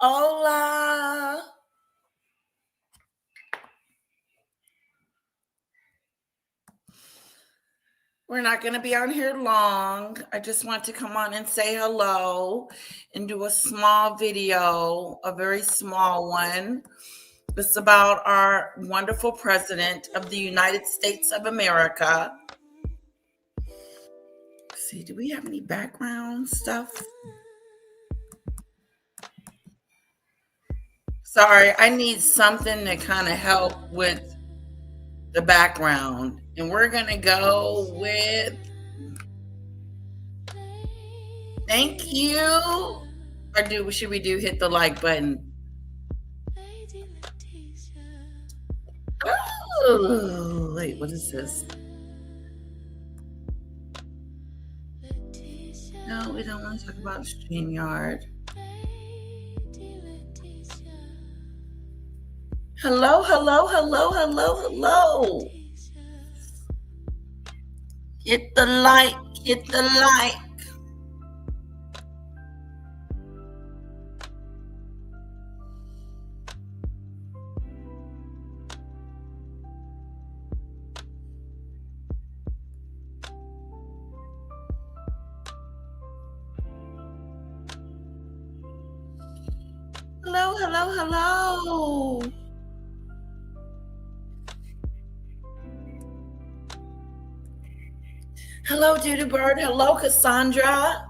Hola. We're not going to be on here long. I just want to come on and say hello and do a small video, a very small one. It's about our wonderful president of the United States of America. Let's see, do we have any background stuff? Sorry, I need something to kind of help with the background. And we're going to go with thank you. Or should we do hit the like button? Oh, wait, what is this? No, we don't want to talk about StreamYard. Hello, hello, hello, hello, hello. Hit the like, hit the like. Hello, hello, hello. Hello, Duty Bird. Hello, Cassandra.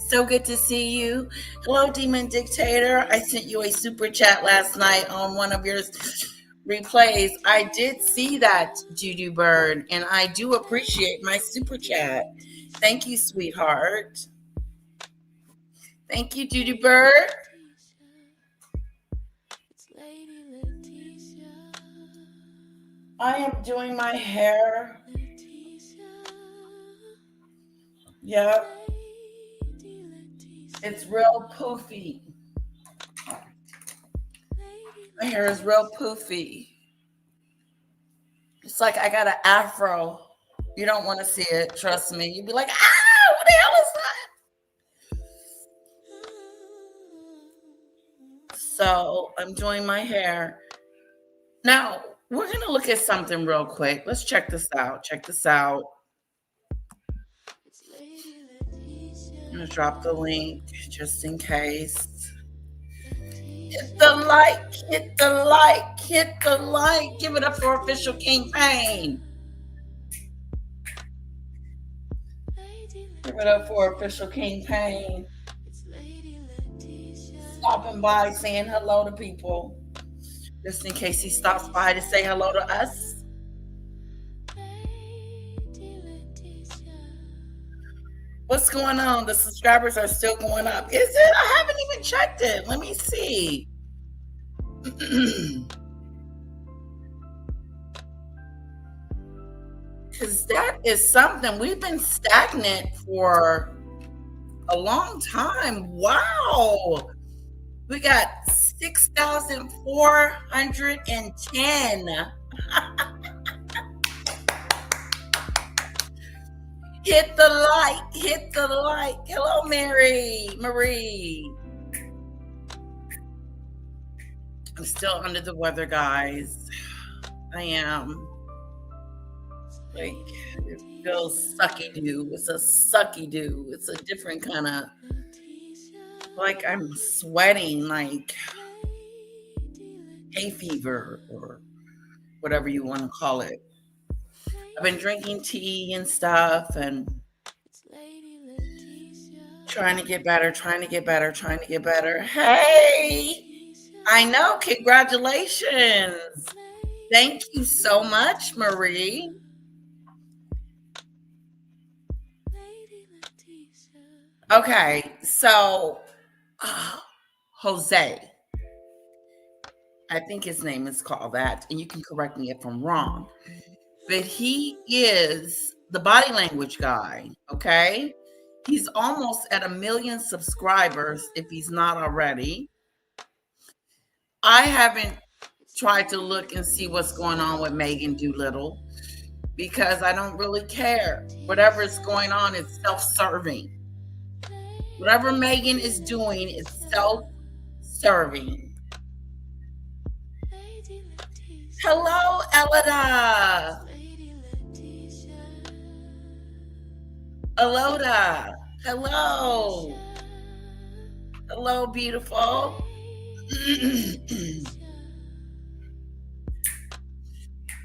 So good to see you. Hello, Demon Dictator. I sent you a super chat last night on one of your replays. I did see that, Judy Bird, and I do appreciate my super chat. Thank you, sweetheart. Thank you, Judy Bird. I am doing my hair. Yep. It's real poofy. My hair is real poofy. It's like I got an afro. You don't want to see it. Trust me. You'd be like, what the hell is that? So I'm doing my hair. Now, we're going to look at something real quick. Let's check this out. Check this out. I'm going to drop the link just in case. Hit the like, hit the like, hit the like. Give it up for Official King Pain. Give it up for Official King Pain. Stopping by, saying hello to people. Just in case he stops by to say hello to us. What's going on? The subscribers are still going up. Is it? I haven't even checked it. Let me see. Because that is something. We've been stagnant for a long time. Wow. We got 6,410. Hit the like, hit the like. Hello, Marie. I'm still under the weather, guys. I am. Like, it feels sucky do. It's a sucky do. It's a different kind of, like I'm sweating like hay fever or whatever you want to call it. I've been drinking tea and stuff and trying to get better. Hey, I know. Congratulations. Thank you so much, Marie. Okay, so Jose. I think his name is called that, and you can correct me if I'm wrong. But he is the body language guy, okay? He's almost at 1 million subscribers if he's not already. I haven't tried to look and see what's going on with Meghan Doolittle because I don't really care. Whatever is going on is self-serving. Whatever Meghan is doing is serving. Hello, Elida. Eloda. Hello. Hello, beautiful.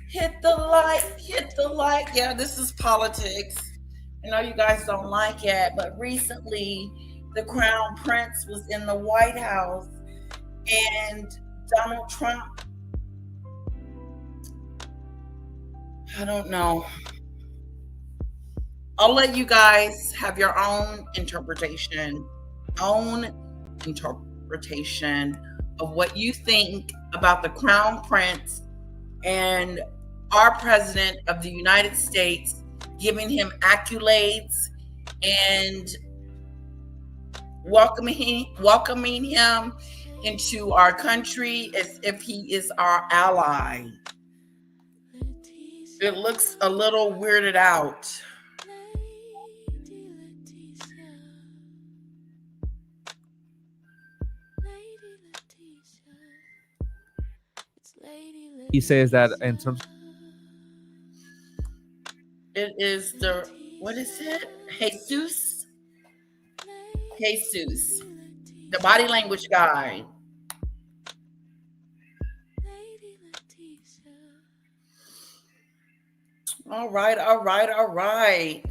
Hit the like, hit the like. Yeah, this is politics. I know you guys don't like it, but recently the Crown Prince was in the White House and Donald Trump, I don't know. I'll let you guys have your own interpretation of what you think about the Crown Prince and our President of the United States giving him accolades and welcoming him into our country as if he is our ally. It looks a little weirded out. He says that in terms. It is the, what is it? Jesus, the body language guy. All right.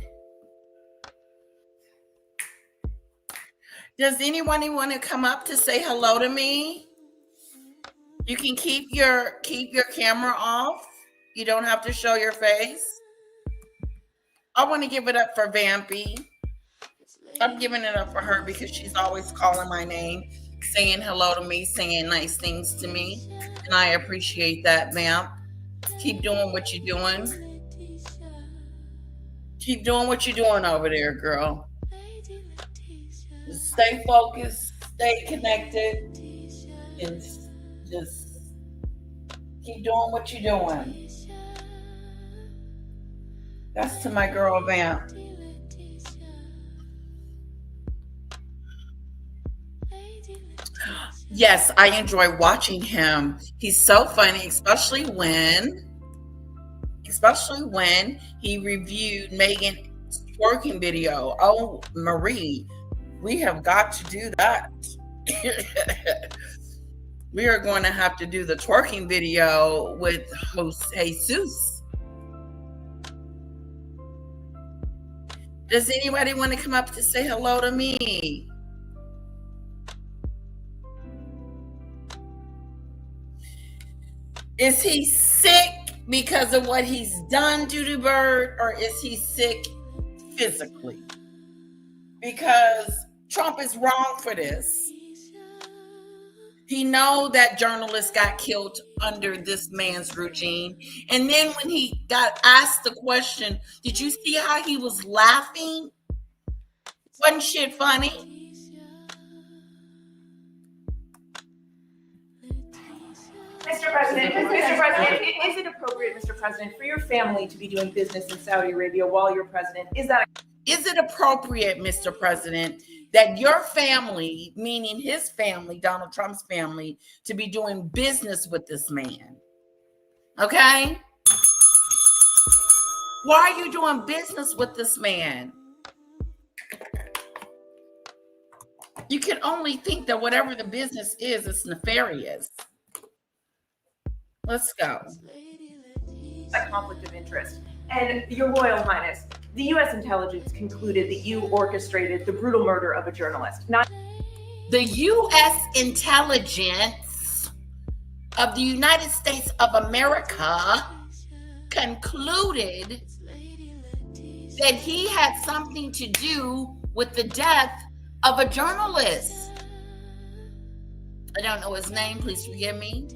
Does anybody want to come up to say hello to me? You can keep your camera off. You don't have to show your face. I want to give it up for Vampy. I'm giving it up for her because she's always calling my name, saying hello to me, saying nice things to me. And I appreciate that, Vamp. Keep doing what you're doing. Keep doing what you're doing over there, girl. Just stay focused, stay connected, and just keep doing what you're doing. That's to my girl, Vamp. Yes, I enjoy watching him. He's so funny, especially when he reviewed Meghan's twerking video. Oh, Marie, we have got to do that. We are going to have to do the twerking video with host Jesus. Does anybody want to come up to say hello to me? Is he sick because of what he's done, Judy Bird, or is he sick physically? Because Trump is wrong for this. He know that journalists got killed under this man's regime. And then when he got asked the question, did you see how he was laughing? Wasn't shit funny? Mr. President, is it appropriate, Mr. President, for your family to be doing business in Saudi Arabia while you're president? Is it appropriate, Mr. President, that your family, meaning his family, Donald Trump's family, to be doing business with this man? Okay? Why are you doing business with this man? You can only think that whatever the business is, it's nefarious. Let's go. A conflict of interest. And Your Royal Highness, the U.S. intelligence concluded that you orchestrated the brutal murder of a journalist. The U.S. intelligence of the United States of America concluded that he had something to do with the death of a journalist. I don't know his name. Please forgive me.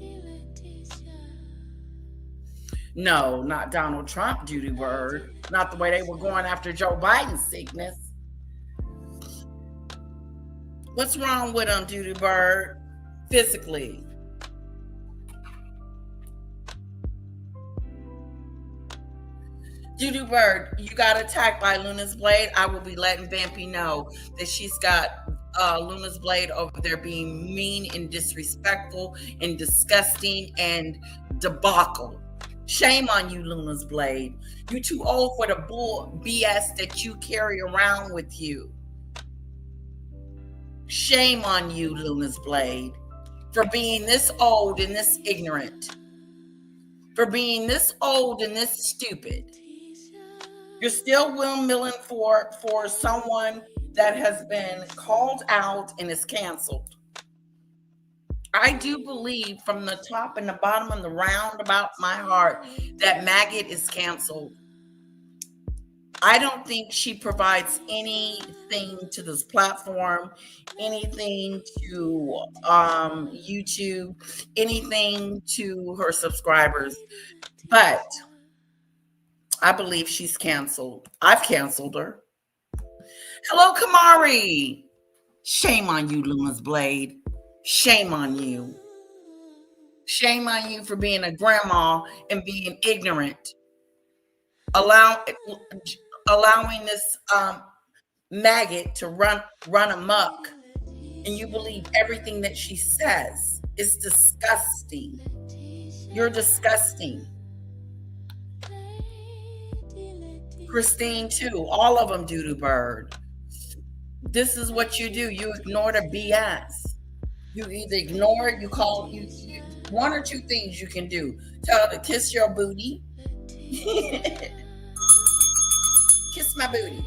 No, not Donald Trump, Judy Bird. Not the way they were going after Joe Biden's sickness. What's wrong with him, Judy Bird? Physically. Judy Bird, you got attacked by Luna's blade. I will be letting Vampy know that she's got Luna's Blade over there being mean and disrespectful and disgusting and debacle. Shame on you, Luna's Blade. You're too old for the bull BS that you carry around with you. Shame on you, Luna's Blade, for being this old and this ignorant, for being this old and this stupid. You're still willing for someone that has been called out and is canceled. I do believe from the top and the bottom and the roundabout my heart that Maggot is canceled. I don't think she provides anything to this platform, anything to YouTube, anything to her subscribers. But I believe she's canceled. I've canceled her. Hello, Kamari. Shame on you, Luna's Blade. Shame on you. Shame on you for being a grandma and being ignorant. Allowing this maggot to run amok, and you believe everything that she says. It's disgusting. You're disgusting. Christine too. All of them, doo-doo bird. This is what you do. You ignore the BS. You either ignore it, you one or two things you can do. Tell her to kiss your booty. Kiss my booty.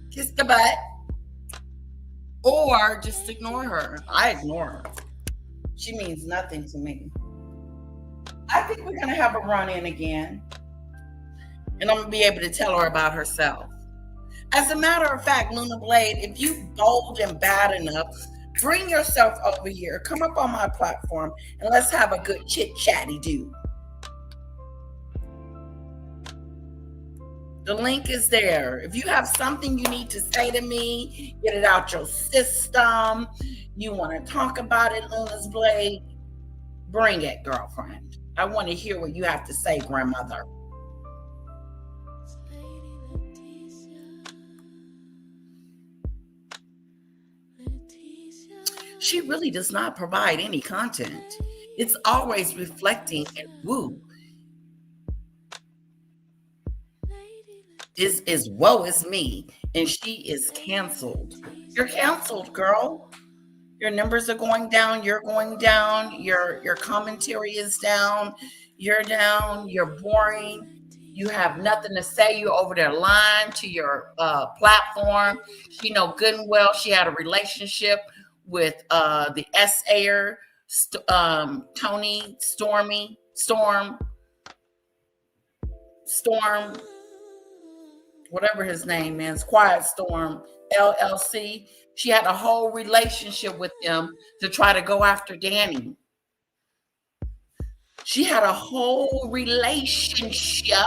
Kiss the butt. Or just ignore her. I ignore her. She means nothing to me. I think we're going to have a run-in again. And I'm going to be able to tell her about herself. As a matter of fact, Luna Blade, if you bold and bad enough, bring yourself over here. Come up on my platform and let's have a good chit-chatty-do. The link is there. If you have something you need to say to me, get it out your system, you want to talk about it, Luna's Blade, bring it, girlfriend. I want to hear what you have to say, grandmother. She really does not provide any content. It's always reflecting and woo. Is woe is me, and she is canceled. You're canceled, girl. Your numbers are going down. You're going down. Your commentary is down. You're down. You're boring. You have nothing to say. You're over there lying to your platform. She know good and well she had a relationship with the S-Air, Tony, Storm, whatever his name is, Quiet Storm, LLC. She had a whole relationship with them to try to go after Danny. She had a whole relationship.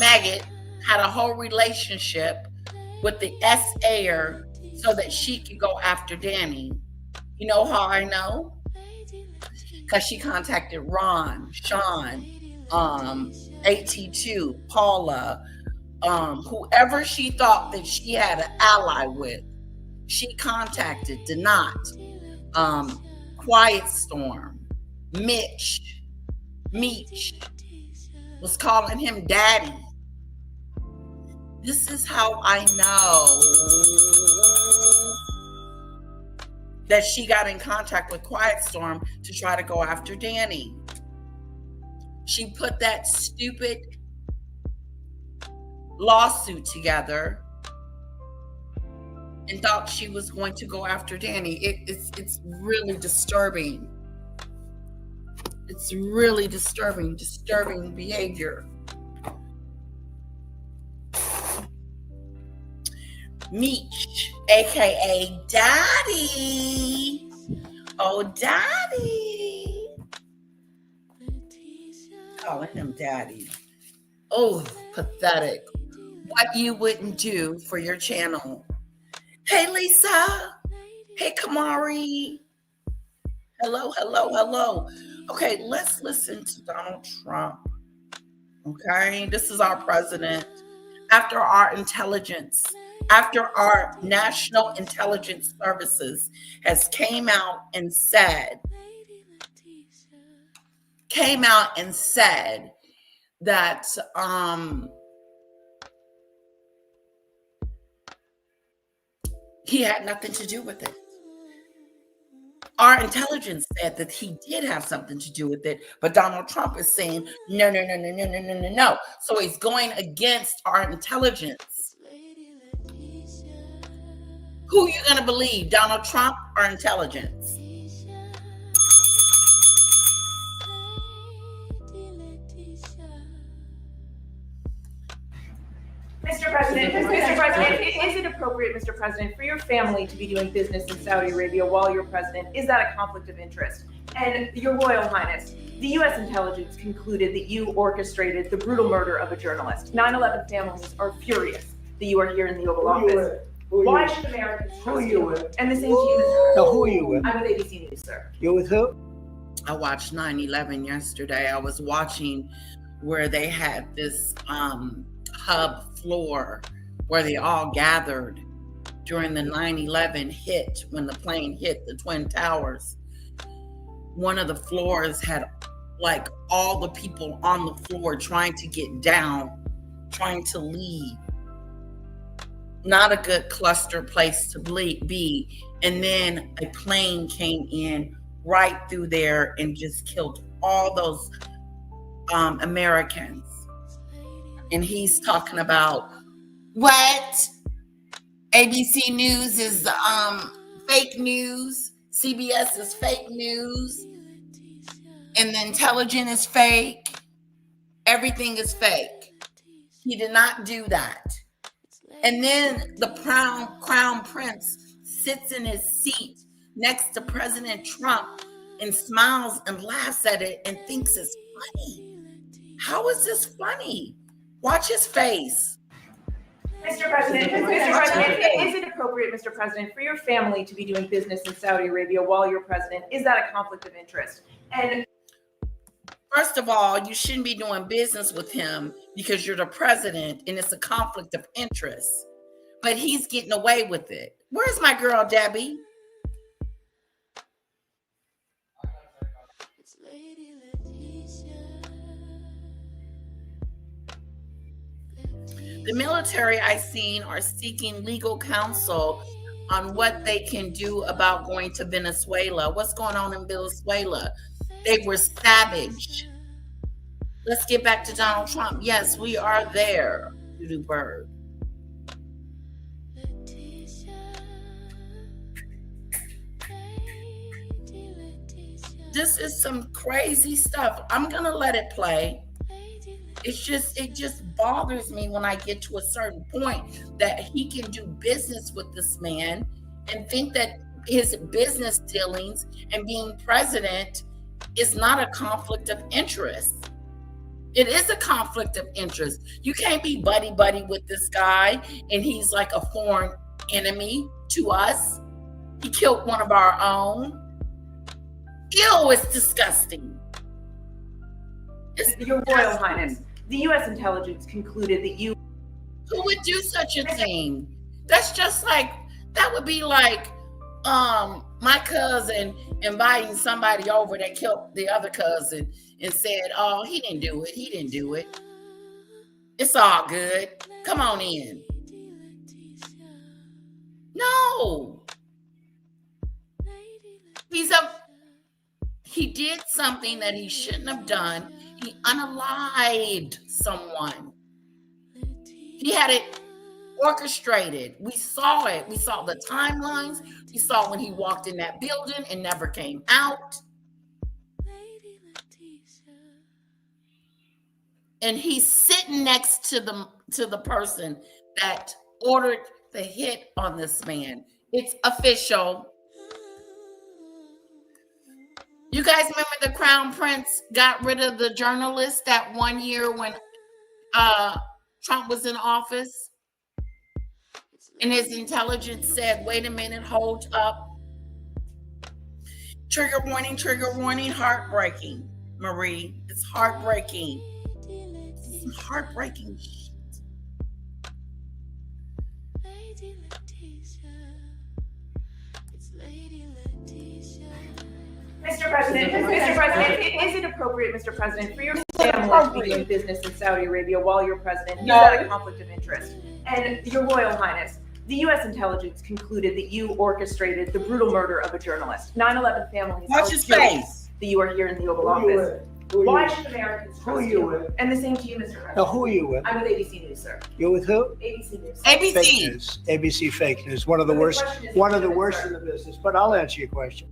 Maggot had a whole relationship with the S-Air so that she could go after Danny. You know how I know? Because she contacted Ron, Sean, AT2, Paula, whoever she thought that she had an ally with, she contacted, did not. Quiet Storm, Meech was calling him daddy. This is how I know that she got in contact with Quiet Storm to try to go after Danny. She put that stupid lawsuit together and thought she was going to go after Danny. It's really disturbing. It's really disturbing behavior. Meech, aka Daddy. Oh, Daddy. Calling him Daddy. Oh, pathetic. What you wouldn't do for your channel. Hey, Lisa. Hey, Kamari. Hello. Okay, let's listen to Donald Trump. Okay, this is our president. after our intelligence, after our national intelligence services has came out and said that he had nothing to do with it. Our intelligence said that he did have something to do with it, but Donald Trump is saying no, no, no, no, no, no, no, no, no. So he's going against our intelligence. Who are you going to believe, Donald Trump or intelligence? Mr. President, is it appropriate, Mr. President, for your family to be doing business in Saudi Arabia while you're president? Is that a conflict of interest? And Your Royal Highness, the U.S. intelligence concluded that you orchestrated the brutal murder of a journalist. 9/11 families are furious that you are here in the Oval Office. Why should Americans trust you? And the same to you, Mr. So who are you with? I'm with ABC News, sir. You with who? I watched 9/11 yesterday. I was watching where they had this hub floor where they all gathered during the 9/11 hit, when the plane hit the Twin Towers. One of the floors had like all the people on the floor trying to get down, trying to leave. Not a good cluster place to be. And then a plane came in right through there and just killed all those Americans. And he's talking about what? ABC News is fake news. CBS is fake news. And the intelligence is fake. Everything is fake. He did not do that. And then the crown prince sits in his seat next to President Trump and smiles and laughs at it and thinks it's funny. How is this funny? Watch his face. Mr. President, is it appropriate, Mr. President, for your family to be doing business in Saudi Arabia while you're president? Is that a conflict of interest? And first of all, you shouldn't be doing business with him because you're the president and it's a conflict of interest. But he's getting away with it. Where's my girl, Debbie? The military I've seen are seeking legal counsel on what they can do about going to Venezuela. What's going on in Venezuela? They were savage. Let's get back to Donald Trump. Yes, we are there, Doodoo Bird. This is some crazy stuff. I'm gonna let it play. It just bothers me when I get to a certain point that he can do business with this man and think that his business dealings and being president is not a conflict of interest. It is a conflict of interest. You can't be buddy with this guy and he's like a foreign enemy to us. He killed one of our own. Ew, it's disgusting. Your Royal Highness, the U.S. intelligence concluded that you... Who would do such a thing? That's just like, that would be like my cousin inviting somebody over that killed the other cousin and said, oh, he didn't do it. It's all good. Come on in. No. He did something that he shouldn't have done. He unalived someone. He had it orchestrated. We saw it. We saw the timelines. We saw when he walked in that building and never came out. And he's sitting next to the person that ordered the hit on this man. It's official. You guys remember the Crown Prince got rid of the journalist that one year when Trump was in office? And his intelligence said, wait a minute, hold up. Trigger warning, heartbreaking, Marie. It's heartbreaking. It's some heartbreaking shit. Mr. President, is it appropriate, Mr. President, for your family to be doing business in Saudi Arabia while you're president? Is that a conflict of interest? And Your Royal Highness, the U.S. intelligence concluded that you orchestrated the brutal murder of a journalist. 9/11 families Watch his face. that you are here in the Oval Office. Why should Americans trust you? And the same to you, Mr. President. Now, who are you with? I'm with ABC News, sir. You're with who? ABC News. Fake ABC. news. ABC fake news. One of the But the worst. question is One of the legitimate, worst sir. in the business. But I'll answer your question.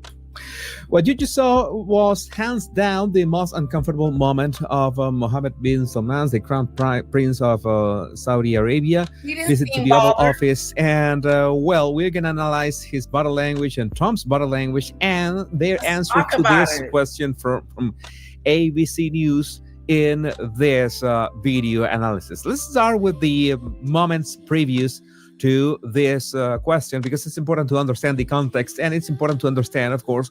What you just saw was hands down the most uncomfortable moment of Mohammed bin Salman, the crown prince of Saudi Arabia, He didn't visit to seem the Oval bothered. Office. And well, we're going to analyze his body language and Trump's body language and their answer talk to about this it. question from ABC News in this video analysis. Let's start with the moments previous to this question, because it's important to understand the context, and it's important to understand, of course,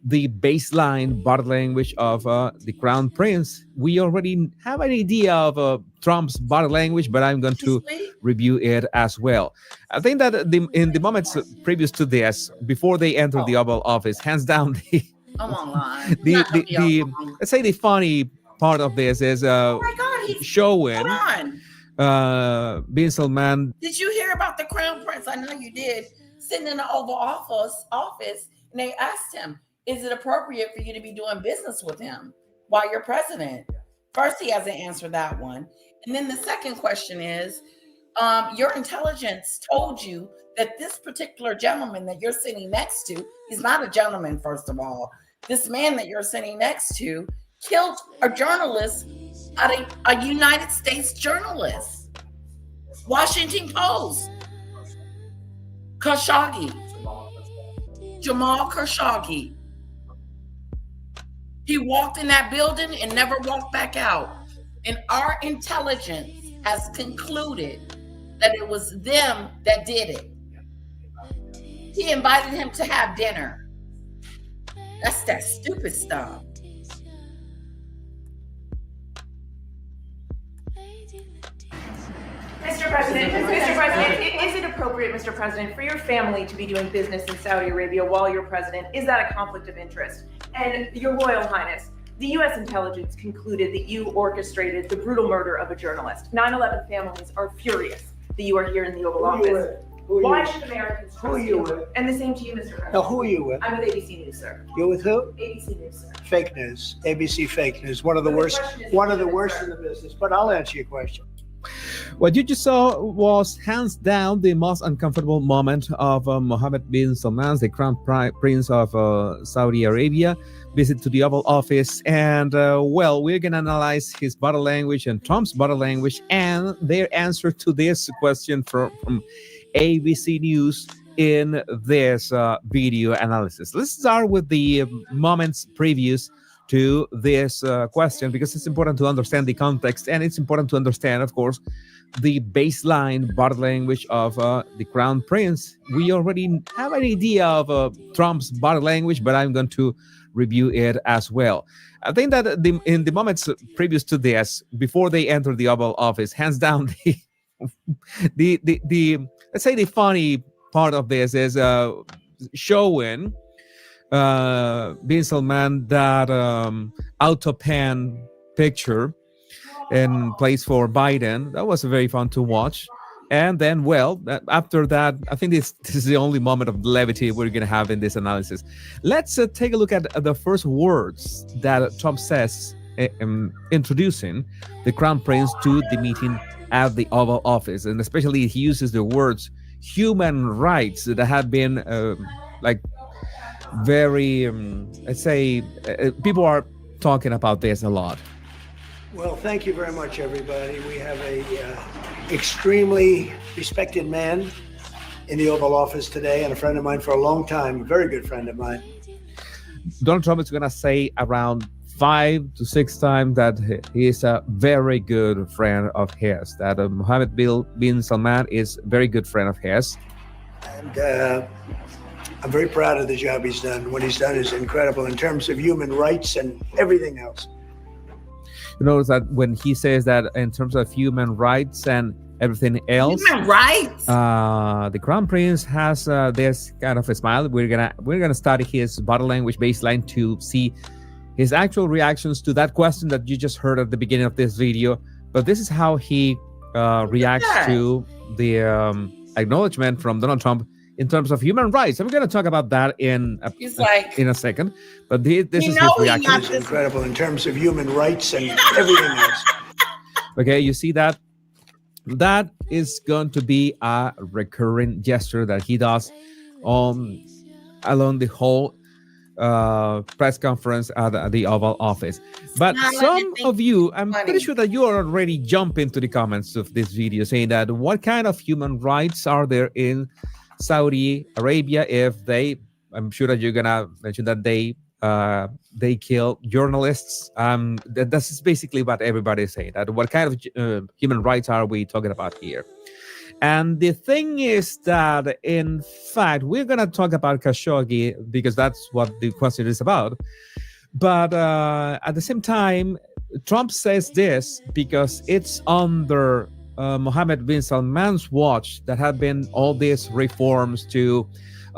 the baseline body language of the crown prince. We already have an idea of Trump's body language, but I'm going to review it as well. I think that in the moments previous to this, before they enter the Oval Office, hands down, I'm online. the let's say the funny part of this is oh my God, he's showing on. bin Salman. Did you hear about the crown prince? I know you did. Sitting in the Oval Office, and they asked him, "Is it appropriate for you to be doing business with him while you're president?" First, he hasn't answered that one, and then the second question is, your intelligence told you that this particular gentleman that you're sitting next to, he's not a gentleman. First of all, this man that you're sitting next to killed a journalist, a United States journalist. Washington Post. Jamal Khashoggi. He walked in that building and never walked back out. And our intelligence has concluded that it was them that did it. He invited him to have dinner. That's that stupid stuff. Mr. President, is it appropriate, Mr. President, for your family to be doing business in Saudi Arabia while you're president? Is that a conflict of interest? And Your Royal Highness, the U.S. intelligence concluded that you orchestrated the brutal murder of a journalist. 9/11 families are furious that you are here in the Oval Office. Why should Americans Who are trust you you? with? And the same to you, Mr. President. Now, who are you with? I'm with ABC News, sir. You're with who? ABC News, sir. Fake news. ABC fake news. One of the But the worst. question is One of the legitimate, worst sir. in the business. But I'll answer your question. What you just saw was hands down the most uncomfortable moment of Mohammed bin Salman, the crown prince of Saudi Arabia, visit to the Oval Office. And well, we're going to analyze his body language and Trump's body language and their answer to this question from ABC News in this video analysis. Let's start with the moments previous to this question, because it's important to understand the context, and it's important to understand, of course, the baseline body language of the crown prince. We already have an idea of Trump's body language, but I'm going to review it as well. I think that in the moments previous to this, before they enter the Oval Office, hands down, the let's say the funny part of this is showing bin Salman that auto-pan picture in place for Biden. That was very fun to watch. And then, well, after that, I think this is the only moment of levity we're going to have in this analysis. Let's take a look at the first words that Trump says introducing the crown prince to the meeting at the Oval Office. And especially he uses the words human rights that have been very, let's say, people are talking about this a lot. Well, thank you very much, everybody. We have a extremely respected man in the Oval Office today, and a friend of mine for a long time, a very good friend of mine. Donald Trump is going to say around 5 to 6 times that he is a very good friend of his, that Mohammed bin Salman is a very good friend of his. And I'm very proud of the job he's done. What he's done is incredible in terms of human rights and everything else. You notice that when he says that in terms of human rights and everything else. Human rights. The Crown Prince has this kind of a smile. We're gonna study his body language baseline to see his actual reactions to that question that you just heard at the beginning of this video. But this is how he reacts to the acknowledgement from Donald Trump in terms of human rights. I'm going to talk about that in a second. But this is his reaction. It's incredible in terms of human rights and everything else. Okay, you see that? That is going to be a recurring gesture that he does along the whole press conference at the Oval Office. But some of you, I'm pretty sure that you are already jumping to the comments of this video saying that what kind of human rights are there in Saudi Arabia if I'm sure that you're gonna mention that they kill journalists. That's basically what everybody is saying. That what kind of human rights are we talking about here? And the thing is that, in fact, we're going to talk about Khashoggi because that's what the question is about. But at the same time, Trump says this because it's under Mohammed bin Salman's watch that have been all these reforms to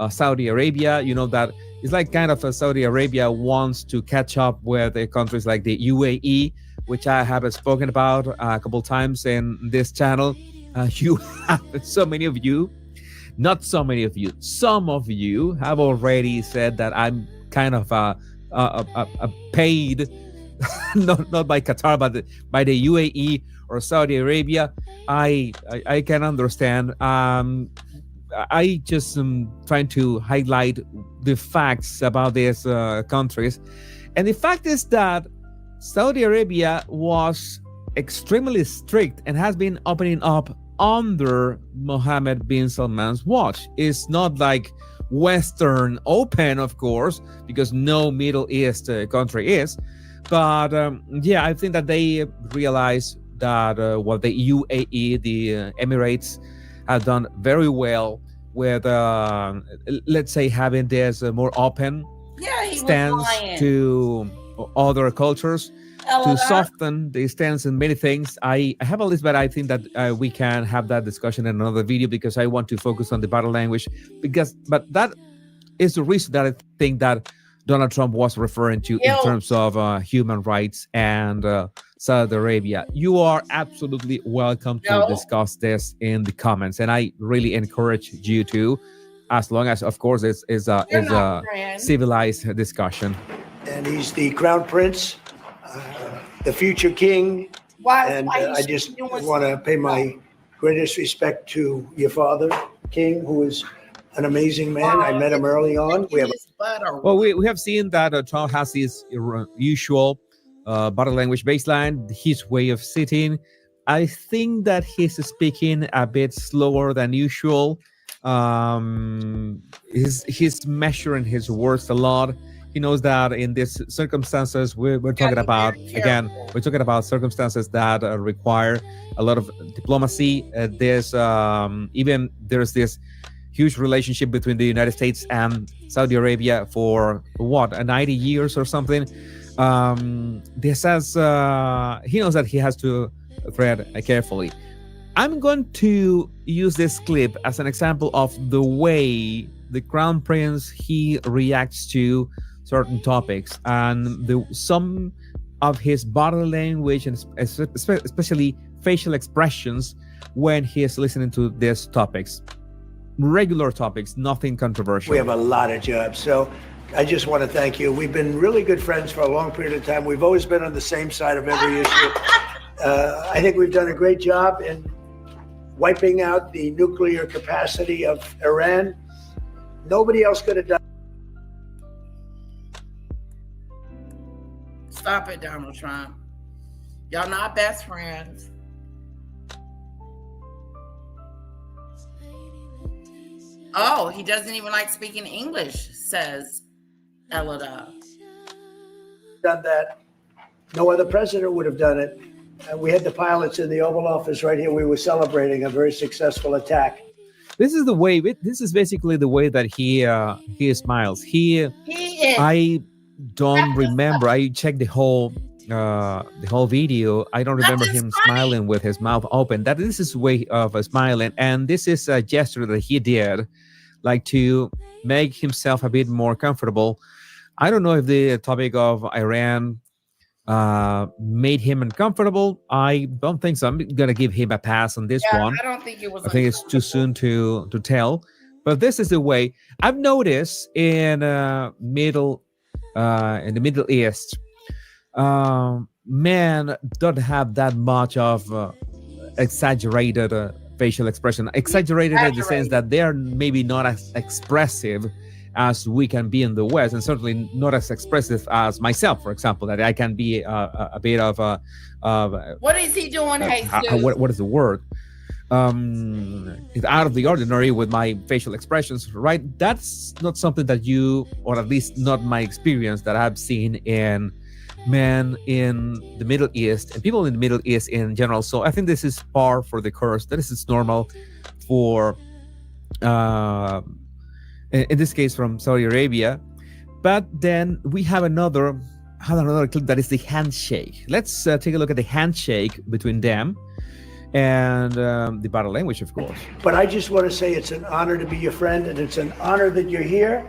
Saudi Arabia. You know that it's like kind of Saudi Arabia wants to catch up with the countries like the UAE, which I have spoken about a couple times in this channel. You have so many of you, not so many of you, some of you have already said that I'm kind of a paid, not by Qatar, but by the UAE or Saudi Arabia. I can understand. I just am trying to highlight the facts about these countries. And the fact is that Saudi Arabia was extremely strict and has been opening up under Mohammed bin Salman's watch. It's not like Western open, of course, because no Middle East country is. But I think that they realize that what the UAE, the Emirates, have done very well with, let's say, having this more open stance to other cultures. To soften the stance in many things. I have a list, but I think that we can have that discussion in another video because I want to focus on the body language. But that is the reason that I think that Donald Trump was referring to in terms of human rights and Saudi Arabia. You are absolutely welcome to discuss this in the comments, and I really encourage you to, as long as, of course, it's a civilized discussion. And he's the Crown Prince, the future king. I just want to pay my greatest respect to your father, King, who is an amazing man. I met him early on. We have seen that Trump has his usual body language baseline, his way of sitting. I think that he's speaking a bit slower than usual. He's measuring his words a lot. He knows that in these circumstances, we're talking about, again, we're talking about circumstances that require a lot of diplomacy. There's this huge relationship between the United States and Saudi Arabia for 90 years or something. This says he knows that he has to tread carefully. I'm going to use this clip as an example of the way the Crown Prince, he reacts to certain topics, and some of his body language and especially facial expressions when he is listening to these topics. Regular topics, nothing controversial. We have a lot of jobs, so I just want to thank you. We've been really good friends for a long period of time. We've always been on the same side of every issue. I think we've done a great job in wiping out the nuclear capacity of Iran. Nobody else could have done. Stop it, Donald Trump. Y'all not best friends. Oh, he doesn't even like speaking English, says Elida. Done that. No other president would have done it. We had the pilots in the Oval Office right here. We were celebrating a very successful attack. This is the way. This is basically the way that he smiles. He is. I don't remember. I checked the whole the whole video, I don't That remember is him funny. smiling with his mouth open. That is his way of smiling, and this is a gesture that he did, like to make himself a bit more comfortable. I don't know if the topic of Iran made him uncomfortable. I don't think so. I'm gonna give him a pass on this Yeah, one. I don't think it was I think it's too soon to tell. But this is the way I've noticed in the Middle East. Men don't have that much of exaggerated facial expression. Exaggerated in the sense that they are maybe not as expressive as we can be in the West, and certainly not as expressive as myself, for example, that I can be a bit of a. What is he doing, Jesus? What is the word? It's out of the ordinary with my facial expressions, right? That's not something that you, or at least not my experience, that I've seen in men in the Middle East and people in the Middle East in general. So I think this is par for the course. This is normal for, in this case, from Saudi Arabia. But then we have another clip that is the handshake. Let's take a look at the handshake between them and the body language, of course. But I just want to say it's an honor to be your friend, and it's an honor that you're here.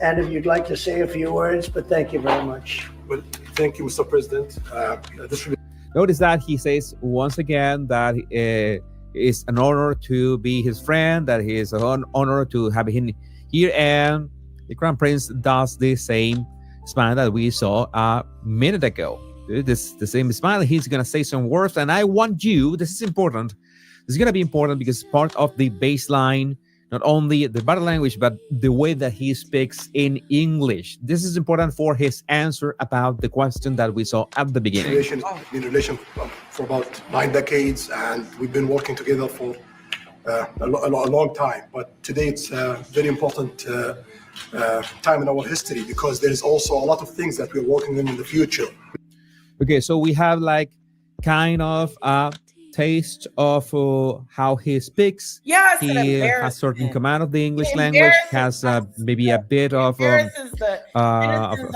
And if you'd like to say a few words, but thank you very much. Well, thank you, Mr. President. Notice that he says once again that it's an honor to be his friend, that he is an honor to have him here, and the Crown Prince does the same smile that we saw a minute ago. The same smile. He's gonna say some words, and I want you. This is important. This is gonna be important because part of the baseline, not only the body language, but the way that he speaks in English. This is important for his answer about the question that we saw at the beginning. Been relation for about 9 decades, and we've been working together for a long time. But today it's a very important time in our history because there is also a lot of things that we're working on in the future. Okay, so we have like kind of a taste of how he speaks. Yes, he has certain command of the English language, has maybe a bit of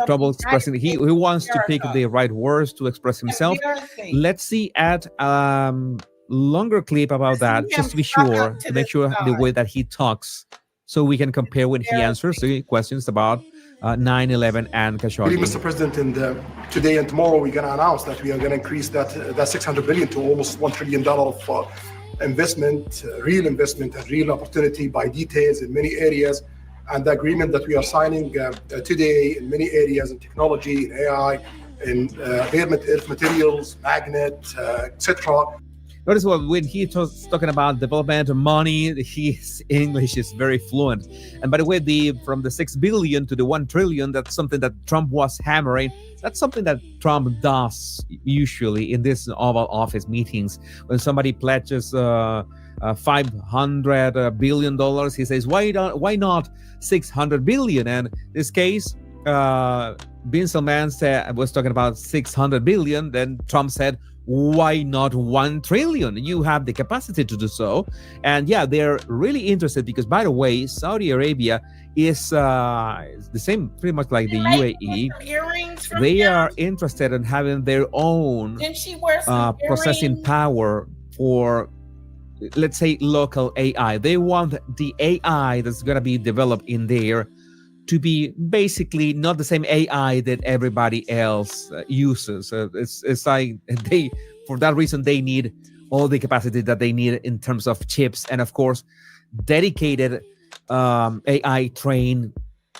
trouble expressing. He wants to pick the right words to express himself. Let's see at longer clip about that, just to be sure, to make sure the way that he talks, so we can compare when he answers the questions about 9/11 and Khashoggi. Mr. President, today and tomorrow we're going to announce that we are going to increase that $600 billion to almost $1 trillion of investment, real investment and real opportunity by details in many areas. And the agreement that we are signing today in many areas in technology, in AI, in earth materials, magnet, etc. Notice when he was talking about development and money, his English is very fluent. And by the way, from the 6 billion to the 1 trillion, that's something that Trump was hammering. That's something that Trump does usually in these Oval Office meetings. When somebody pledges $500 billion, he says, why not 600 billion? And in this case, Bin Salman was talking about 600 billion. Then Trump said, why not 1 trillion? You have the capacity to do so. And yeah, they're really interested because, by the way, Saudi Arabia is the same, pretty much like the UAE. They are interested in having their own processing power for, let's say, local AI. They want the AI that's going to be developed in there to be basically not the same AI that everybody else uses. It's like for that reason, they need all the capacity that they need in terms of chips and, of course, dedicated AI train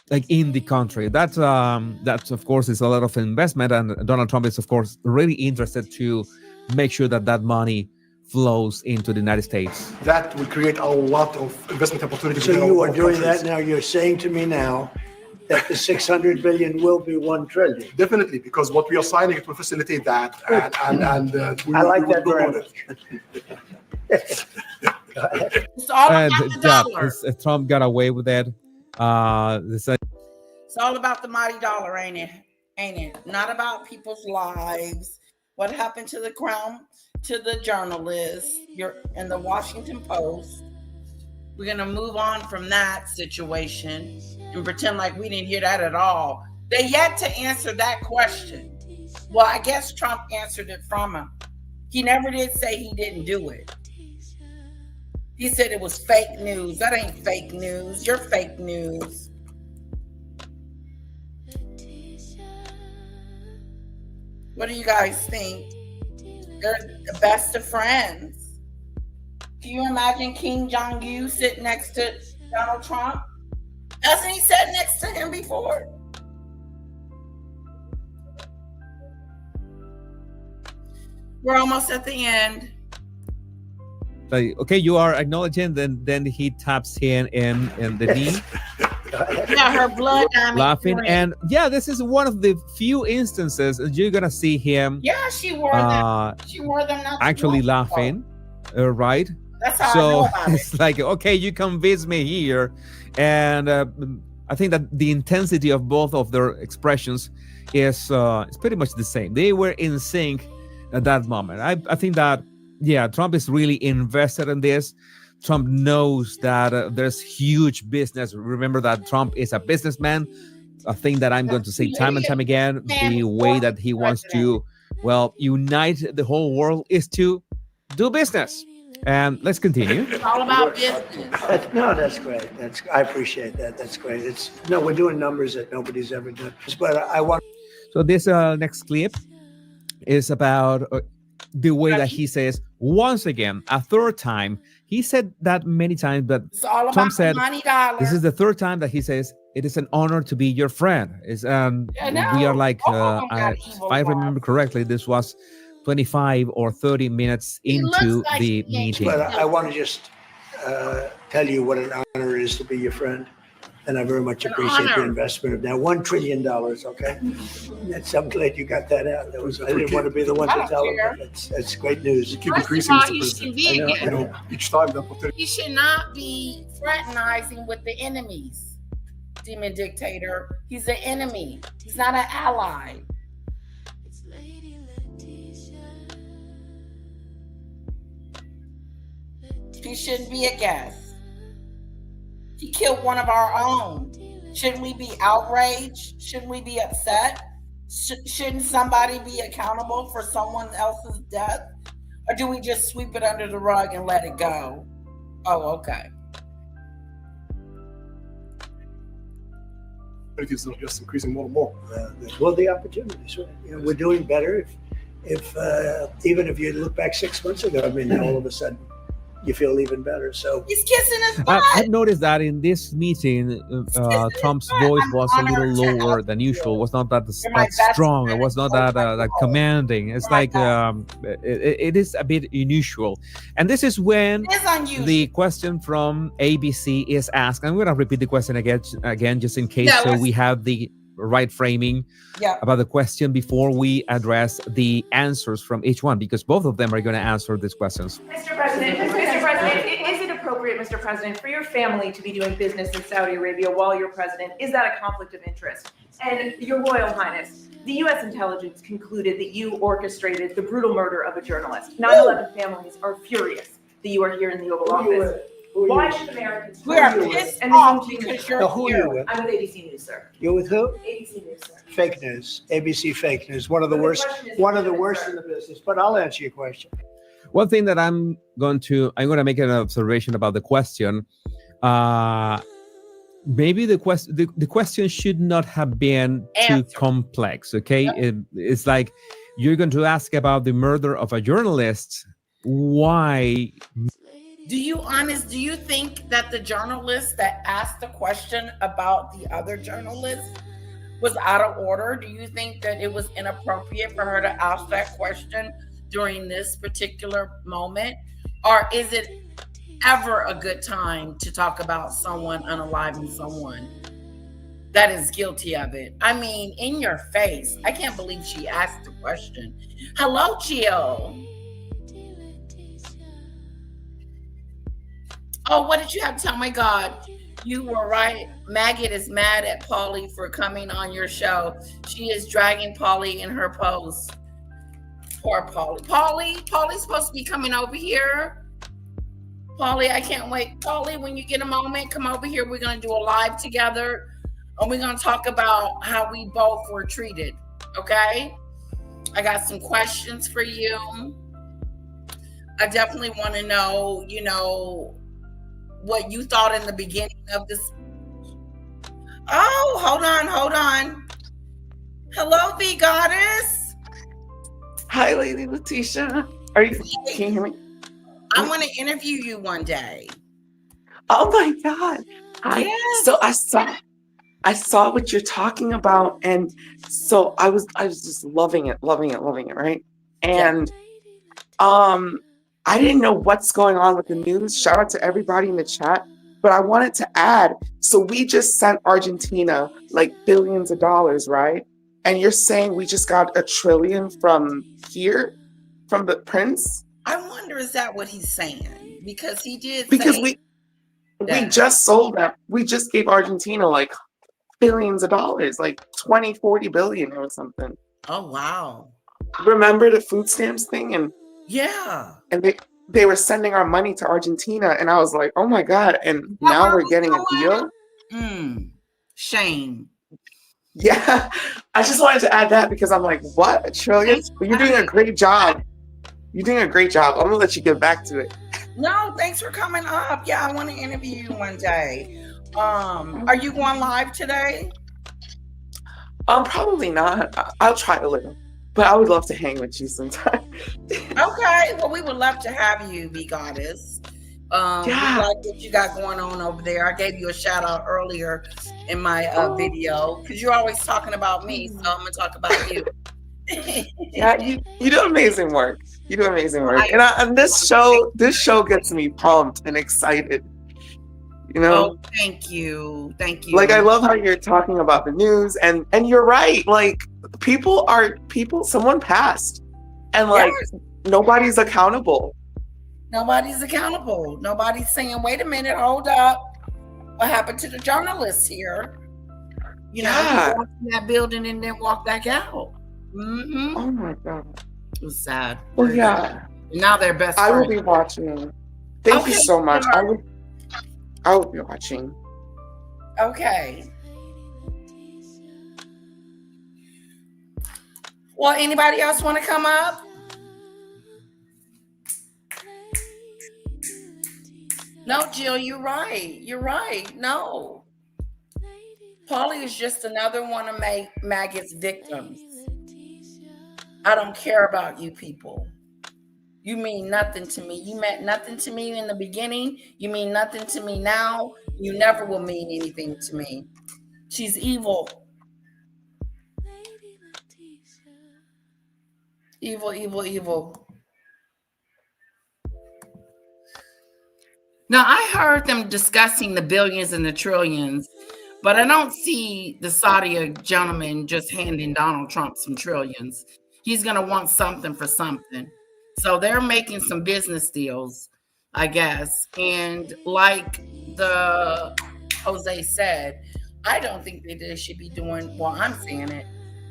like in the country. That of course is a lot of investment, and Donald Trump is, of course, really interested to make sure that money flows into the United States. That will create a lot of investment opportunities. So you are doing that now. You're saying to me now that the 600 billion will be 1 trillion. Definitely, because what we are signing, it will facilitate that. And I like that very much. It's all about the dollar. Trump got away with that. It's all about the mighty dollar, ain't it? Ain't it? Not about people's lives. What happened to the Crown, to the journalists, in the Washington Post. We're going to move on from that situation and pretend like we didn't hear that at all. They yet to answer that question. Well, I guess Trump answered it from him. He never did say he didn't do it. He said it was fake news. That ain't fake news. You're fake news. What do you guys think? They're the best of friends. Can you imagine Kim Jong-un sitting next to Donald Trump? Hasn't he sat next to him before? We're almost at the end. Like, okay, you are acknowledging, then he taps him in the knee, Yeah, her blood diamond laughing. ring. And yeah, this is one of the few instances you're gonna see him Yeah, she wore them. She wore them not too actually long ago. laughing, right? That's how I know So about it. it's like, okay, you convince me here. And I think that the intensity of both of their expressions is pretty much the same. They were in sync at that moment. I think that, yeah, Trump is really invested in this. Trump knows that there's huge business. Remember that Trump is a businessman. A thing that I'm going to say time and time again, the way that he wants to, well, unite the whole world is to do business. And let's continue. It's all about business. That's great. I appreciate that. That's great. We're doing numbers that nobody's ever done. But I want. So this next clip is about the way that he says, once again, a third time. He said that many times, but It's all about Trump said, the money dollar. this is the third time that he says, it is an honor to be your friend. We are like, if I remember correctly, this was 25 or 30 minutes into like the he ain't meeting. But I want to just tell you what an honor it is to be your friend. And I very much appreciate the honor. investment of now $1 trillion, okay? I'm glad you got that out. I didn't want to be the one I to don't tell them. care. But that's great news. You keep First of increasing, all, Mr. you President. should be I know, again. You know, each time the opportunity. You should not be fraternizing with the enemies, demon dictator. He's an enemy. He's not an ally. He shouldn't be a guest. He killed one of our own. Shouldn't we be outraged? Shouldn't we be upset? Shouldn't somebody be accountable for someone else's death? Or do we just sweep it under the rug and let it go? Oh, okay. Opportunities are just increasing more and more. Well, the opportunities. We're doing better. If even if you look back 6 months ago, I mean, all of a sudden you feel even better. So He's kissing his butt. I've noticed that in this meeting, Trump's voice was a little lower than usual. It was not that strong. It was not that commanding. It's like it is a bit unusual. And this is when It's unusual. the question from ABC is asked. I'm going to repeat the question again, just in case, Yeah, so let's- we have the right framing Yeah. about the question before we address the answers from each one, because both of them are going to answer these questions. Mr. President, is it appropriate, Mr. President, for your family to be doing business in Saudi Arabia while you're president? Is that a conflict of interest? And Your Royal Highness, the U.S. intelligence concluded that you orchestrated the brutal murder of a journalist. 9/11 families are furious that you are here in the Oval Office. Why should Americans? We are who you pissed with? And off this is because you. you're who are here. you with? I'm with ABC News, sir. You're with who? ABC News, sir. Fake news. ABC fake news. One of the But the worst. question is One of the legitimate, worst sir. in the business. But I'll answer your question. One thing that I'm going to make an observation about the question. Maybe the question should not have been too Answer. complex. Okay, Yep. it's like you're going to ask about the murder of a journalist. Why? Do you think that the journalist that asked the question about the other journalist was out of order? Do you think that it was inappropriate for her to ask that question during this particular moment? Or is it ever a good time to talk about someone unaliving someone that is guilty of it? I mean, in your face. I can't believe she asked the question. Hello, Jill. Oh, what did you have to tell? Oh my God, you were right. Maggot is mad at Polly for coming on your show. She is dragging Polly in her post. Poor Polly. Polly's supposed to be coming over here. Polly, I can't wait. Polly, when you get a moment, come over here. We're going to do a live together. And we're going to talk about how we both were treated. Okay? I got some questions for you. I definitely want to know, what you thought in the beginning of this. Oh, hold on. Hello, the goddess. Hi, Lady Letitia. Can you hear me? I want to interview you one day. Oh my God. Yes. So I saw what you're talking about, and so I was just loving it, right? And I didn't know what's going on with the news. Shout out to everybody in the chat. But I wanted to add, so we just sent Argentina like billions of dollars, right? And you're saying we just got $1 trillion from here, from the prince? I wonder, is that what he's saying? Because he did Because say we just sold that. We just gave Argentina like billions of dollars, like 20, 40 billion or something. Oh, wow. Remember the food stamps thing? And yeah. And they were sending our money to Argentina, and I was like, oh my God. And now we're getting a deal. Shame. Yeah. I just wanted to add that because I'm like, what? $1 trillion? But you're doing a great job. You're doing a great job. I'm gonna let you get back to it. No, thanks for coming up. Yeah, I want to interview you one day. Are you going live today? Probably not. I'll try a little, but I would love to hang with you sometime. Okay, well, we would love to have you, the goddess. We like what you got going on over there. I gave you a shout out earlier in my video because you're always talking about me, so I'm gonna talk about you. Yeah, you do amazing work. You do amazing work, and this show gets me pumped and excited. Oh, thank you. Like, I love how you're talking about the news, and you're right. Like, someone passed, and like nobody's accountable. Nobody's accountable. Nobody's saying, "Wait a minute, hold up. What happened to the journalists here?" He walked in that building and then walked back out. Mm-hmm. Oh my God, it was sad. Well, yeah. Now they're best friends. I will be watching. Thank you so much. I will be watching. Okay. Well, anybody else want to come up? No, Jill, you're right. You're right. No. Paulie is just another one of Maggot's victims. I don't care about you people. You mean nothing to me. You meant nothing to me in the beginning. You mean nothing to me now. You never will mean anything to me. She's evil. Evil, evil, evil. Now, I heard them discussing the billions and the trillions, but I don't see the Saudi gentleman just handing Donald Trump some trillions. He's going to want something for something. So they're making some business deals, I guess. And like the Jose said, I don't think that they should be doing, well, I'm saying it,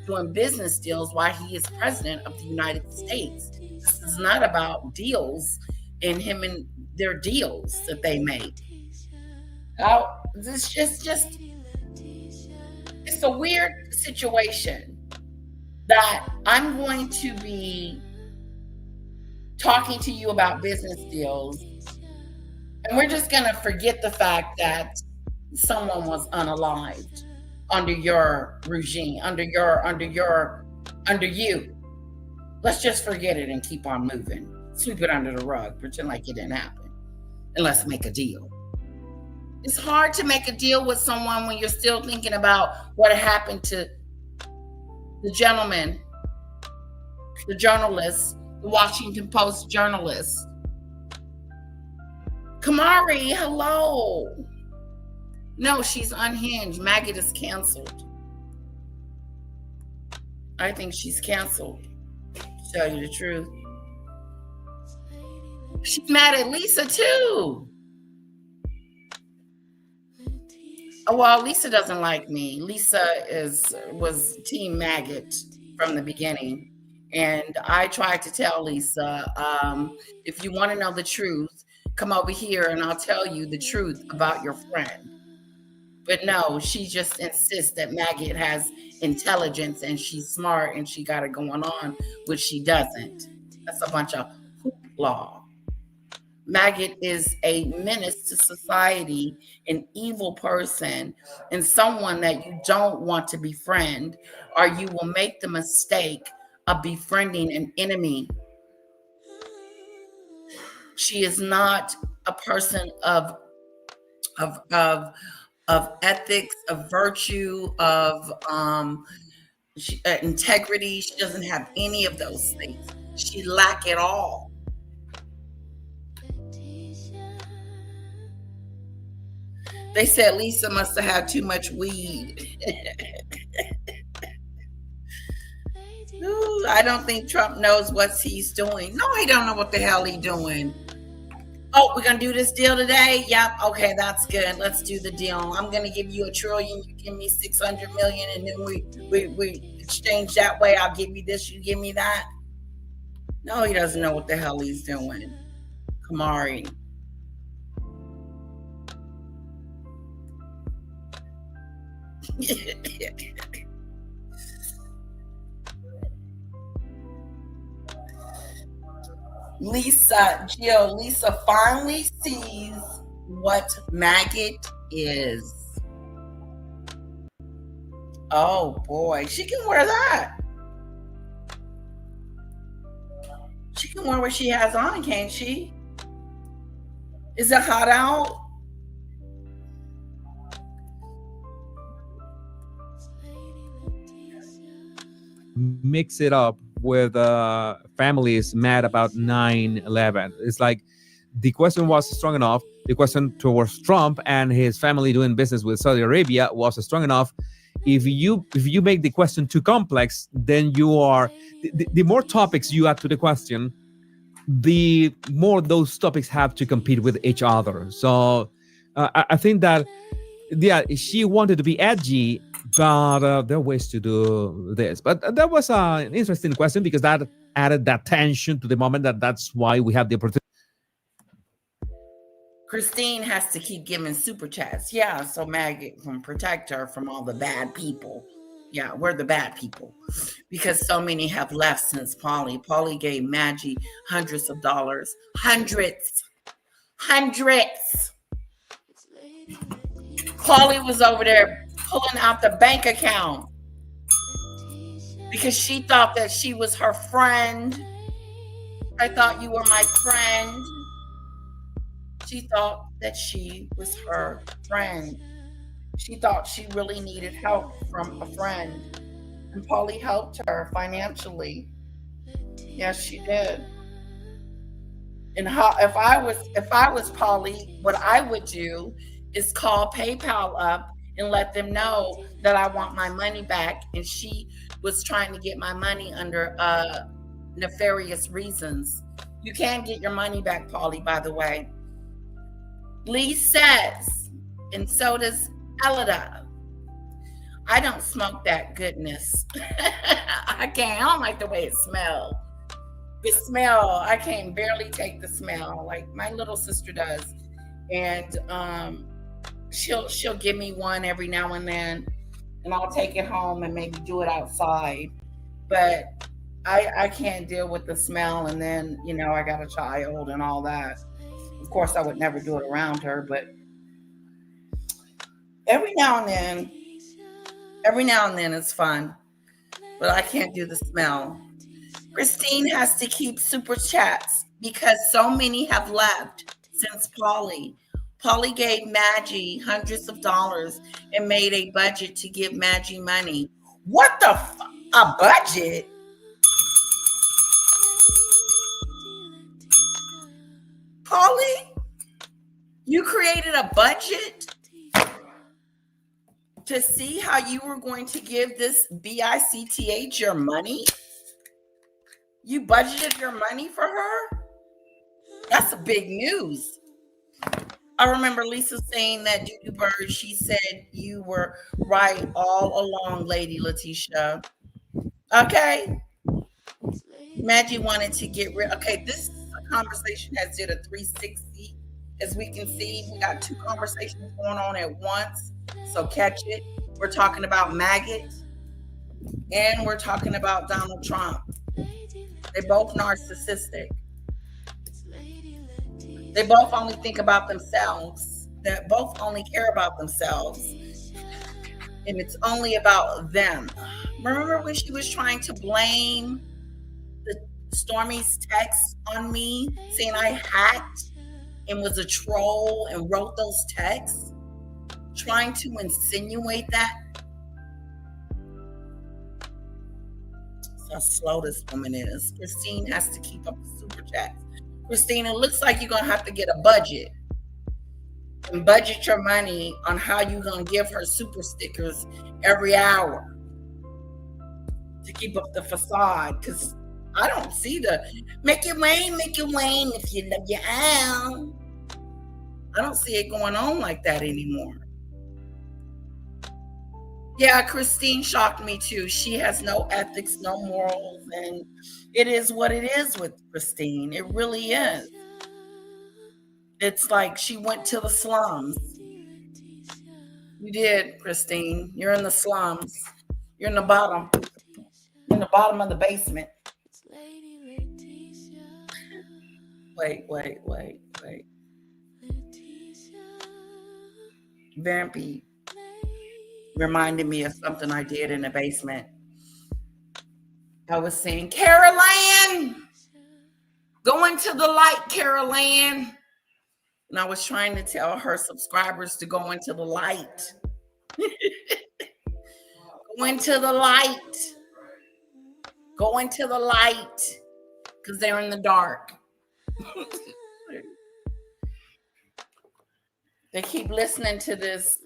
doing business deals while he is president of the United States. This is not about deals and him and their deals that they make. This just it's a weird situation that I'm going to be talking to you about business deals, and we're just going to forget the fact that someone was unalived under your regime, under you. Let's just forget it and keep on moving. Sweep it under the rug, pretend like it didn't happen, and let's make a deal. It's hard to make a deal with someone when you're still thinking about what happened to the gentleman, the journalist, the Washington Post journalist. Kamari, hello. No, she's unhinged. Maggot is canceled. I think she's canceled, to tell you the truth. She's mad at Lisa too. Oh, well, Lisa doesn't like me. Lisa was Team Maggot from the beginning. And I tried to tell Lisa, if you want to know the truth, come over here and I'll tell you the truth about your friend. But no, she just insists that Maggot has intelligence and she's smart and she got it going on, which she doesn't. That's a bunch of hoopla. Maggot is a menace to society, an evil person, and someone that you don't want to befriend, or you will make the mistake of befriending an enemy. She is not a person of of of ethics, of virtue, of integrity. She doesn't have any of those things. She lack it all. They said Lisa must have had too much weed. Ooh, I don't think Trump knows what he's doing. No, he don't know what the hell he's doing. Oh, we're gonna do this deal today? Yep. Okay, that's good. Let's do the deal. I'm gonna give you $1 trillion. You give me 600 million, and then we exchange that way. I'll give you this. You give me that. No, he doesn't know what the hell he's doing. Kamari. Lisa finally sees what Maggot is. Oh boy, she can wear that. She can wear what she has on, can't she? Is it hot out? Mix it up with families mad about 9/11. It's like the question was strong enough. The question towards Trump and his family doing business with Saudi Arabia was strong enough. If you make the question too complex, then you are the more topics you add to the question, the more those topics have to compete with each other. So I think that she wanted to be edgy, but there are ways to do this. But that was an interesting question because that added that tension to the moment. That's why we have the opportunity. Christine has to keep giving super chats. Yeah, so Maggot can protect her from all the bad people. Yeah, we're the bad people because so many have left since Polly. Polly gave Maggie hundreds of dollars. Hundreds. Polly was over there pulling out the bank account because she thought that she was her friend. I thought you were my friend. She thought that she was her friend. She thought she really needed help from a friend. And Polly helped her financially. Yes, she did. And if I was Polly, what I would do is call PayPal up and let them know that I want my money back. And she was trying to get my money under nefarious reasons. You can't get your money back, Polly, by the way. Lee says, and so does Elida, I don't smoke that goodness. I can't. I don't like the way it smells. The smell, I can barely take the smell like my little sister does. And she'll give me one every now and then, and I'll take it home and maybe do it outside. But I can't deal with the smell, and then I got a child and all that. Of course, I would never do it around her, but every now and then it's fun. But I can't do the smell. Christine has to keep super chats because so many have left since Polly. Polly gave Maggie hundreds of dollars and made a budget to give Maggie money. What the a budget? Polly, you created a budget to see how you were going to give this BICTH your money? You budgeted your money for her? That's a big news. I remember Lisa saying that Doodoo Bird, she said you were right all along, Lady Letitia. Okay. Maggie wanted to get rid. Okay, this conversation has did a 360. As we can see, we got two conversations going on at once. So catch it. We're talking about maggot and we're talking about Donald Trump. They're both narcissistic. They both only think about themselves. They both only care about themselves. And it's only about them. Remember when she was trying to blame the Stormy's text on me, saying I hacked and was a troll and wrote those texts, trying to insinuate that? That's how slow this woman is. Christine has to keep up the super chats. Christine, it looks like you're going to have to get a budget and budget your money on how you're going to give her super stickers every hour to keep up the facade, because I don't see the make it rain if you love your own. I don't see it going on like that anymore. Yeah, Christine shocked me too. She has no ethics, no morals, and it is what it is with Christine. It really is. It's like she went to the slums. You did, Christine. You're in the slums. You're in the bottom. In the bottom of the basement. Wait. Vampy reminded me of something I did in the basement. I was saying, Carol Ann, go into the light, Carol Ann. And I was trying to tell her subscribers to go into the light. Go into the light. Go into the light. Because they're in the dark. They keep listening to this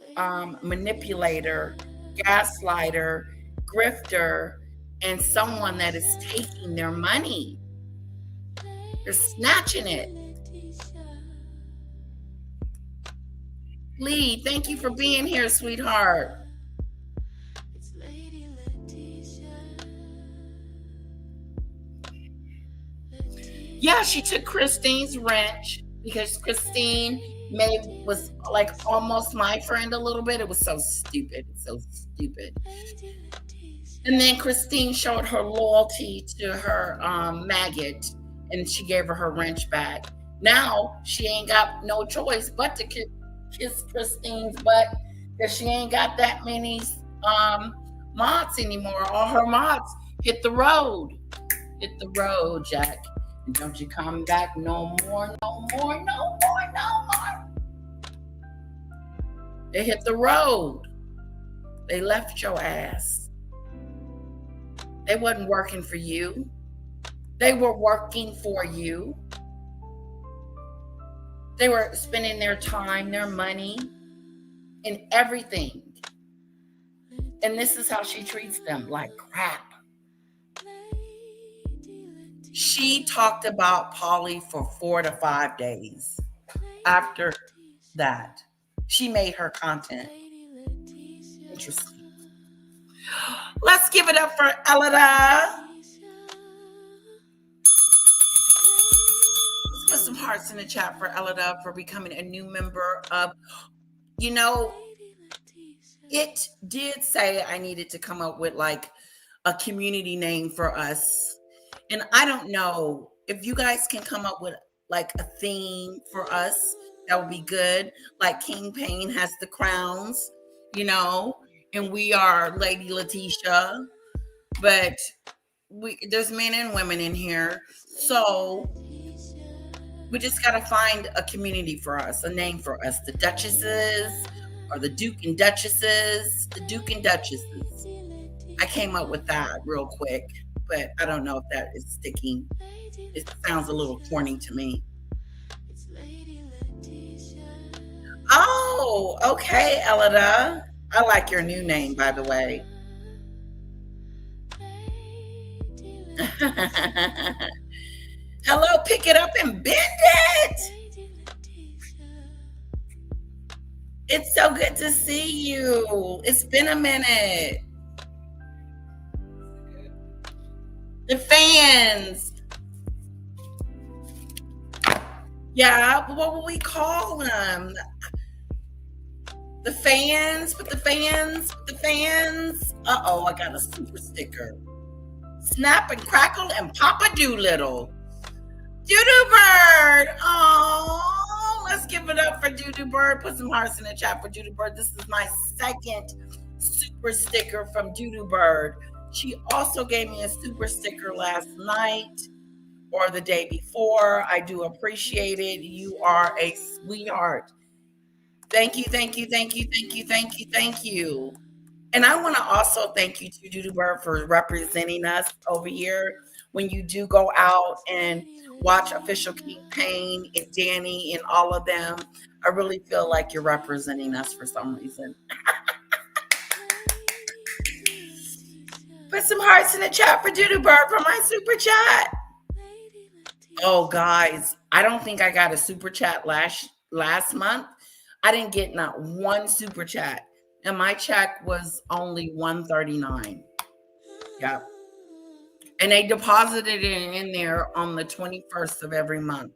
manipulator, gaslighter, grifter, and someone that is taking their money. They're snatching it. Lee, thank you for being here, sweetheart. Yeah, she took Christine's wrench because Christine was like almost my friend a little bit. It was so stupid. And then Christine showed her loyalty to her maggot, and she gave her wrench back. Now she ain't got no choice but to kiss Christine's butt, because she ain't got that many mods anymore. All her mods hit the road. Hit the road, Jack. And don't you come back no more. They hit the road. They left your ass. They wasn't working for you. They were working for you. They were spending their time, their money, and everything. And this is how she treats them, like crap. She talked about Polly for 4 to 5 days. After that, she made her content. Interesting. Let's give it up for Elida. Let's put some hearts in the chat for Elida for becoming a new member of, it did say I needed to come up with like a community name for us. And I don't know if you guys can come up with like a theme for us, that would be good. Like King Payne has the crowns, and we are Lady Letitia, but there's men and women in here. So we just got to find a community for us, a name for us. The Duchesses or the Duke and Duchesses, the Duke and Duchesses. I came up with that real quick, but I don't know if that is sticking. It sounds a little corny to me. Oh, okay, Elida. I like your new name, by the way. Hello, pick it up and bend it. It's so good to see you. It's been a minute. The fans. Yeah, what will we call them? The fans, with the fans, with the fans. Uh-oh, I got a super sticker. Snap and Crackle and Papa Doolittle. Doodoo Bird. Oh, let's give it up for Doodoo Bird. Put some hearts in the chat for Doodoo Bird. This is my second super sticker from Doodoo Bird. She also gave me a super sticker last night or the day before. I do appreciate it. You are a sweetheart. Thank you, thank you, thank you, thank you, thank you, thank you. And I want to also thank you to Doodoo Bird for representing us over here when you do go out and watch Official King Payne and Danny and all of them. I really feel like you're representing us for some reason. Put some hearts in the chat for Doodoo Bird for my super chat. Oh, guys, I don't think I got a super chat last month. I didn't get not one super chat, and my check was only $139. Yeah, and they deposited it in there on the 21st of every month.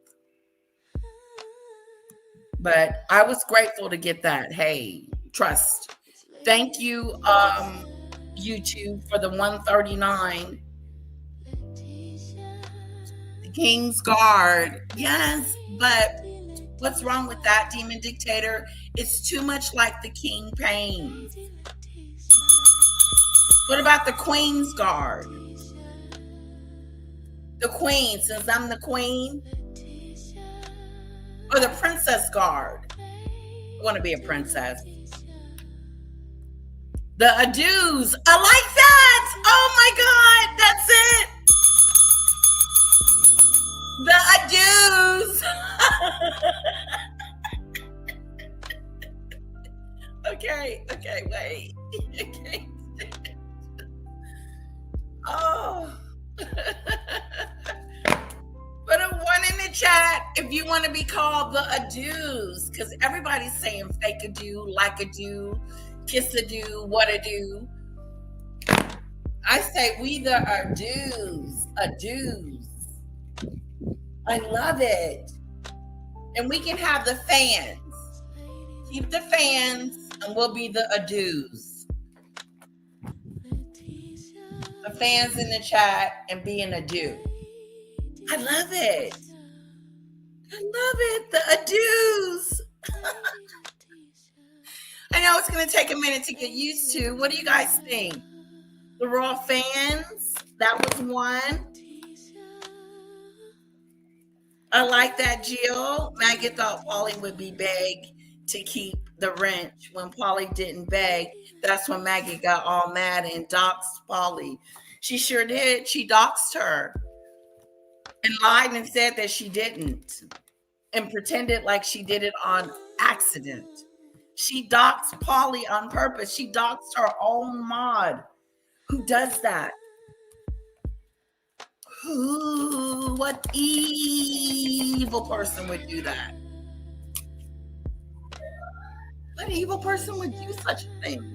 But I was grateful to get that. Hey, trust. Thank you, YouTube, for the 139. The King's Guard. Yes, but what's wrong with that, Demon Dictator? It's too much like the King Paynes. What about the Queen's Guard? The Queen, since I'm the Queen. Or the Princess Guard. I want to be a princess. The Adus. I like that. Oh my God, that's it. The Adus. Okay, wait. Okay. Oh. Put a 1 in the chat if you want to be called the Adus, because everybody's saying fake a do, like a do, kiss a do, what a do. I say we the Adus. I love it. And we can have the fans. Keep the fans, and we'll be the Adus. The fans in the chat and be an Adu. I love it. I love it. The Adus. I know it's going to take a minute to get used to. What do you guys think? The Raw fans. That was one. I like that, Jill. Maggie thought Polly would be begged to keep the wrench. When Polly didn't beg, that's when Maggie got all mad and doxed Polly. She sure did. She doxed her and lied and said that she didn't and pretended like she did it on accident. She doxed Polly on purpose. She doxed her own mod. Who does that? Who? What evil person would do that? What evil person would do such a thing?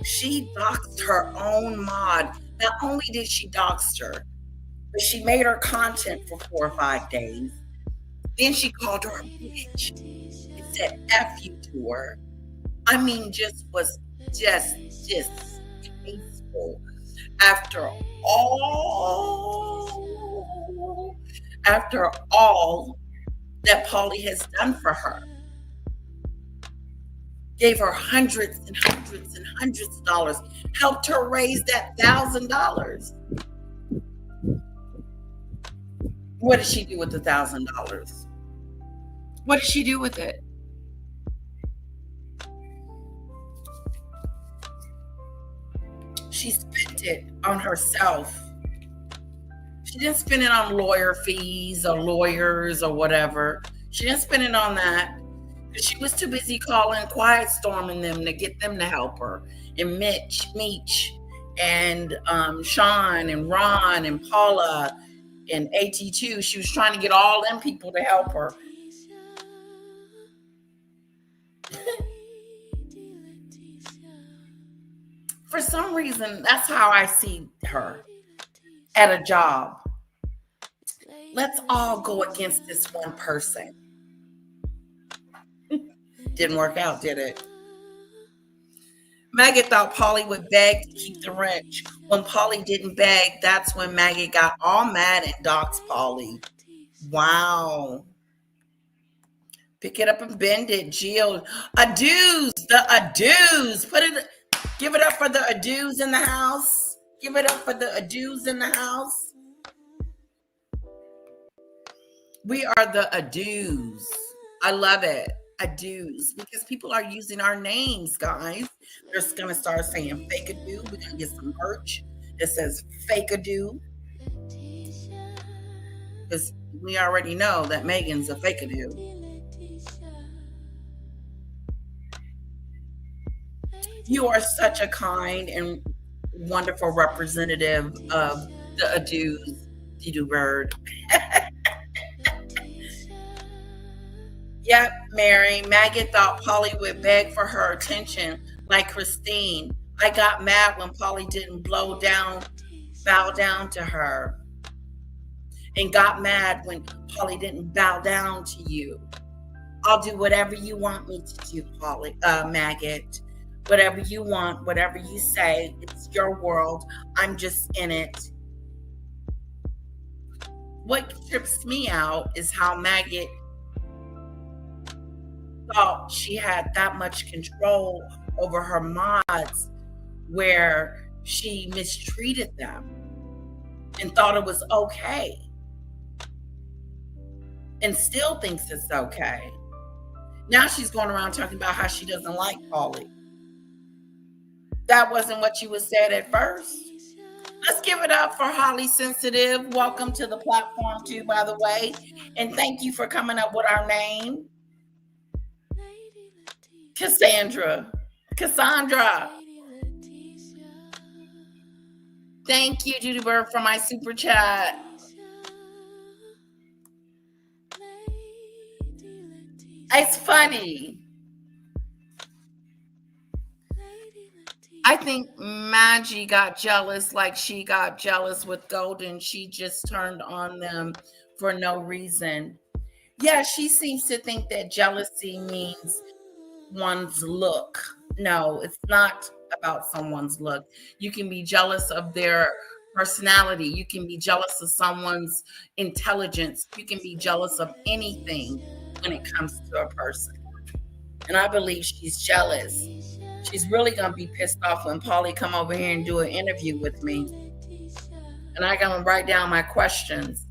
She doxed her own mod. Not only did she dox her, but she made her content for 4 or 5 days. Then she called her a bitch and said F you to her. I mean, was just distasteful. After all that Polly has done for her. Gave her hundreds and hundreds and hundreds of dollars. Helped her raise that $1,000. What did she do with the $1,000? What did she do with it? She spent it on herself. She didn't spend it on lawyer fees or lawyers or whatever. She didn't spend it on that. She was too busy calling Quiet Storming them to get them to help her. And Meech, and Sean and Ron and Paula and AT2. She was trying to get all them people to help her. For some reason, that's how I see her at a job. let's all go against this one person. Didn't work out, did it? Maggot thought Polly would beg to keep the wrench. When Polly didn't beg, that's when Maggot got all mad and doxed Polly. Wow. Pick it up and bend it, Jill. Adoos, the adoos. Give it up for the adoos in the house. Give it up for the adoos in the house. We are the adoos. I love it. Adoos, because people are using our names, guys. They're just gonna start saying fake adoo. We're gonna get some merch that says fake adoo, because we already know that Meghan's a fake adoo. You are such a kind and wonderful representative of the adoos, Dido Bird. Yep, Mary. Maggot thought Polly would beg for her attention like Christine. I got mad when Polly didn't bow down to her. And got mad when Polly didn't bow down to you. I'll do whatever you want me to do, Maggot. Whatever you want, whatever you say, it's your world. I'm just in it. What trips me out is how Maggot thought she had that much control over her mods, where she mistreated them and thought it was okay, and still thinks it's okay. Now she's going around talking about how she doesn't like Polly. That wasn't what you was said at first. Let's give it up for Holly Sensitive. Welcome to the platform too, by the way. And thank you for coming up with our name. Cassandra. Thank you, Judy Bird, for my super chat. It's funny. I think Maggie got jealous like she got jealous with Golden. She just turned on them for no reason. Yeah, she seems to think that jealousy means one's look. No, it's not about someone's look. You can be jealous of their personality. You can be jealous of someone's intelligence. You can be jealous of anything when it comes to a person. And I believe she's jealous. She's really going to be pissed off when Polly come over here and do an interview with me. And I got to write down my questions.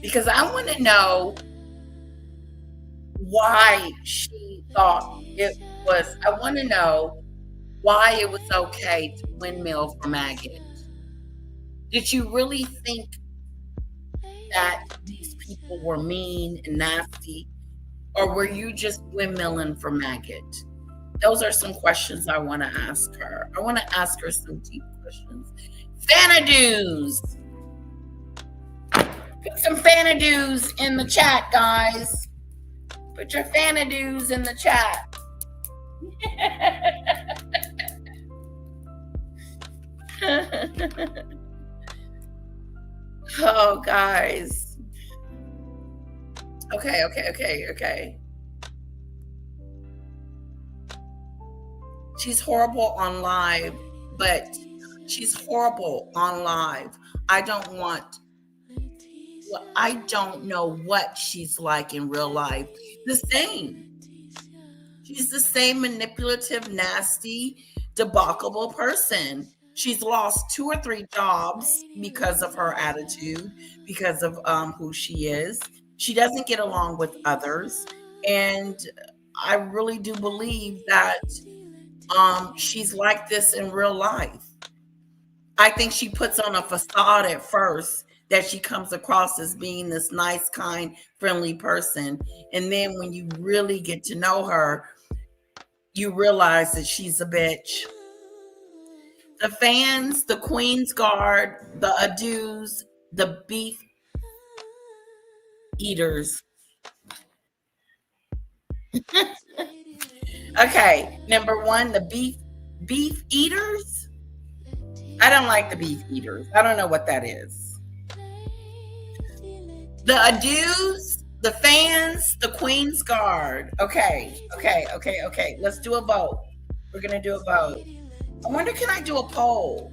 Because I want to know why she thought it was, I want to know why it was okay to windmill for Maggot. Did you really think that these people were mean and nasty? Or were you just windmilling for Maggot? Those are some questions I want to ask her. I want to ask her some deep questions. Fanadoos. Put some Fanadoos in the chat, guys. Put your Fanadoos in the chat. Oh, guys. Okay. She's horrible on live, but she's horrible on live. I don't know what she's like in real life. The same. She's the same manipulative, nasty, debauchable person. She's lost 2 or 3 jobs because of her attitude, because of who she is. She doesn't get along with others. And I really do believe that she's like this in real life. I think she puts on a facade at first that she comes across as being this nice, kind, friendly person. And then when you really get to know her, you realize that she's a bitch. The fans, the Queen's Guard, the adoos, the beef eaters. Okay, number 1, the beef eaters. I don't like the beef eaters. I don't know what that is. The adieus, the fans, the Queen's Guard. Okay. Let's do a vote. We're going to do a vote. I wonder, can I do a poll?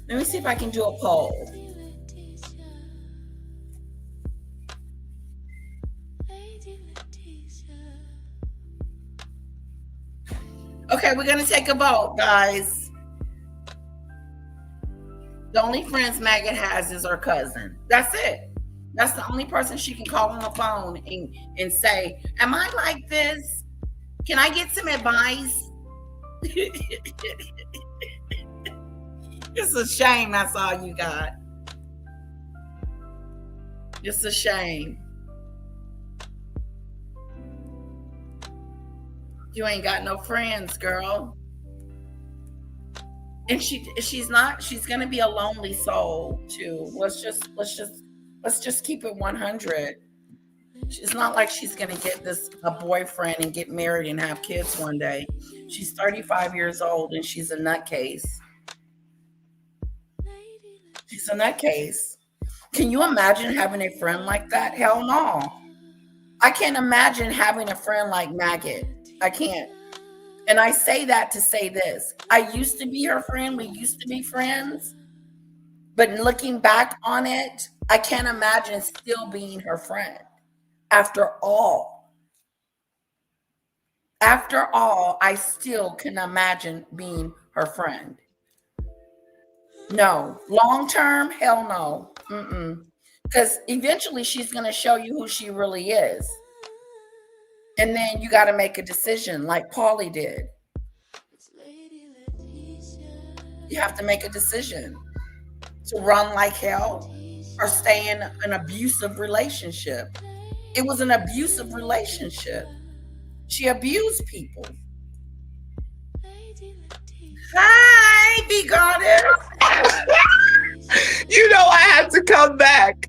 Let me see if I can do a poll. Okay, we're going to take a vote, guys. The only friends Meghan has is her cousin. That's it. That's the only person she can call on the phone and say, am I like this? Can I get some advice? It's a shame that's all you got. It's a shame. You ain't got no friends, girl. And she's gonna be a lonely soul too. Let's just keep it 100. It's not like she's gonna get a boyfriend and get married and have kids one day. She's 35 years old and she's a nutcase. She's a nutcase. Can you imagine having a friend like that? Hell no. I can't imagine having a friend like Meghan. I can't. And I say that to say this. I used to be her friend. We used to be friends. But looking back on it, I can't imagine still being her friend. After all, I still can imagine being her friend. No. Long term, hell no. Because eventually she's going to show you who she really is. And then you got to make a decision like Paulie did. You have to make a decision to run like hell or stay in an abusive relationship. It was an abusive relationship. She abused people. Hi, B Goddess. You know, I had to come back.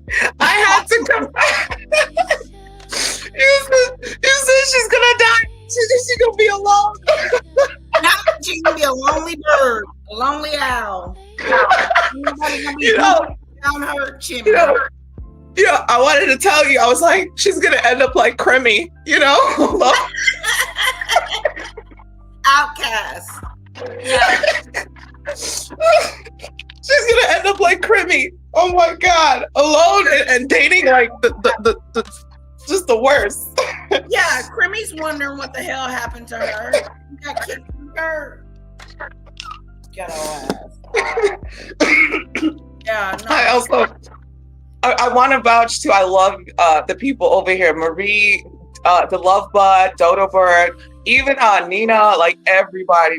You said she's gonna die. She's gonna be alone. Now she's gonna be a lonely bird, a lonely owl. Down her chimney. I wanted to tell you. I was like, she's gonna end up like Crimmy. Outcast. Yeah. She's gonna end up like Crimmy. Oh my God, alone and dating like the just the worst. Yeah, Crimmy's wondering what the hell happened to her. You got kicked from her. Ghetto ass. Yeah, no. I want to vouch too. I love the people over here. Marie, the Love Bud, Dodo Bird, even Nina, like everybody.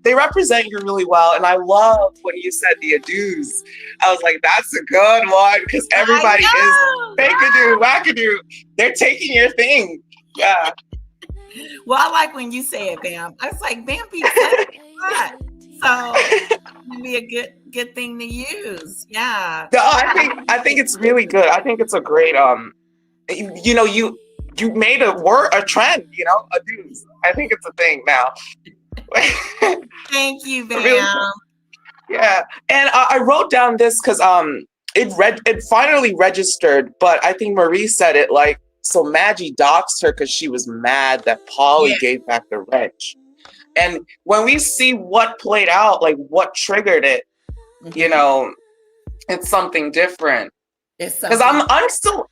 They represent you really well. And I love when you said the adieus. I was like, that's a good one because everybody is fakadoo, wackadoo. They're taking your thing. Yeah. Well, I like when you say it, Bam. I was like, Bam be hot. So it'd be a good thing to use. Yeah. No, I think it's really good. I think it's a great you made a trend, adieus. I think it's a thing now. Thank you, Bam. Really, yeah. And I wrote down this because it finally registered, but I think Marie said it like, so Maggie doxed her because she was mad that Paulie gave back the wrench. And when we see what played out, like what triggered it, it's something different. Because I'm still,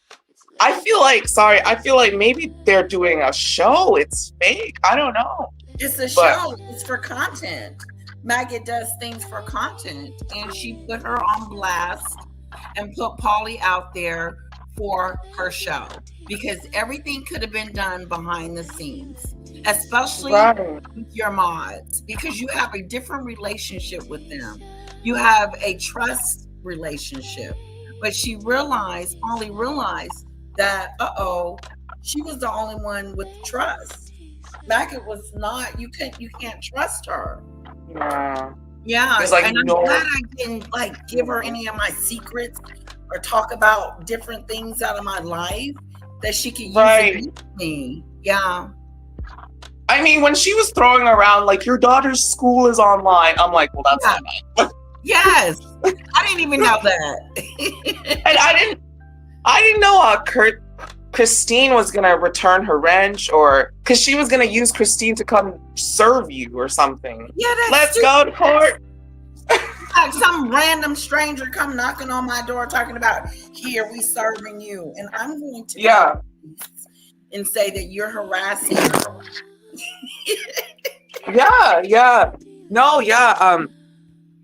I feel like maybe they're doing a show. It's fake. I don't know. It's a show. It's for content. Maggie does things for content, and she put her on blast and put Paulie out there for her show because everything could have been done behind the scenes, especially with your mods, because you have a different relationship with them. You have a trust relationship, but she only realized that she was the only one with trust. Maggie was not. You can't trust her. Yeah. Like, and I'm glad I didn't give her any of my secrets or talk about different things out of my life that she could use against me. Yeah. I mean, when she was throwing around like your daughter's school is online, I'm like, well, that's not nice. Yes, I didn't even know that. And I didn't know Christine was gonna return her wrench, or because she was gonna use Christine to come serve you or something. Yeah, that's Let's stupid. go to court. Like some random stranger come knocking on my door talking about, here, we serving you. And I'm going to Yeah. and say that you're harassing her. Yeah. No, yeah.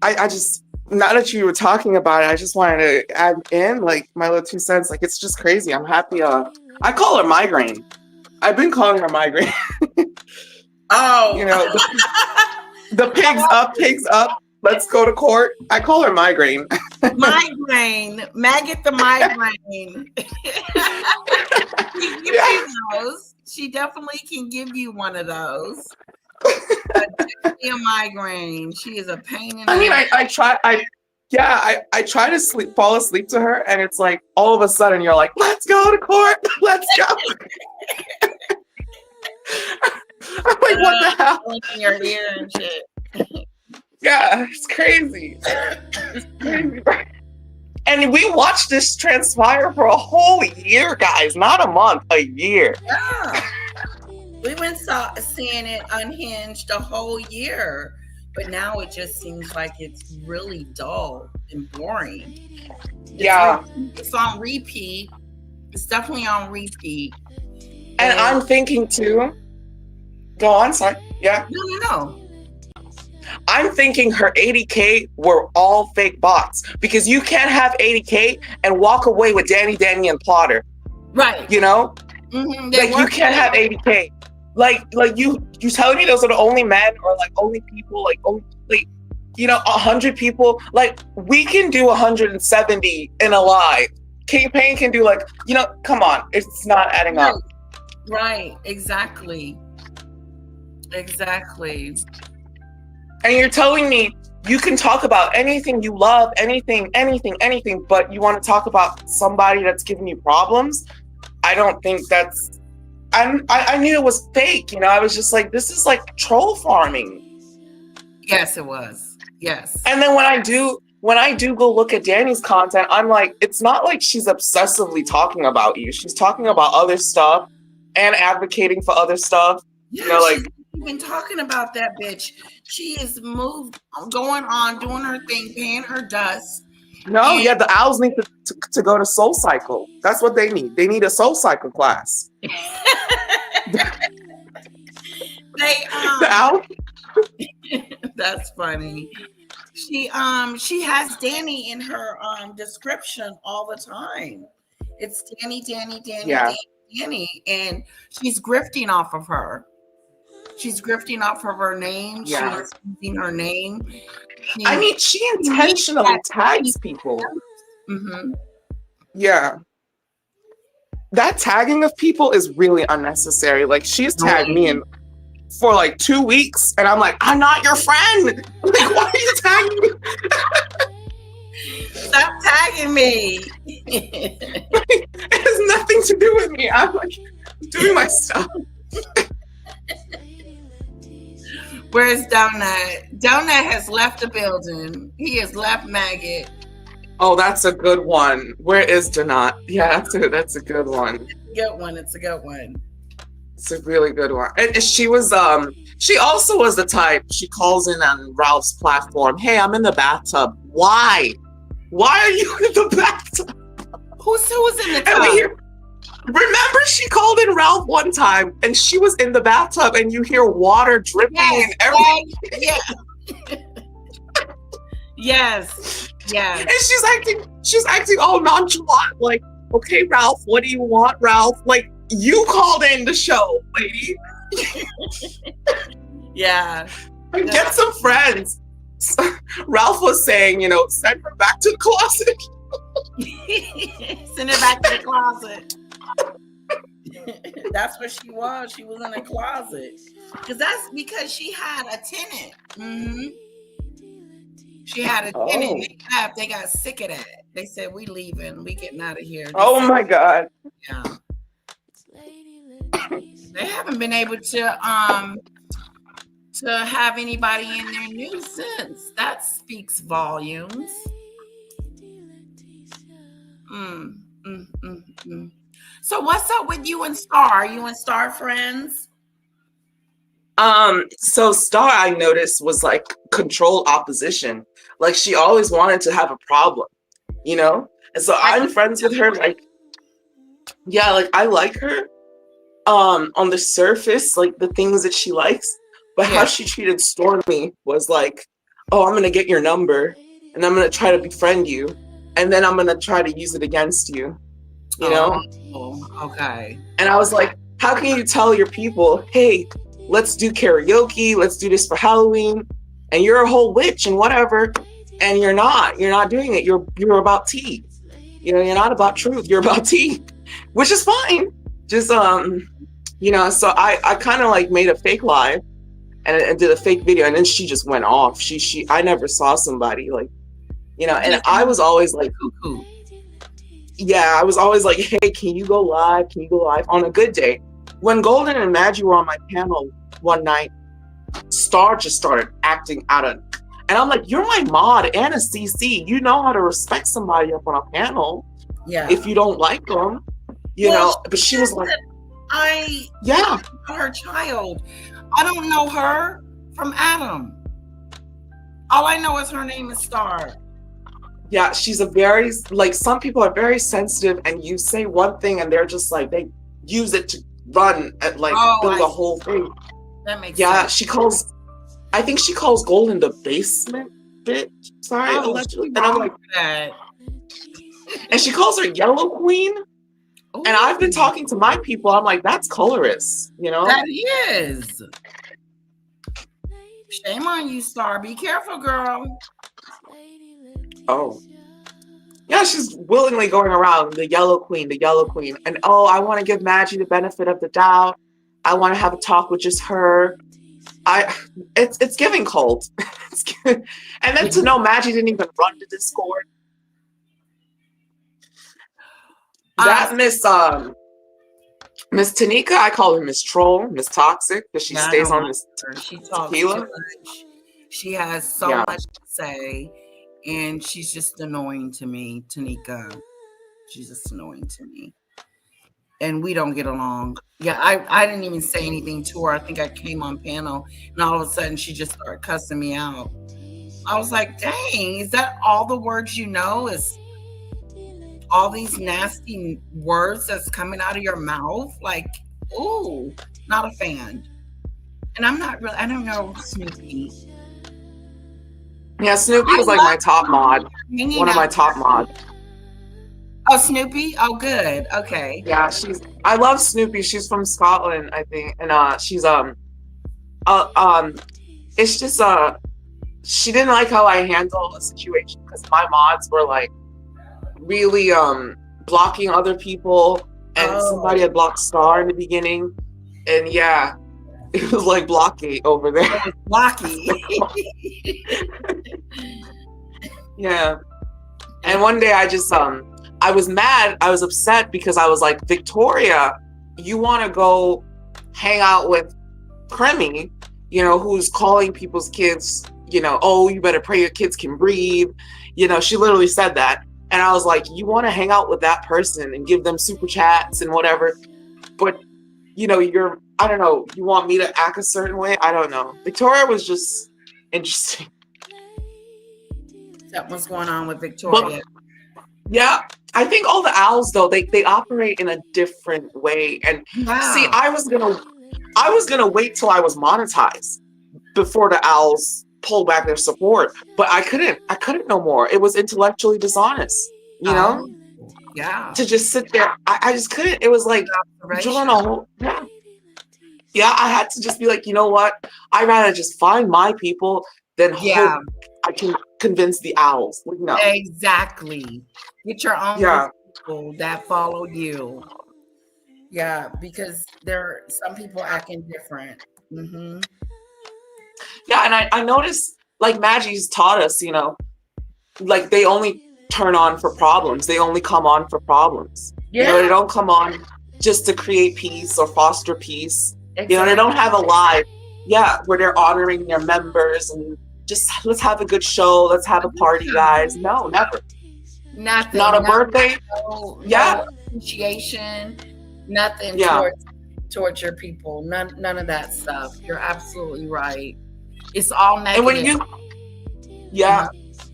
I just, now that you were talking about it, I just wanted to add in like my little 2 cents. Like, it's just crazy. I'm happy. I call her migraine. I've been calling her migraine. Oh. You know, the pigs up. Let's go to court. I call her migraine. Migraine. Maggot the migraine. She gives you those. She definitely can give you one of those. Definitely a migraine. She is a pain in the I mean, I try to fall asleep to her, and it's like all of a sudden you're like, let's go to court. Let's go. I'm like, what the hell? In your ear and shit. Yeah, it's crazy. It's crazy. And we watched this transpire for a whole year, guys. Not a month, a year. Yeah. We've been seeing it unhinged a whole year. But now it just seems like it's really dull and boring. It's on repeat. It's definitely on repeat. And I'm thinking too. Go on, sorry. Yeah. No. I'm thinking her 80K were all fake bots, because you can't have 80K and walk away with Danny, and Plotter. Right. You know? Mm-hmm. Like, you can't have 80K. Like you telling me those are the only men, or like only people, like only, like, you know, 100 people. Like, we can do 170 in a live. King Payne can do, like, you know, come on, it's not adding up. Right. Exactly. And you're telling me you can talk about anything you love, anything, but you want to talk about somebody that's giving you problems? I don't think that's. I knew it was fake. You know, I was just like, this is like troll farming. Yes, it was. Yes. And then when I do go look at Danny's content, I'm like, it's not like she's obsessively talking about you. She's talking about other stuff and advocating for other stuff. Yeah, you know, like, she's been talking about that bitch. She is going on, doing her thing, paying her dust. No, yeah, the owls need to go to Soul Cycle. That's what they need. They need a Soul Cycle class. The owl. That's funny. She has Danny in her description all the time. It's Danny, and she's grifting off of her. She's grifting off of her name. Yeah. She's using her name. I mean, she intentionally tags people. Mm-hmm. Yeah. That tagging of people is really unnecessary. Like, she's tagged me in for like 2 weeks, and I'm like, I'm not your friend. Like, why are you tagging me? Stop tagging me. It has nothing to do with me. I'm like doing my stuff. Where's Donut? Donut has left the building. He has left Maggot. Oh, that's a good one. Where is Donut? Yeah, that's a good one. It's a good one. It's a really good one. And she was she also was the type, she calls in on Ralph's platform, hey, I'm in the bathtub. Why are you in the bathtub? Who's in the tub? Remember, she called in Ralph one time, and she was in the bathtub, and you hear water dripping and everything. Yes. And she's acting all nonchalant, like, okay, Ralph, what do you want, Ralph? Like, you called in the show, lady. Yeah. Get some friends. Ralph was saying, you know, send her back to the closet. Send her back to the closet. That's what she was. She was in a closet. That's because she had a tenant. Mm-hmm. She had a tenant. They left. They got sick of that. They said, we leaving. We getting out of here. Oh my God. Yeah. They haven't been able to have anybody in their news since. That speaks volumes. So what's up with you and Star? Are you and Star friends? So Star, I noticed, was like controlled opposition. Like she always wanted to have a problem, you know? And so I'm friends with her. Like, yeah, like I like her on the surface, like the things that she likes, but how she treated Stormy was like, oh, I'm gonna get your number and I'm gonna try to befriend you, and then I'm gonna try to use it against you, you know? Okay. And I was like, how can you tell your people, hey, let's do karaoke, let's do this for Halloween, and you're a whole witch and whatever, and you're not doing it. You're about tea. You know, you're not about truth, you're about tea, which is fine. Just you know, so I kind of like made a fake live and did a fake video, and then she just went off. I never saw somebody like, you know, and I was always like, yeah, I was always like, hey, can you go live? Can you go live on a good day? When Golden and Maggie were on my panel one night, Star just started acting out of, and I'm like, you're my mod and a CC. You know how to respect somebody up on a panel. Yeah. If you don't like them, you know. But she was like, her child. I don't know her from Adam. All I know is her name is Star. Yeah, she's a very, like, some people are very sensitive, and you say one thing and they're just like, they use it to run at like build a whole thing. That makes sense. I think she calls Golden the basement bitch. Sorry, allegedly. And I'm like, that. And she calls her Yellow Queen. Ooh. And I've been talking to my people. I'm like, that's colorist, you know? That is. Shame on you, Star. Be careful, girl. Oh. Yeah, she's willingly going around the Yellow Queen. And I want to give Maggie the benefit of the doubt. I want to have a talk with just her. It's giving cult. And then to know Maggie didn't even run to Discord. That Miss Tanika, I call her Miss Troll, Miss Toxic, because she stays on this tequila. She has so much to say, and she's just annoying to me, Tanika. She's just annoying to me. And we don't get along. Yeah, I didn't even say anything to her. I think I came on panel, and all of a sudden she just started cussing me out. I was like, dang, is that all the words you know? Is all these nasty words that's coming out of your mouth? Like, ooh, not a fan. And I'm not really, I don't know Snoopy. Yeah, Snoopy is like my top mod. One of my top mods. Oh, Snoopy? Oh, good. Okay. Yeah, I love Snoopy. She's from Scotland, I think. And she's it's just she didn't like how I handled a situation because my mods were like really blocking other people, and somebody had blocked Star in the beginning, and yeah, it was like blockade over there. Blocky. Yeah. And one day I just I was mad, I was upset because I was like, Victoria, you want to go hang out with Cremmy, you know, who's calling people's kids, you know, oh, you better pray your kids can breathe. You know, she literally said that. And I was like, you want to hang out with that person and give them super chats and whatever. But, you know, I don't know, you want me to act a certain way? I don't know. Victoria was just interesting. That what's going on with Victoria. But, yeah. I think all the owls though, they operate in a different way. And see, I was gonna wait till I was monetized before the owls pulled back their support. But I couldn't no more. It was intellectually dishonest, you know? Yeah. To just sit there. I just couldn't. It was like drilling a hole. Yeah, I had to just be like, you know what? I'd rather just find my people than hope I can convince the owls. No. Exactly. Get your own people that follow you. Yeah, because some people acting different. Mm-hmm. Yeah, and I noticed, like Maggie's taught us, you know, like they only turn on for problems. They only come on for problems. Yeah. You know, they don't come on just to create peace or foster peace. Exactly. You know, they don't have a live, where they're honoring their members and just let's have a good show, let's have a party, guys. No, never. Nothing. Not a birthday. No Yeah. appreciation. Nothing Yeah. towards your people. None of that stuff. You're absolutely right. It's all negative. And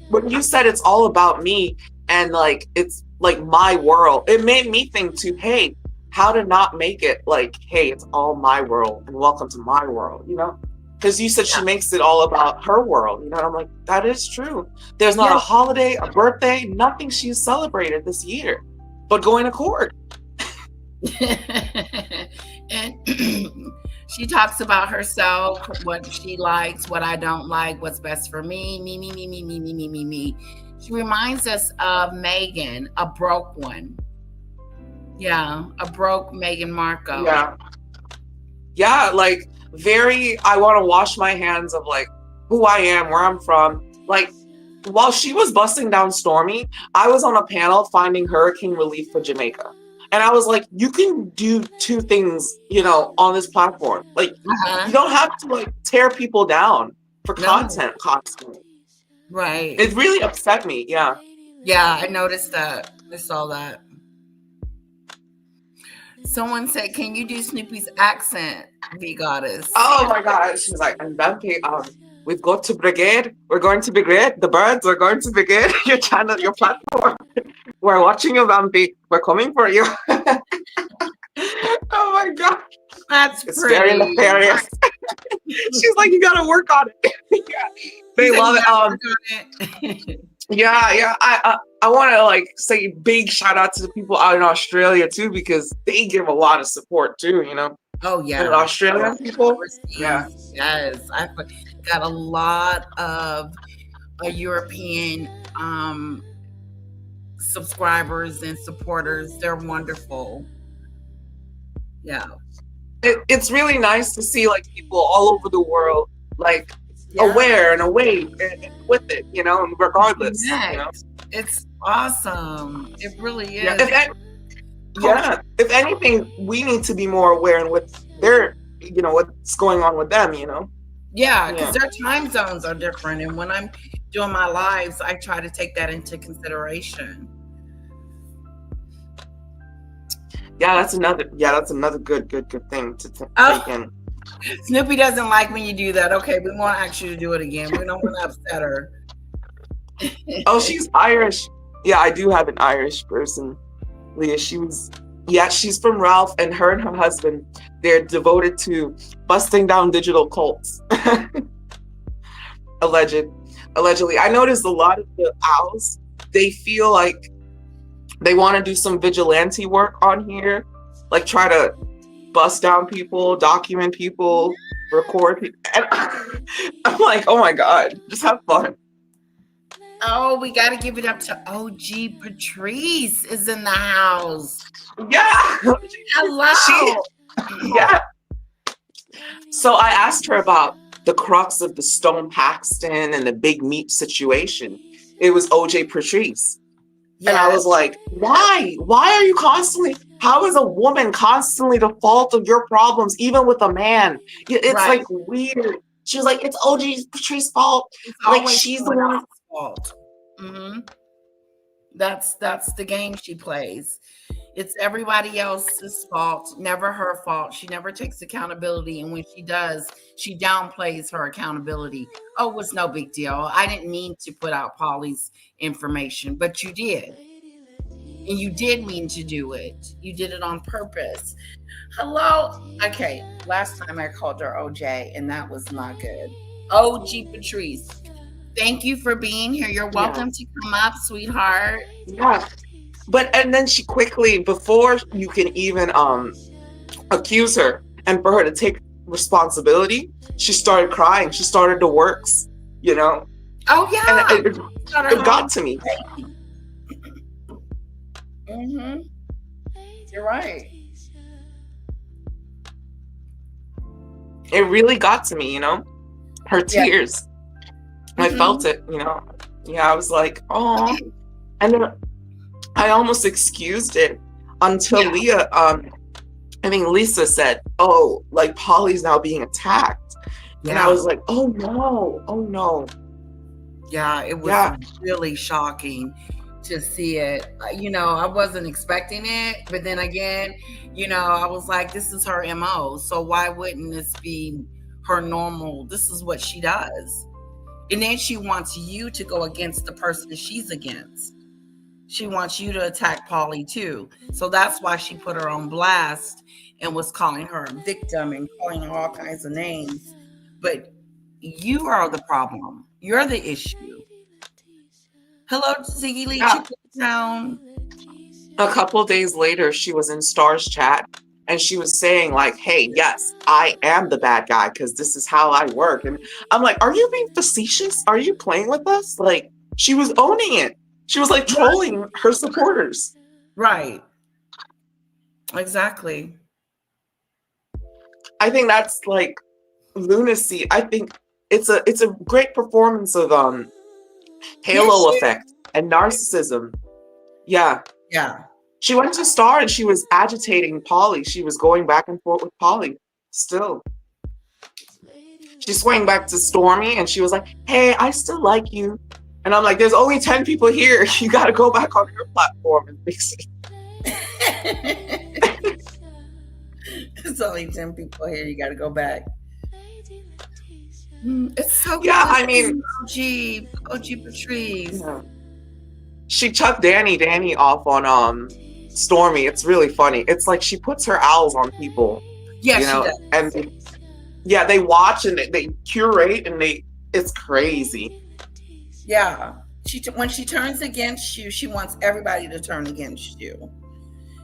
when you said it's all about me and like it's like my world, it made me think too, hey, how to not make it like, hey, it's all my world and welcome to my world, you know? Because you said she makes it all about her world, you know? And I'm like, that is true. There's not a holiday, a birthday, nothing she's celebrated this year, but going to court. And she talks about herself, what she likes, what I don't like, what's best for me. She reminds us of Meghan, a broke one. Yeah, a broke Meghan Markle. Yeah, like I want to wash my hands of like who I am, where I'm from. Like while she was busting down Stormy, I was on a panel finding hurricane relief for Jamaica. And I was like, you can do two things, you know, on this platform. Like you don't have to like tear people down for content constantly. Right. It really upset me. Yeah. Yeah, I noticed that. I saw that. Someone said, can you do Snoopy's accent, the goddess? Oh my God. She's like, and Bumpy, we've got to brigade. We're going to brigade. The birds are going to brigade your channel, your platform. We're watching you, Bumpy. We're coming for you. Oh my God. It's very nefarious. She's like, you gotta work on it. They love it. Yeah. I want to like say big shout out to the people out in Australia too, because they give a lot of support too, you know. Oh yeah. The Australian people. Yeah. Yes. I got a lot of European subscribers and supporters. They're wonderful. Yeah. It's really nice to see like people all over the world like aware and awake and with it, you know, regardless. Yes. You know? It's awesome. It really is. If anything, we need to be more aware and with their, you know, what's going on with them, you know. Yeah, because their time zones are different, and when I'm doing my lives, I try to take that into consideration. Yeah, that's another good thing to take in. Snoopy doesn't like when you do that. Okay, we won't ask you to do it again. We don't want to upset her. Oh, she's Irish. Yeah, I do have an Irish person. Leah, she's from Ralph, and her husband, they're devoted to busting down digital cults. Allegedly. I noticed a lot of the owls, they feel like they want to do some vigilante work on here, like try to bust down people, document people, record people. And I'm like, oh my God, just have fun. Oh, we got to give it up to OG Patrice is in the house. Yeah. Hello. Yeah. So I asked her about the crux of the Stone Paxton and the Big Meat situation. It was OJ Patrice. Yes. And I was like, why? Why are you constantly, how is a woman constantly the fault of your problems, even with a man? It's like weird. She was like, it's OJ Patrice's fault. It's like she's the one. Fault. Mm-hmm. That's the game she plays. It's everybody else's fault, never her fault. She never takes accountability, and when she does, she downplays her accountability. Oh, it's no big deal. I didn't mean to put out Polly's information, but you did. And you did mean to do it. You did it on purpose. Hello. Okay, last time I called her OJ, and that was not good. OG Patrice. Thank you for being here. You're welcome to come up, sweetheart. Yeah. And then she quickly, before you can even accuse her and for her to take responsibility, she started crying. She started the works, you know? Oh, yeah. And it got to me. Mm-hmm. You're right. It really got to me, you know? Her tears. I felt it, you know. Yeah, I was like, oh. And then I almost excused it until Leah I think Lisa said, oh, like Polly's now being attacked. And I was like, oh no. Yeah, it was Yeah. really shocking to see it. I wasn't expecting it, but then again, I was like, this is her MO. So why wouldn't this be her normal? This is what she does. And then she wants you to go against the person she's against. She wants you to attack Polly too. So that's why she put her on blast and was calling her a victim and calling her all kinds of names. But you are the problem. You're the issue. Hello, Ziggy Lee Town. A couple days later, she was in Star's chat and she was saying like, hey, yes, I am the bad guy because this is how I work. And I'm like, are you being facetious? Are you playing with us? Like, she was owning it. She was like trolling her supporters. Right. Exactly. I think that's like lunacy. I think it's a great performance of halo effect and narcissism. Yeah. She went to Star and she was agitating Polly. She was going back and forth with Polly still. She swung back to Stormy and she was like, hey, I still like you. And I'm like, there's only 10 people here. You got to go back on your platform and fix it. There's only 10 people here. You got to go back. It's so good. Yeah, I mean, OG Patrice. Yeah. She chucked Danny off on Stormy. It's really funny. It's like she puts her owls on people. Yeah, you know? She does. And they watch and they curate and it's crazy. Yeah. When she turns against you, she wants everybody to turn against you.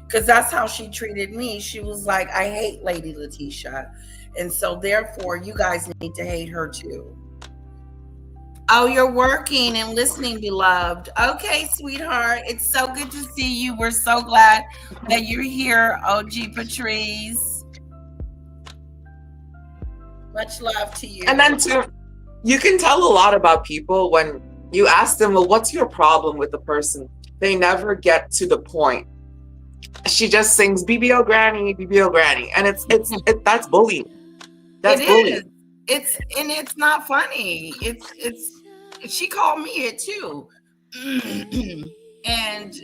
Because that's how she treated me. She was like, I hate Lady Letitia. And so therefore, you guys need to hate her too. Oh, you're working and listening, beloved. Okay, sweetheart. It's so good to see you. We're so glad that you're here, OG Patrice. Much love to you. And then too, you can tell a lot about people when you ask them, well, what's your problem with the person? They never get to the point. She just sings BBO Granny, BBO Granny. And that's bullying. That's bullying. It's not funny. She called me it too. And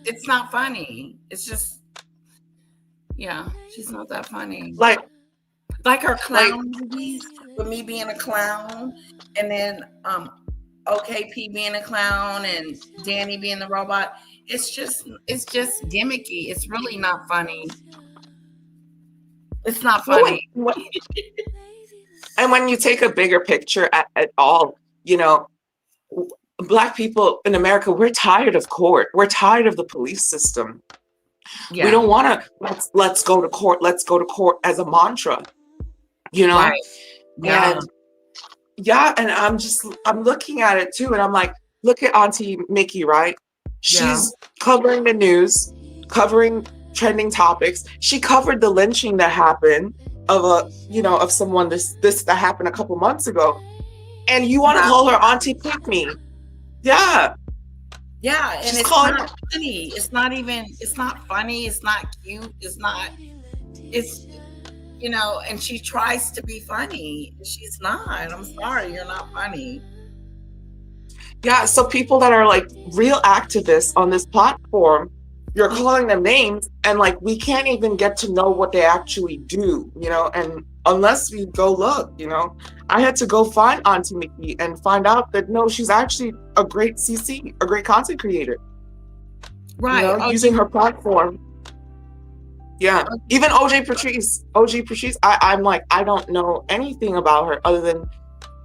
it's not funny. It's just, yeah, she's not that funny. Like her clown movies with me being a clown and then OKP being a clown and Danny being the robot. It's just gimmicky. It's really not funny. It's not funny. And when you take a bigger picture at all, Black people in America, we're tired of court. We're tired of the police system. Yeah. We don't want to, let's go to court. Let's go to court as a mantra, Right. Yeah. And I'm looking at it too. And I'm like, look at Auntie Mickey, right? She's covering the news, covering trending topics. She covered the lynching that happened of someone this that happened a couple months ago. And you want to call her Auntie Pick Me. Yeah. Yeah. And it's not funny. It's not funny. It's not cute. And she tries to be funny. She's not. I'm sorry. You're not funny. Yeah. So people that are like real activists on this platform, you're calling them names and like, we can't even get to know what they actually do, and unless we go look, I had to go find Auntie Mickey and find out that no, she's actually a great CC, a great content creator. Right. Using her platform. Yeah. Even OG Patrice, I'm like, I don't know anything about her other than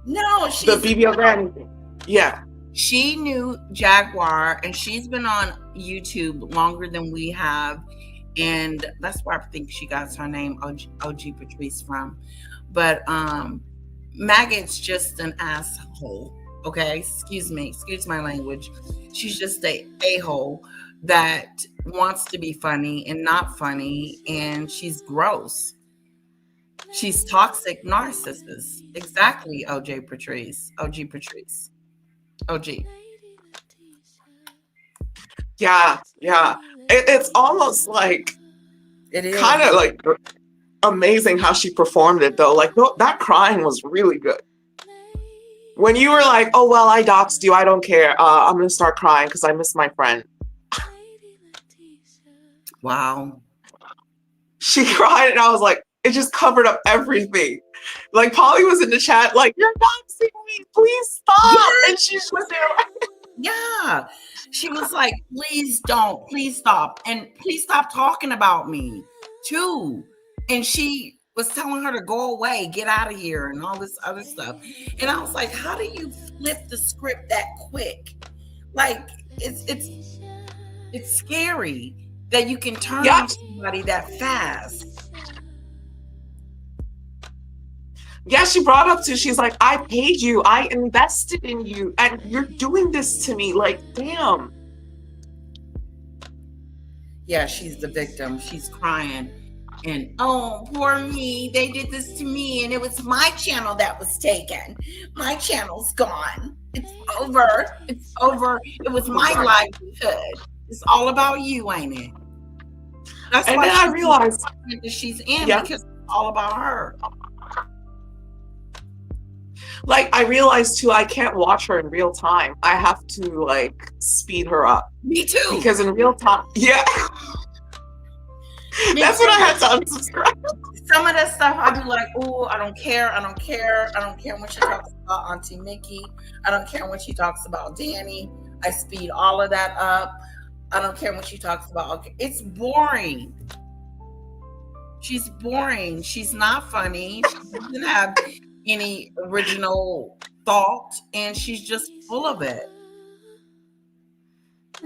the BBO Granny thing. Yeah. She knew Jaguar and she's been on YouTube longer than we have. And that's where I think she got her name OG Patrice from. But Maggot's just an asshole. Okay, excuse my language. She's just a-hole that wants to be funny and not funny, and she's gross. She's toxic narcissist. Exactly, OG Patrice. OG. Yeah. It's almost like It is. Kind of like amazing how she performed it though. Like that crying was really good. When you were like, oh well, I doxed you, I don't care. I'm gonna start crying because I miss my friend. Wow. She cried and I was like, it just covered up everything. Like Polly was in the chat, like, you're doxing me, please stop. Yes. And she's just there like, Yeah. She was like, please don't, please stop. And please stop talking about me too. And she was telling her to go away, get out of here, and all this other stuff. And I was like, how do you flip the script that quick? Like, it's scary that you can turn on somebody that fast. Yeah, she brought up to, she's like, I paid you, I invested in you, and you're doing this to me. Like, damn. Yeah, she's the victim. She's crying. And oh, poor me. They did this to me. And it was my channel that was taken. My channel's gone. It's over. It's over. It was my livelihood. It's all about you, ain't it? That's and why then I realized that she's in because it's all about her. Like, I realized too, I can't watch her in real time. I have to like speed her up. Me too. Because in real time, yeah. That's when I had to unsubscribe. Some of that stuff I'd be like, oh, I don't care. I don't care. I don't care when she talks about Auntie Mickey. I don't care when she talks about Danny. I speed all of that up. I don't care when she talks about, okay, it's boring. She's boring. She's not funny. She doesn't have any original thought, and she's just full of it.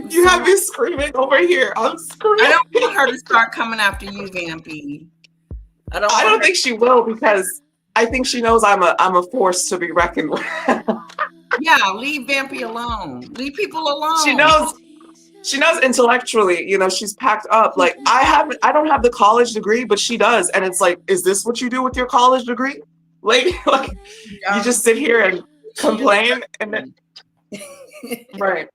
You have me screaming over here. I'm screaming. I don't want her to start coming after you, Vampy. I don't think she will, because I think she knows I'm a force to be reckoned with. Yeah, leave Vampy alone. Leave people alone. She knows intellectually, you know, she's packed up. Like I don't have the college degree, but she does. And it's like, is this what you do with your college degree? Like you just sit here and complain and then right.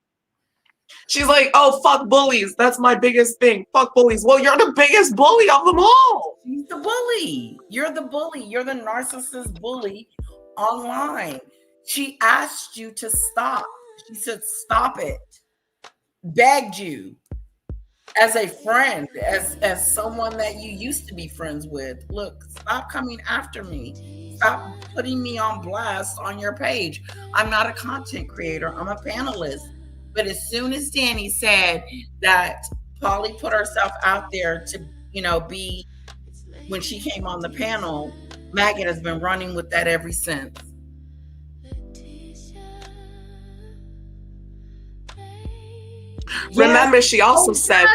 She's like, oh, fuck bullies. That's my biggest thing. Fuck bullies. Well, you're the biggest bully of them all. She's the bully. You're the bully. You're the narcissist bully online. She asked you to stop. She said, stop it. Begged you as a friend, as someone that you used to be friends with. Look, stop coming after me. Stop putting me on blast on your page. I'm not a content creator. I'm a panelist. But as soon as Danny said that Polly put herself out there to, you know, be, when she came on the panel, Meghan has been running with that ever since. Remember, she said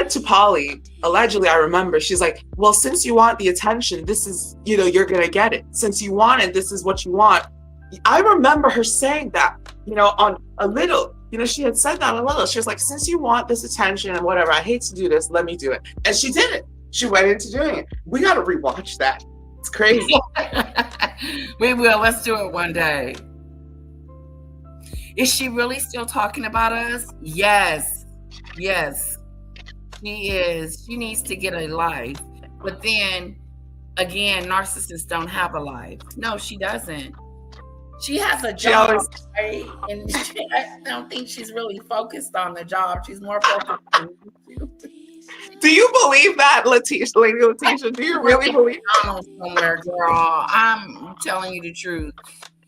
to Polly, allegedly, I remember, she's like, well, since you want the attention, this is, you know, you're going to get it. Since you want it, this is what you want. I remember her saying that, you know, on a little, you know, she had said that a little. She was like, since you want this attention and whatever, I hate to do this, let me do it. And she did it. She went into doing it. We got to rewatch that. It's crazy. We will. Let's do it one day. Is she really still talking about us? Yes. Yes, she is. She needs to get a life. But then again, narcissists don't have a life. No, she doesn't. She has a job, right? And I don't think she's really focused on the job. She's more focused on YouTube. Do you believe that, Lady Letitia? Do you really believe that? Somewhere, girl. I'm telling you the truth.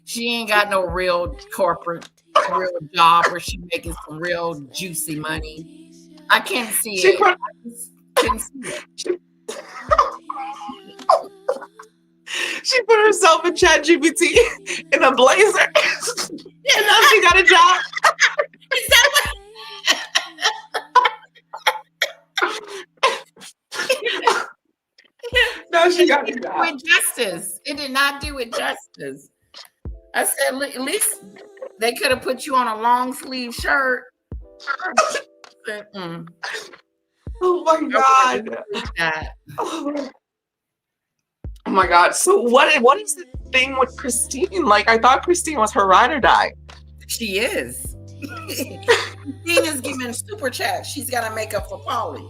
She ain't got no real corporate, real job where she's making some real juicy money. I can't see it. I just can't see it. She put herself in ChatGPT in a blazer, and now she got a job. No, she got a job. With justice. It did not do it justice. I said, at least they could have put you on a long sleeve shirt. Oh my God. Oh my God. So what is the thing with Christine? Like, I thought Christine was her ride or die. She is. Christina's giving super chat. She's got to make up for Polly.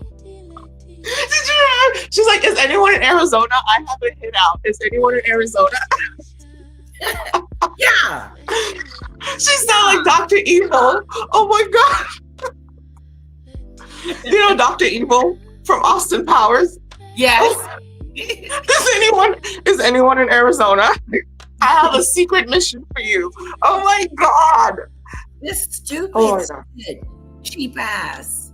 She's like, is anyone in Arizona? I have a hit out. Is anyone in Arizona? Yeah. She sounds like Dr. Evil. Oh my God. You know Dr. Evil from Austin Powers? Yes. Is anyone in Arizona? I have a secret mission for you. Oh my God. This stupid, cheap ass.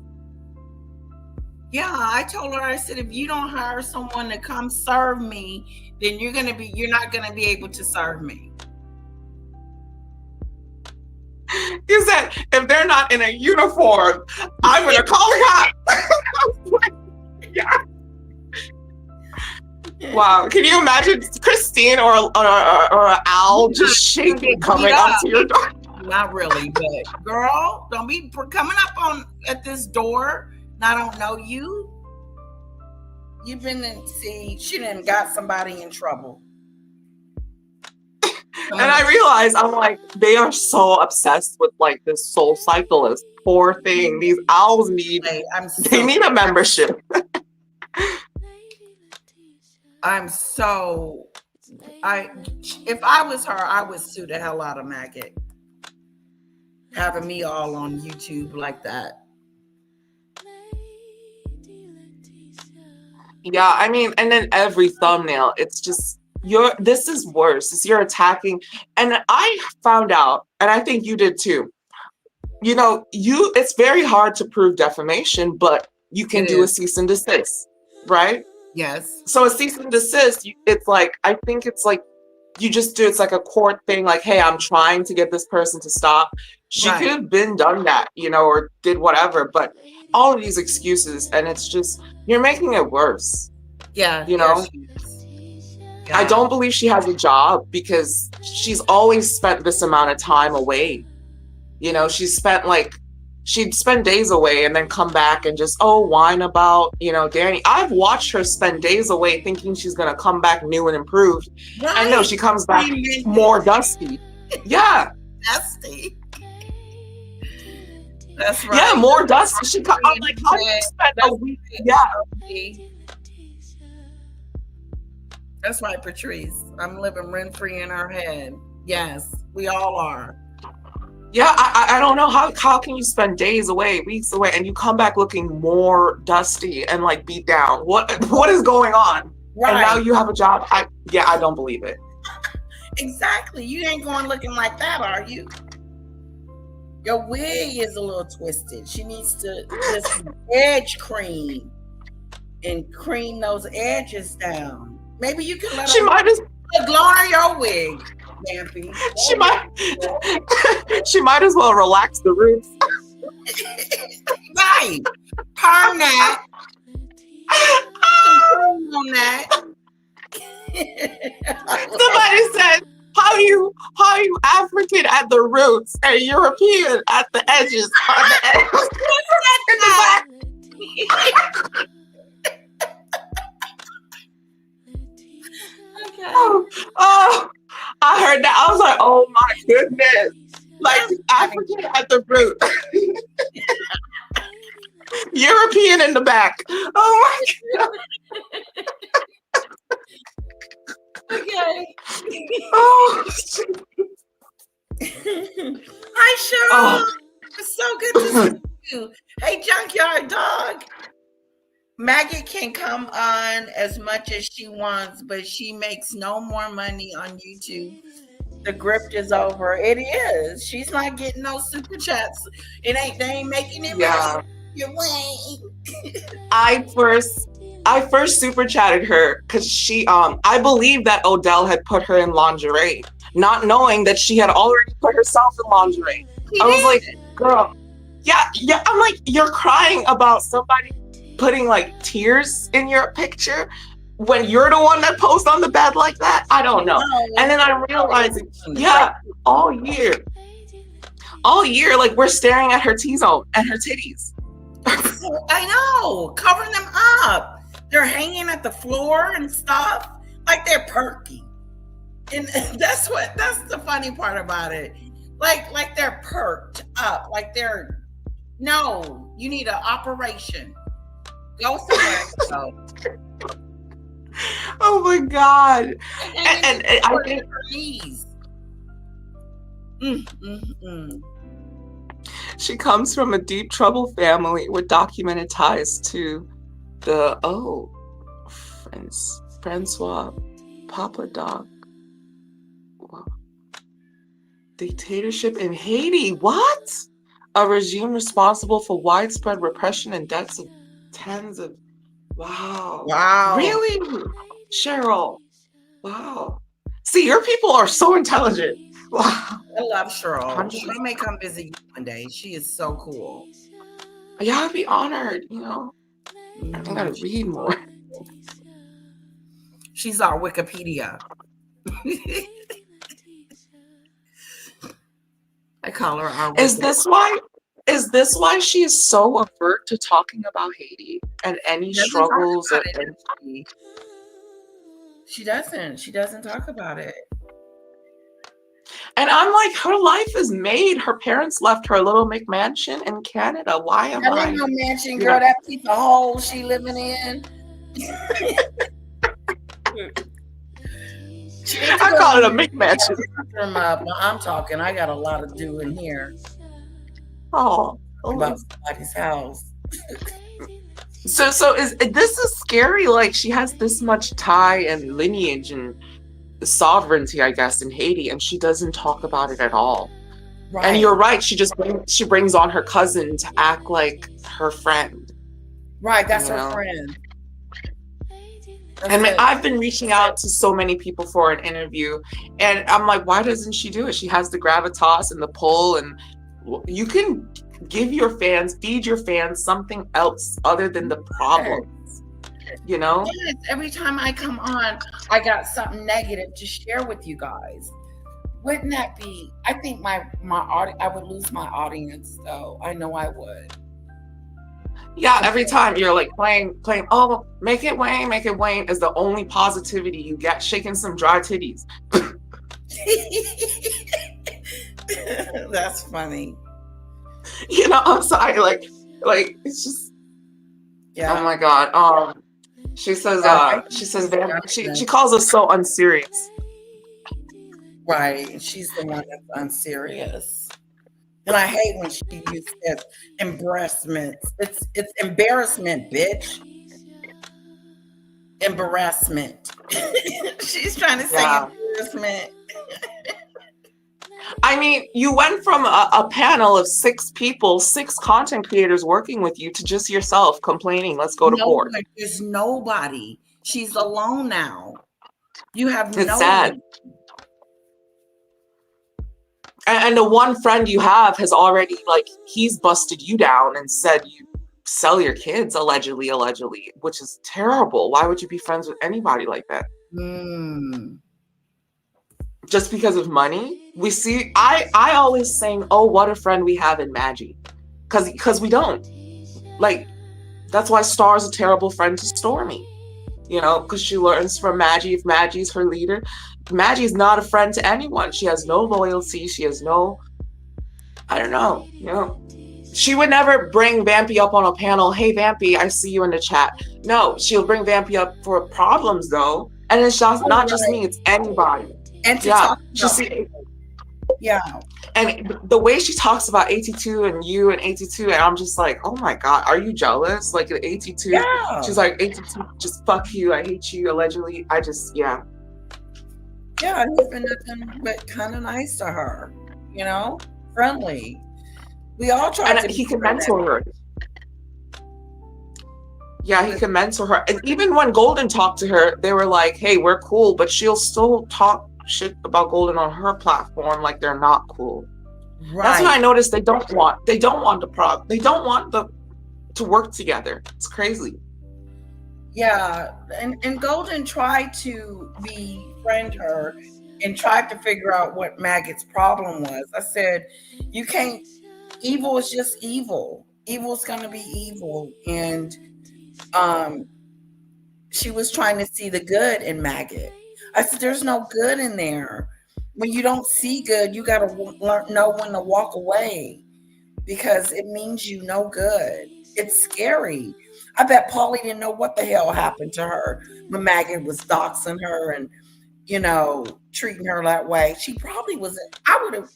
Yeah, I told her, I said, if you don't hire someone to come serve me, then you're not gonna be able to serve me. You said, if they're not in a uniform, I'm gonna call the cops. Yeah. Wow, can you imagine Christine or Al just shaking coming up to your door? Not really, but girl, don't be coming up at this door. And I don't know you. You've been she done got somebody in trouble. And I realize, I'm like, they are so obsessed with like this soul cyclist. Poor thing. These owls need a membership. If I was her, I would sue the hell out of Maggot. Having me all on YouTube like that. Yeah, I mean, and then every thumbnail, it's just, this is worse. You're attacking. And I found out, and I think you did too, it's very hard to prove defamation, but you can do a cease and desist, right? Yes. So a cease and desist, it's like, I think it's like, you just do, it's like a court thing, like, hey, I'm trying to get this person to stop. She could have done that, or did whatever, but all of these excuses, and it's just, you're making it worse. Yeah. Yeah. I don't believe she has a job because she's always spent this amount of time away. She'd spend days away and then come back and just, whine about, Danny. I've watched her spend days away thinking she's going to come back new and improved. Right. I know she comes back more dusty. Yeah. Dusty. That's right. Yeah, more dusty. I'm like, how do you spend a week? Yeah. That's right, Patrice. I'm living rent-free in her head. Yes, we all are. Yeah, I don't know how can you spend days away, weeks away, and you come back looking more dusty and like beat down? What is going on? Right. And now you have a job. I don't believe it. Exactly. You ain't going looking like that, are you? Your wig is a little twisted. She needs to just edge cream and cream those edges down. Maybe you can let her glow on your wig. Nappy. She might as well relax the roots. Right. Perm that. On that. Somebody said, how you African at the roots and European at the edges on the edges. In the back. Okay. Oh, I heard that. I was like, oh my goodness. Like African at the root. European in the back. Oh my God. Okay. Oh. Hi, Cheryl. Oh. It's so good to see you. Hey, Junkyard Dog. Maggot can come on as much as she wants, but she makes no more money on YouTube. The grift is over. It is. She's not getting no super chats. They ain't making it right. Your way. I first super chatted her because she I believe that Odell had put her in lingerie, not knowing that she had already put herself in lingerie. I was like, girl, yeah. I'm like, you're crying about somebody putting like tears in your picture when you're the one that posed on the bed like that? I don't know. And then I realized, all year, like we're staring at her T-zone and her titties. I know, covering them up. They're hanging at the floor and stuff, like they're perky. And that's the funny part about it. Like they're perked up, like they're no, you need an operation. Go somewhere. Go. Oh my God. And And I think please. she comes from a deep trouble family with documented ties to the Francois Papa Doc. Wow. Dictatorship in Haiti. What? A regime responsible for widespread repression and deaths of tens of. Wow. Wow. Really? Cheryl. Wow. See, your people are so intelligent. Wow. I love Cheryl. She may come visit you one day. She is so cool. Yeah, I'd be honored, you know. I gotta read more. She's our Wikipedia. I call her our Wikipedia. Is this why she is so avert to talking about Haiti and any struggles? She doesn't. She doesn't talk about it. And I'm like, her life is made. Her parents left her little McMansion in Canada. Why am I? That ain't no mansion, girl. That piece of hole she living in. I call it a McMansion. I'm talking. I got a lot to do in here. Oh, about somebody's house. So this is scary. Like, she has this much tie and lineage and sovereignty, I guess, in Haiti, and she doesn't talk about it at all. Right. And you're right. She brings on her cousin to act like her friend. Right. That's her friend. And I've been reaching out to so many people for an interview, and I'm like, why doesn't she do it? She has the gravitas and the pull, and you can feed your fans something else other than the problems, you know? Yes, every time I come on, I got something negative to share with you guys. Wouldn't that be? I think my I would lose my audience, though. I know I would. Yeah, every time you're like playing, oh, make it Wayne is the only positivity you get, shaking some dry titties. That's funny. You know, I'm sorry, like it's just, yeah. Oh my God. She says, she calls us so unserious. Right, she's the one that's unserious. And I hate when she uses embarrassment. It's embarrassment, bitch. Embarrassment. She's trying to say embarrassment. I mean, you went from a panel of 6 people, 6 content creators working with you, to just yourself complaining, let's go to court. There's nobody. She's alone now. You have it's sad. And the one friend you have has already, like, he's busted you down and said you sell your kids, allegedly, which is terrible. Why would you be friends with anybody like that? Just because of money? We see, I always saying, oh, what a friend we have in Maggie. Because we don't. Like, that's why Star's a terrible friend to Stormy. You know, because she learns from Maggie. If Maggie's her leader, Maggie's not a friend to anyone. She has no loyalty. She has no, I don't know, you know. She would never bring Vampy up on a panel. Hey, Vampy, I see you in the chat. No, she'll bring Vampy up for problems, though. And it's just not just me, it's anybody. And to talk about and the way she talks about 82 and you and 82, and I'm just like, oh my God, are you jealous? Like, 82, she's like, 82, just fuck you, I hate you, allegedly. I just, Yeah, he's been nothing but kind of nice to her, you know, friendly. We all try to. And he can mentor her. Yeah, he can mentor her. And even when Golden talked to her, they were like, hey, we're cool, but she'll still talk shit about Golden on her platform like they're not cool. Right. That's when I noticed they don't want to work together. It's crazy. Yeah, and Golden tried to befriend her and tried to figure out what Maggot's problem was. I said, you can't, evil is just evil. Evil's gonna be evil. And she was trying to see the good in Maggot. I said, there's no good in there. when you don't see good, you got to know when to walk away because it means you no good. It's scary. I bet Paulie didn't know what the hell happened to her when Megan was doxing her and, treating her that way. She probably was, I would have,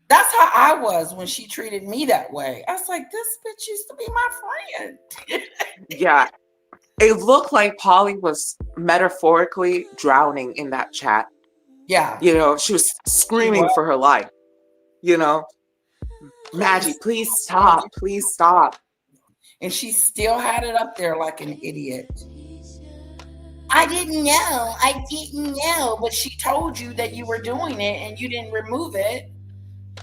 that's how I was when she treated me that way. I was like, this bitch used to be my friend. Yeah. It looked like Polly was metaphorically drowning in that chat. Yeah. She was screaming for her life. Maggie, please stop. Please stop. And she still had it up there like an idiot. I didn't know. But she told you that you were doing it and you didn't remove it.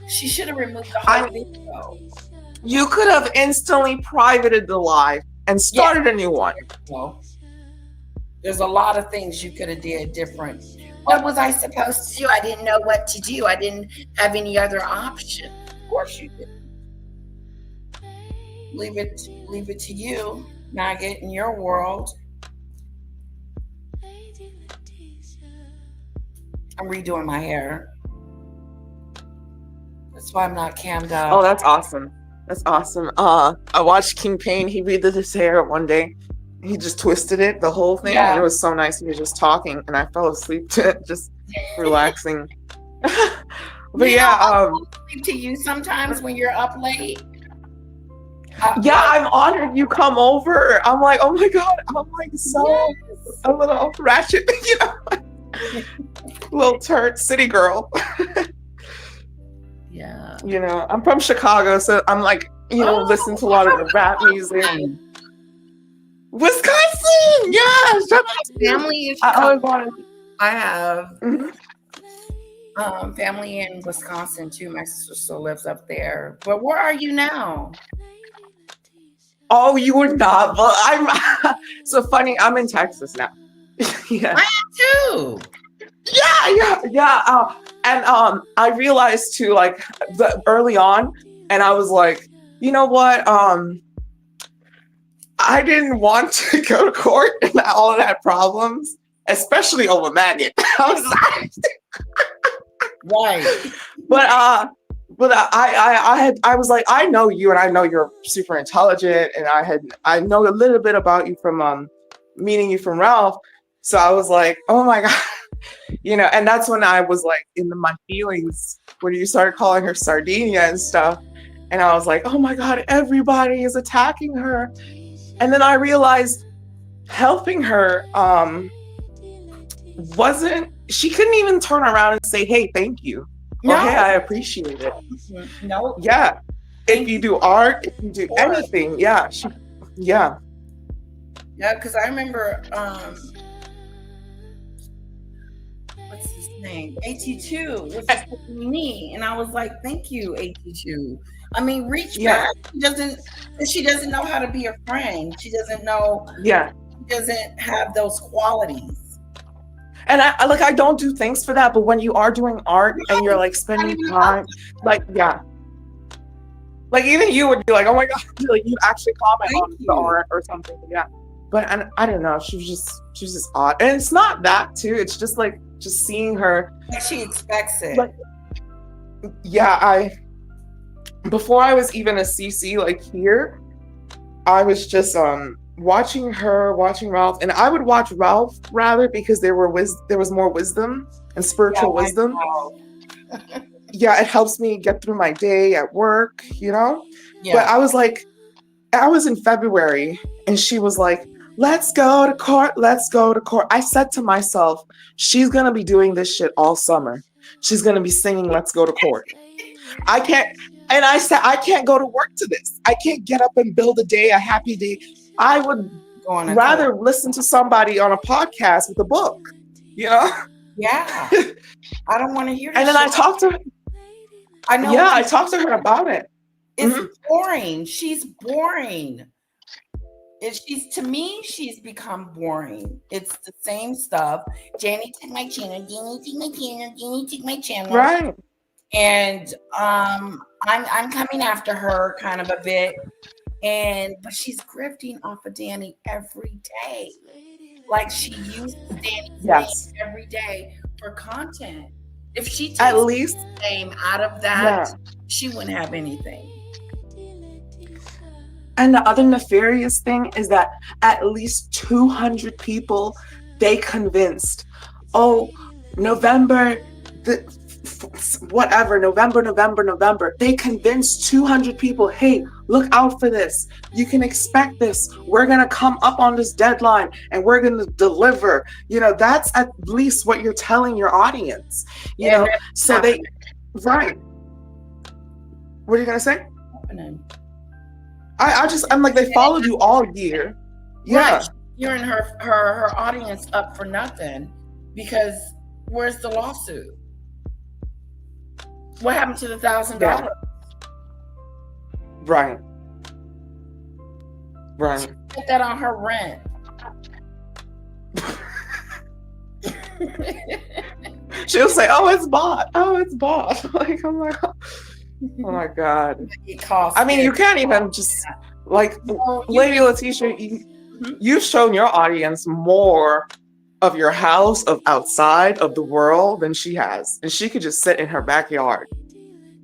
She should have removed the whole video. You could have instantly privated the live and started a new one. Well, there's a lot of things you could have did different. What was I supposed to do? I didn't know what to do. I didn't have any other option. Of course you didn't. Leave it to you, Maggot, in your world. I'm redoing my hair. That's why I'm not cammed up. Oh, that's awesome. That's awesome. I watched King Payne. He redid his hair one day. He just twisted it, the whole thing. Yeah. And it was so nice. He was just talking, and I fell asleep to it, just relaxing. But I sleep to you sometimes when you're up late. I'm honored you come over. I'm like, oh my God. I'm like a little ratchet, little turd city girl. Yeah. I'm from Chicago, so I'm like, listen to a lot of the rap music. Wisconsin, yeah. Family is. I have family in Wisconsin too. My sister still lives up there. But where are you now? Oh, you were not. But I'm so funny. I'm in Texas now. Yeah. I am too. Yeah. And I realized too, like early on, and I was like, you know what? I didn't want to go to court and all of that problems, especially over Maggot. I was like, right. But I was like, I know you, and I know you're super intelligent, and I know a little bit about you from meeting you from Ralph. So I was like, oh my God, and that's when I was like in my feelings when you started calling her Sardinia and stuff. And I was like, oh my God, everybody is attacking her. And then I realized helping her she couldn't even turn around and say, hey, thank you. No. Or, hey, I appreciate it. No. Yeah. If you do art, if you do anything, yeah. Yeah, because I remember what's his name? AT2 was supporting me. And I was like, thank you, AT2. I mean, reach back. She doesn't know how to be a friend. She doesn't know. Yeah. She doesn't have those qualities. And I don't do things for that, but when you are doing art and you're like spending time, like, yeah. Like even you would be like, oh my God, like you actually comment on the art or something. Yeah. But I don't know. She was just odd. And it's not that too. It's just like, just seeing her. Like she expects it. Like, yeah, before I was even a CC like here, I was just watching Ralph, and I would watch Ralph rather because there was more wisdom and spiritual wisdom. Yeah, it helps me get through my day at work, Yeah. But I was in February, and she was like, let's go to court. I said to myself, she's gonna be doing this shit all summer. She's gonna be singing "Let's Go to Court." I can't. And I said, I can't go to work to this. I can't get up and build a happy day. I would rather listen to somebody on a podcast with a book, Yeah. I don't want to hear that. And then I talked to her. I know. Yeah, I talked to her about it. It's boring. She's boring. To me, she's become boring. It's the same stuff. Janie took my channel. Janie took my channel. Right. And I'm coming after her kind of a bit, but she's grifting off of Danny every day. Like she uses Danny's name every day for content. If she takes At least, the name out of that, she wouldn't have anything. And the other nefarious thing is that at least 200 people they convinced, oh, November, November. They convinced 200 people, hey, look out for this. You can expect this. We're going to come up on this deadline and we're going to deliver. That's at least what you're telling your audience, so they, right. What are you going to say? I'm like, they followed you all year. Yeah. Right. You're in her audience up for nothing because where's the lawsuit? What happened to the $1,000? Yeah. Right. Put that on her rent. She'll say, oh, it's bought. Like, I'm like, oh my God. I mean, you can't even just, like, Lady Letitia, you've shown your audience more of your house, of outside, of the world than she has. And she could just sit in her backyard,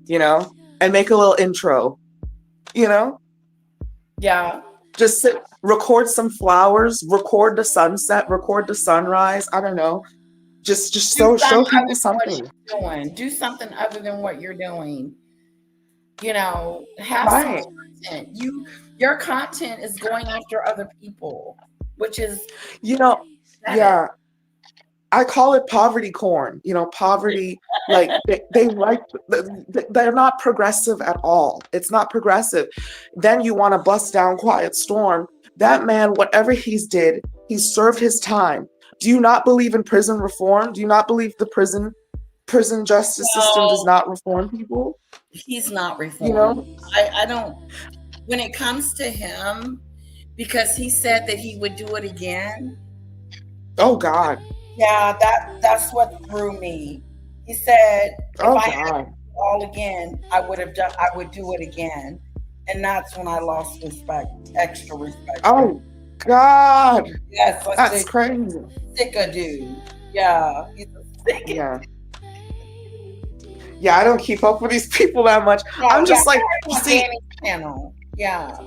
and make a little intro, Yeah. Just sit, record some flowers, record the sunset, record the sunrise. I don't know. Just show people something. Do something other than what you're doing. Have Right. some content. Your content is going after other people, which is yeah. I call it poverty corn. Poverty, like they're not progressive at all. It's not progressive. Then you want to bust down Quiet Storm. That man, whatever he served his time. Do you not believe in prison reform? Do you not believe the prison justice system does not reform people? He's not reformed. I don't. When it comes to him, because he said that he would do it again. Oh God. Yeah, that's what threw me. He said, if I had to do it all again, I would do it again. And that's when I lost extra respect. Oh God. Yes, that's crazy. Sicka dude. Yeah, he's a sick. Yeah, I don't keep up with these people that much. I'm just like, see, channel. Yeah.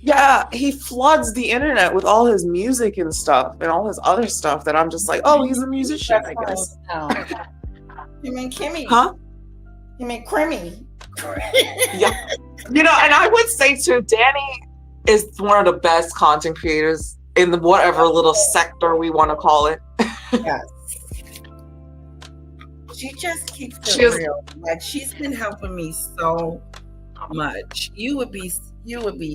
Yeah, he floods the internet with all his music and stuff and all his other stuff that I'm just like, oh, he's a musician, I guess. You mean Kimmy? Huh? You mean Crimmy? Yeah. And I would say too, Danny is one of the best content creators in the whatever little sector we want to call it. Yes. She just keeps it real. Like, she's been helping me so much. You would be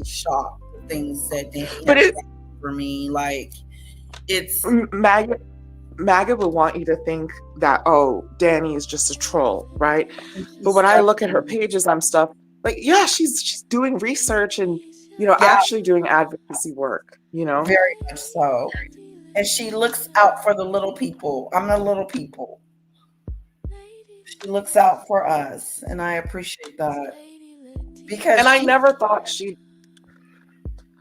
shocked at things that Danny has done for me. Like, it's MAGA would want you to think that, oh, Danny is just a troll, right? But when I look at her pages and stuff, like, yeah, she's doing research and actually doing advocacy work. Very much so. And she looks out for the little people. I'm the little people. She looks out for us, and I appreciate that. Because I never thought she'd.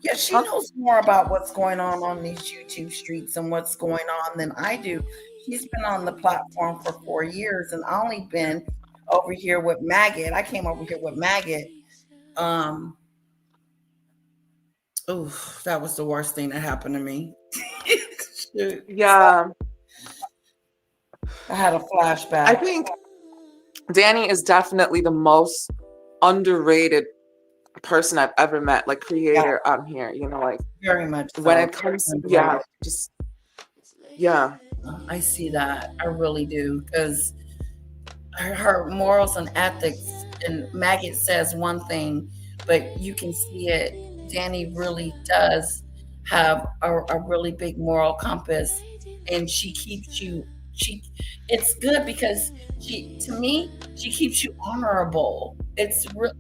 Yeah, she knows more about what's going on these YouTube streets and what's going on than I do. She's been on the platform for 4 years, and I only been over here with Maggot. I came over here with Maggot. That was the worst thing that happened to me. Yeah. I had a flashback. I think Danny is definitely the most underrated person I've ever met, like creator on here, like very much so. When it comes I see that. I really do, because her morals and ethics, and Maggot says one thing, but you can see it. Danny really does have a really big moral compass, and she keeps you. It's good because to me, she keeps you honorable. It's real.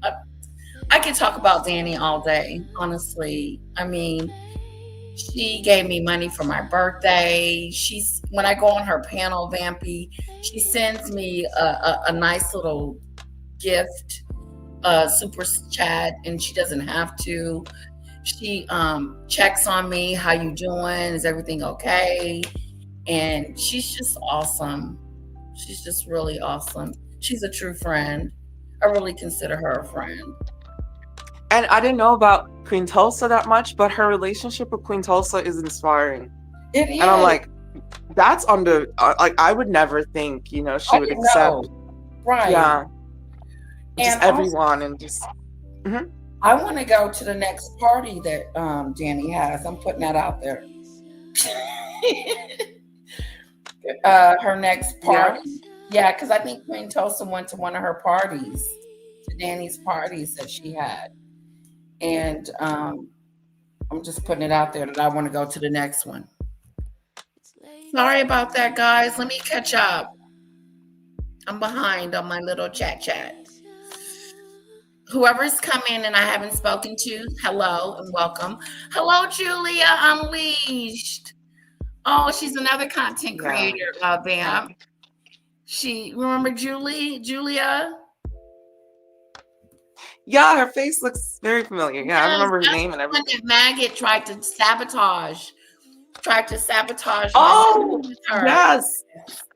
I can talk about Danny all day, honestly. I mean, she gave me money for my birthday. When I go on her panel, Vampy, she sends me a nice little gift, super chat, and she doesn't have to. She checks on me. How you doing? Is everything okay? And she's just awesome. She's just really awesome. She's a true friend. I really consider her a friend. And I didn't know about Queen Tulsa that much, but her relationship with Queen Tulsa is inspiring. It is. And I'm like, that's like, I would never think, she would accept. Right. Yeah. Just And everyone and just. Mhm. I want to go to the next party that Danny has. I'm putting that out there. Her next party. Yeah, because I think Queen Tulsa went to one of her parties, to Danny's parties that she had. And I'm just putting it out there that I want to go to the next one. Sorry about that, guys. Let me catch up. I'm behind on my little chat. Whoever's come in and I haven't spoken to, hello and welcome. Hello, Julia Unleashed. Oh, she's another content creator, Bam. Remember Julia? Yeah, her face looks very familiar. Yeah, I remember her name and everything. Maggot tried to sabotage. Oh, her. yes.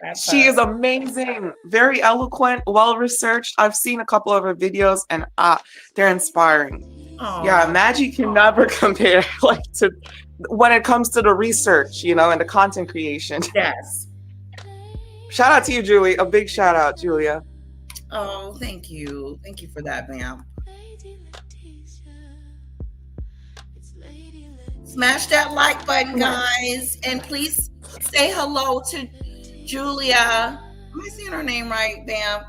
That's She her. is amazing, very eloquent, well-researched. I've seen a couple of her videos and they're inspiring. Aww. Yeah, Maggie can never compare to when it comes to the research, and the content creation. Yes. Shout out to you, Julie. A big shout out, Julia. Oh, thank you. Thank you for that, ma'am. Smash that like button, guys. And please say hello to Julia. Am I saying her name right, Bam?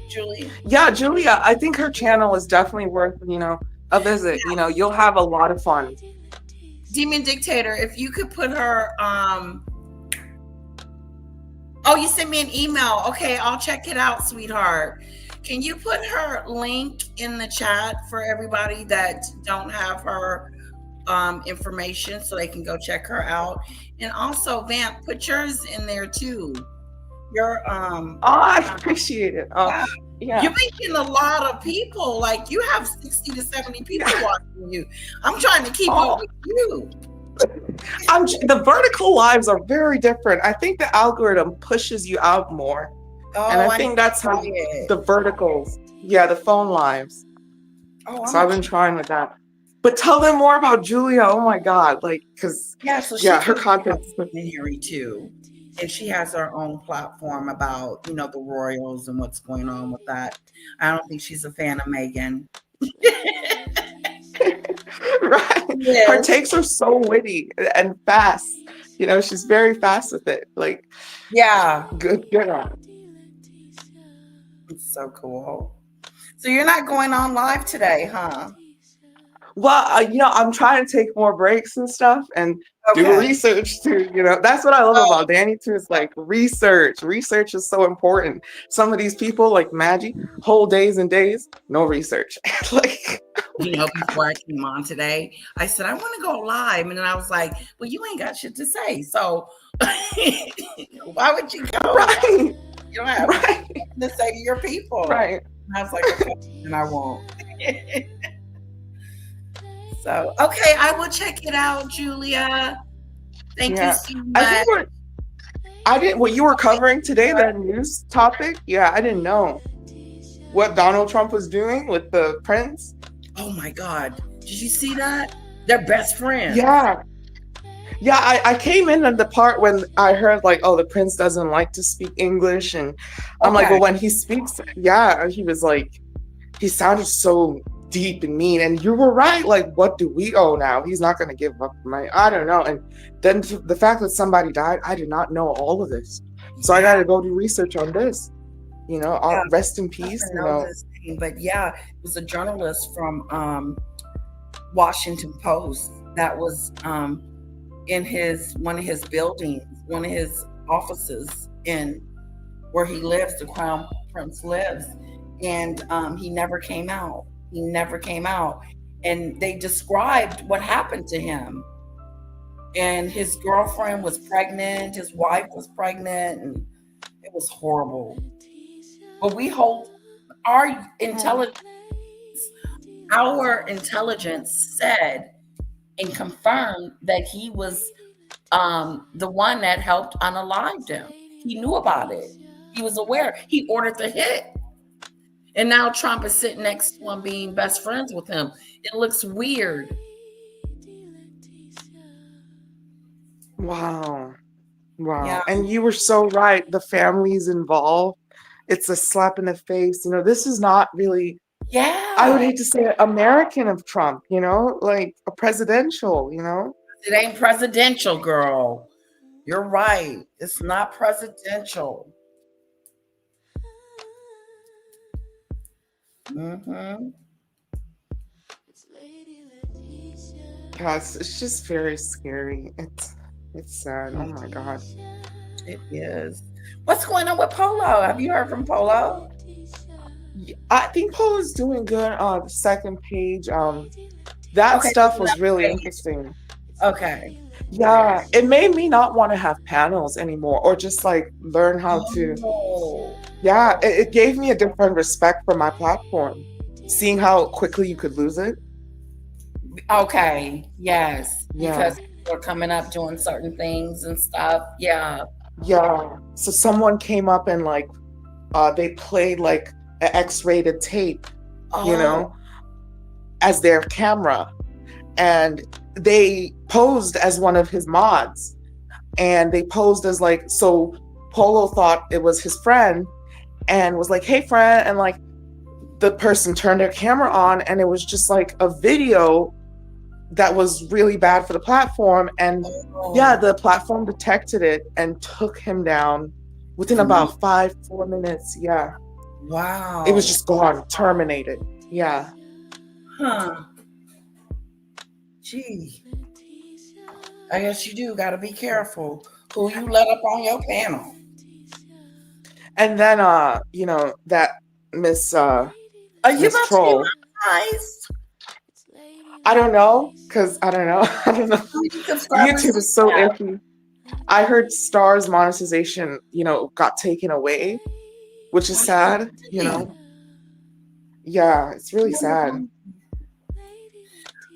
Julia. Yeah, Julia. I think her channel is definitely worth, a visit. You'll have a lot of fun. Demon Dictator, if you could put her oh, you sent me an email. Okay, I'll check it out, sweetheart. Can you put her link in the chat for everybody that don't have her information so they can go check her out? And also, Vamp, put yours in there too. Your Oh, I appreciate it. Oh, yeah. You're making a lot of people. Like, you have 60 to 70 people watching you. I'm trying to keep up with you. The vertical lives are very different. I think the algorithm pushes you out more. And I think that's how the verticals, the phone lives. So I've been trying with that. But tell them more about Julia. Oh my God. Because her content's Henry too. And she has her own platform about, the royals and what's going on with that. I don't think she's a fan of Meghan. Right. Yes. Her takes are so witty and fast. She's very fast with it. Good on. It's so cool. So you're not going on live today, huh? Well, I'm trying to take more breaks and stuff and do research too. That's what I love about Danny too. Is research. Research is so important. Some of these people, like Maggie, whole days and days, no research. Before I came on today, I said I want to go live, and then I was like, "Well, you ain't got shit to say, so why would you go? Right. You don't have anything to say to your people, right?" And I was like, "Okay, and I won't." So, okay, I will check it out, Julia. Thank you so much. What you were covering today, that news topic? Yeah, I didn't know what Donald Trump was doing with the prince. Oh my God. Did you see that? They're best friends. Yeah. Yeah, I came in at the part when I heard the prince doesn't like to speak English. And I'm like, well, when he speaks, he was he sounded so deep and mean. And you were right. What do we owe now? He's not going to give up money. I don't know. And then the fact that somebody died, I did not know all of this. So I got to go do research on this. Rest in peace. But it was a journalist from Washington Post that was in one of his buildings, one of his offices in where he lives, the Crown Prince lives, and he never came out. And they described what happened to him. And his girlfriend was pregnant, his wife was pregnant, and it was horrible. But we hold our intelligence said and confirmed that he was the one that helped unalive him. He knew about it. He was aware. He ordered the hit. And now Trump is sitting next to him being best friends with him. It looks weird. Wow. Wow. Yeah. And you were so right. The families involved, it's a slap in the face. This is not really, I would Yeah. hate to say it, American of Trump, like a presidential, It ain't presidential, girl. You're right. It's not presidential. Mm-hmm. Gosh, it's just very scary. It's sad. Oh my God. It is. What's going on with Polo? Have you heard from Polo? I think Polo's doing good on the second page. That Okay, stuff so was that's really great. interesting. Okay. Yeah, it made me not want to have panels anymore or just like learn how to. Oh. Yeah, it gave me a different respect for my platform, seeing how quickly you could lose it. Okay. Yes. Yeah. Because people are coming up doing certain things and stuff. Yeah. Yeah. So someone came up and like they played like an X-rated tape, Oh. as their camera. And they posed as one of his mods. And they posed as like, so Polo thought it was his friend and was like, hey friend, and like the person turned their camera on and it was just like a video that was really bad for the platform. And yeah, the platform detected it and took him down within about 4 minutes. Yeah. Wow. It was just gone, terminated. Yeah. Huh. Gee. I guess you do got to be careful who you let up on your panel. And then that Miss Are you Miss about Troll. to be monetized? I don't know, because I don't know. I don't know. How many subscribers YouTube is so iffy. I heard Star's monetization, got taken away, which is sad, Yeah, it's really sad.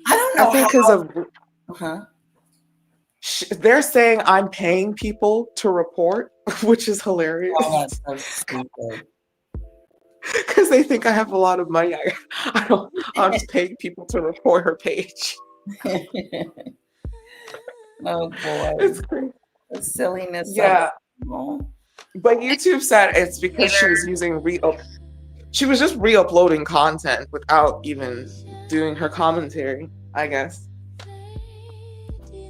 I don't know. I think because of Uh-huh. they're saying I'm paying people to report, which is hilarious. Oh, that's so stupid. Because they think I have a lot of money. I'm just paying people to report her page. Oh boy. It's crazy. The silliness. Yeah. Of But YouTube said it's because she was using she was just re-uploading content without even doing her commentary, I guess.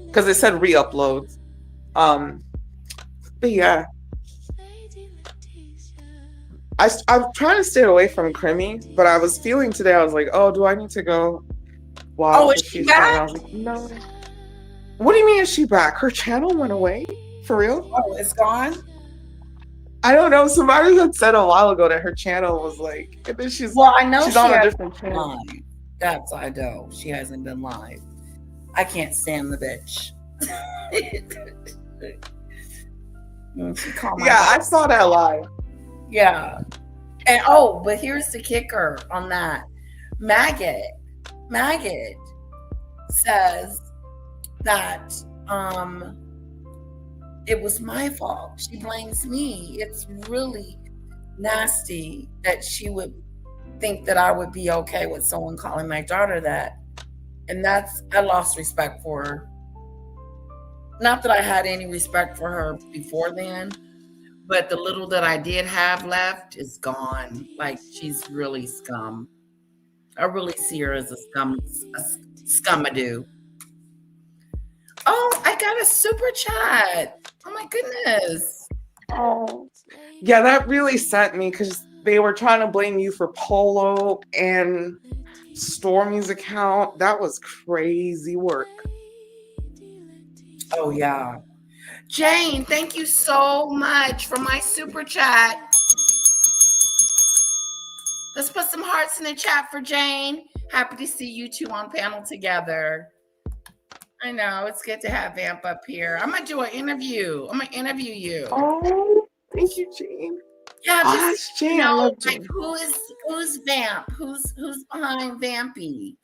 Because it said re-uploads. But yeah. I'm trying to stay away from Crimmy, but I was feeling today, I was like, oh, do I need to go watch? Oh, is she back? I was like, no. What do you mean is she back? Her channel went away? For real? Oh, it's gone? I don't know. Somebody had said a while ago that her channel was like, and then she's I know she's on a different channel. Live. That's I know. She hasn't been live. I can't stand the bitch. Yeah, I saw that live. Yeah. And but here's the kicker on that. Maggot says that it was my fault. She blames me. It's really nasty that she would think that I would be okay with someone calling my daughter that. And I lost respect for her. Not that I had any respect for her before then, but the little that I did have left is gone. Like, she's really scum. I really see her as a scumadoo. Oh, I got a super chat. Oh my goodness. Oh, yeah, that really sent me because they were trying to blame you for Polo and Stormy's account. That was crazy work. Oh, yeah. Jane, thank you so much for my super chat. Let's put some hearts in the chat for Jane. Happy to see you two on panel together. I know, it's good to have Vamp up here. I'm going to do an interview. I'm going to interview you. Oh, thank you, Jane. Yeah, that's Jane. I love Jane. Like, who's Vamp? Who's behind Vampy?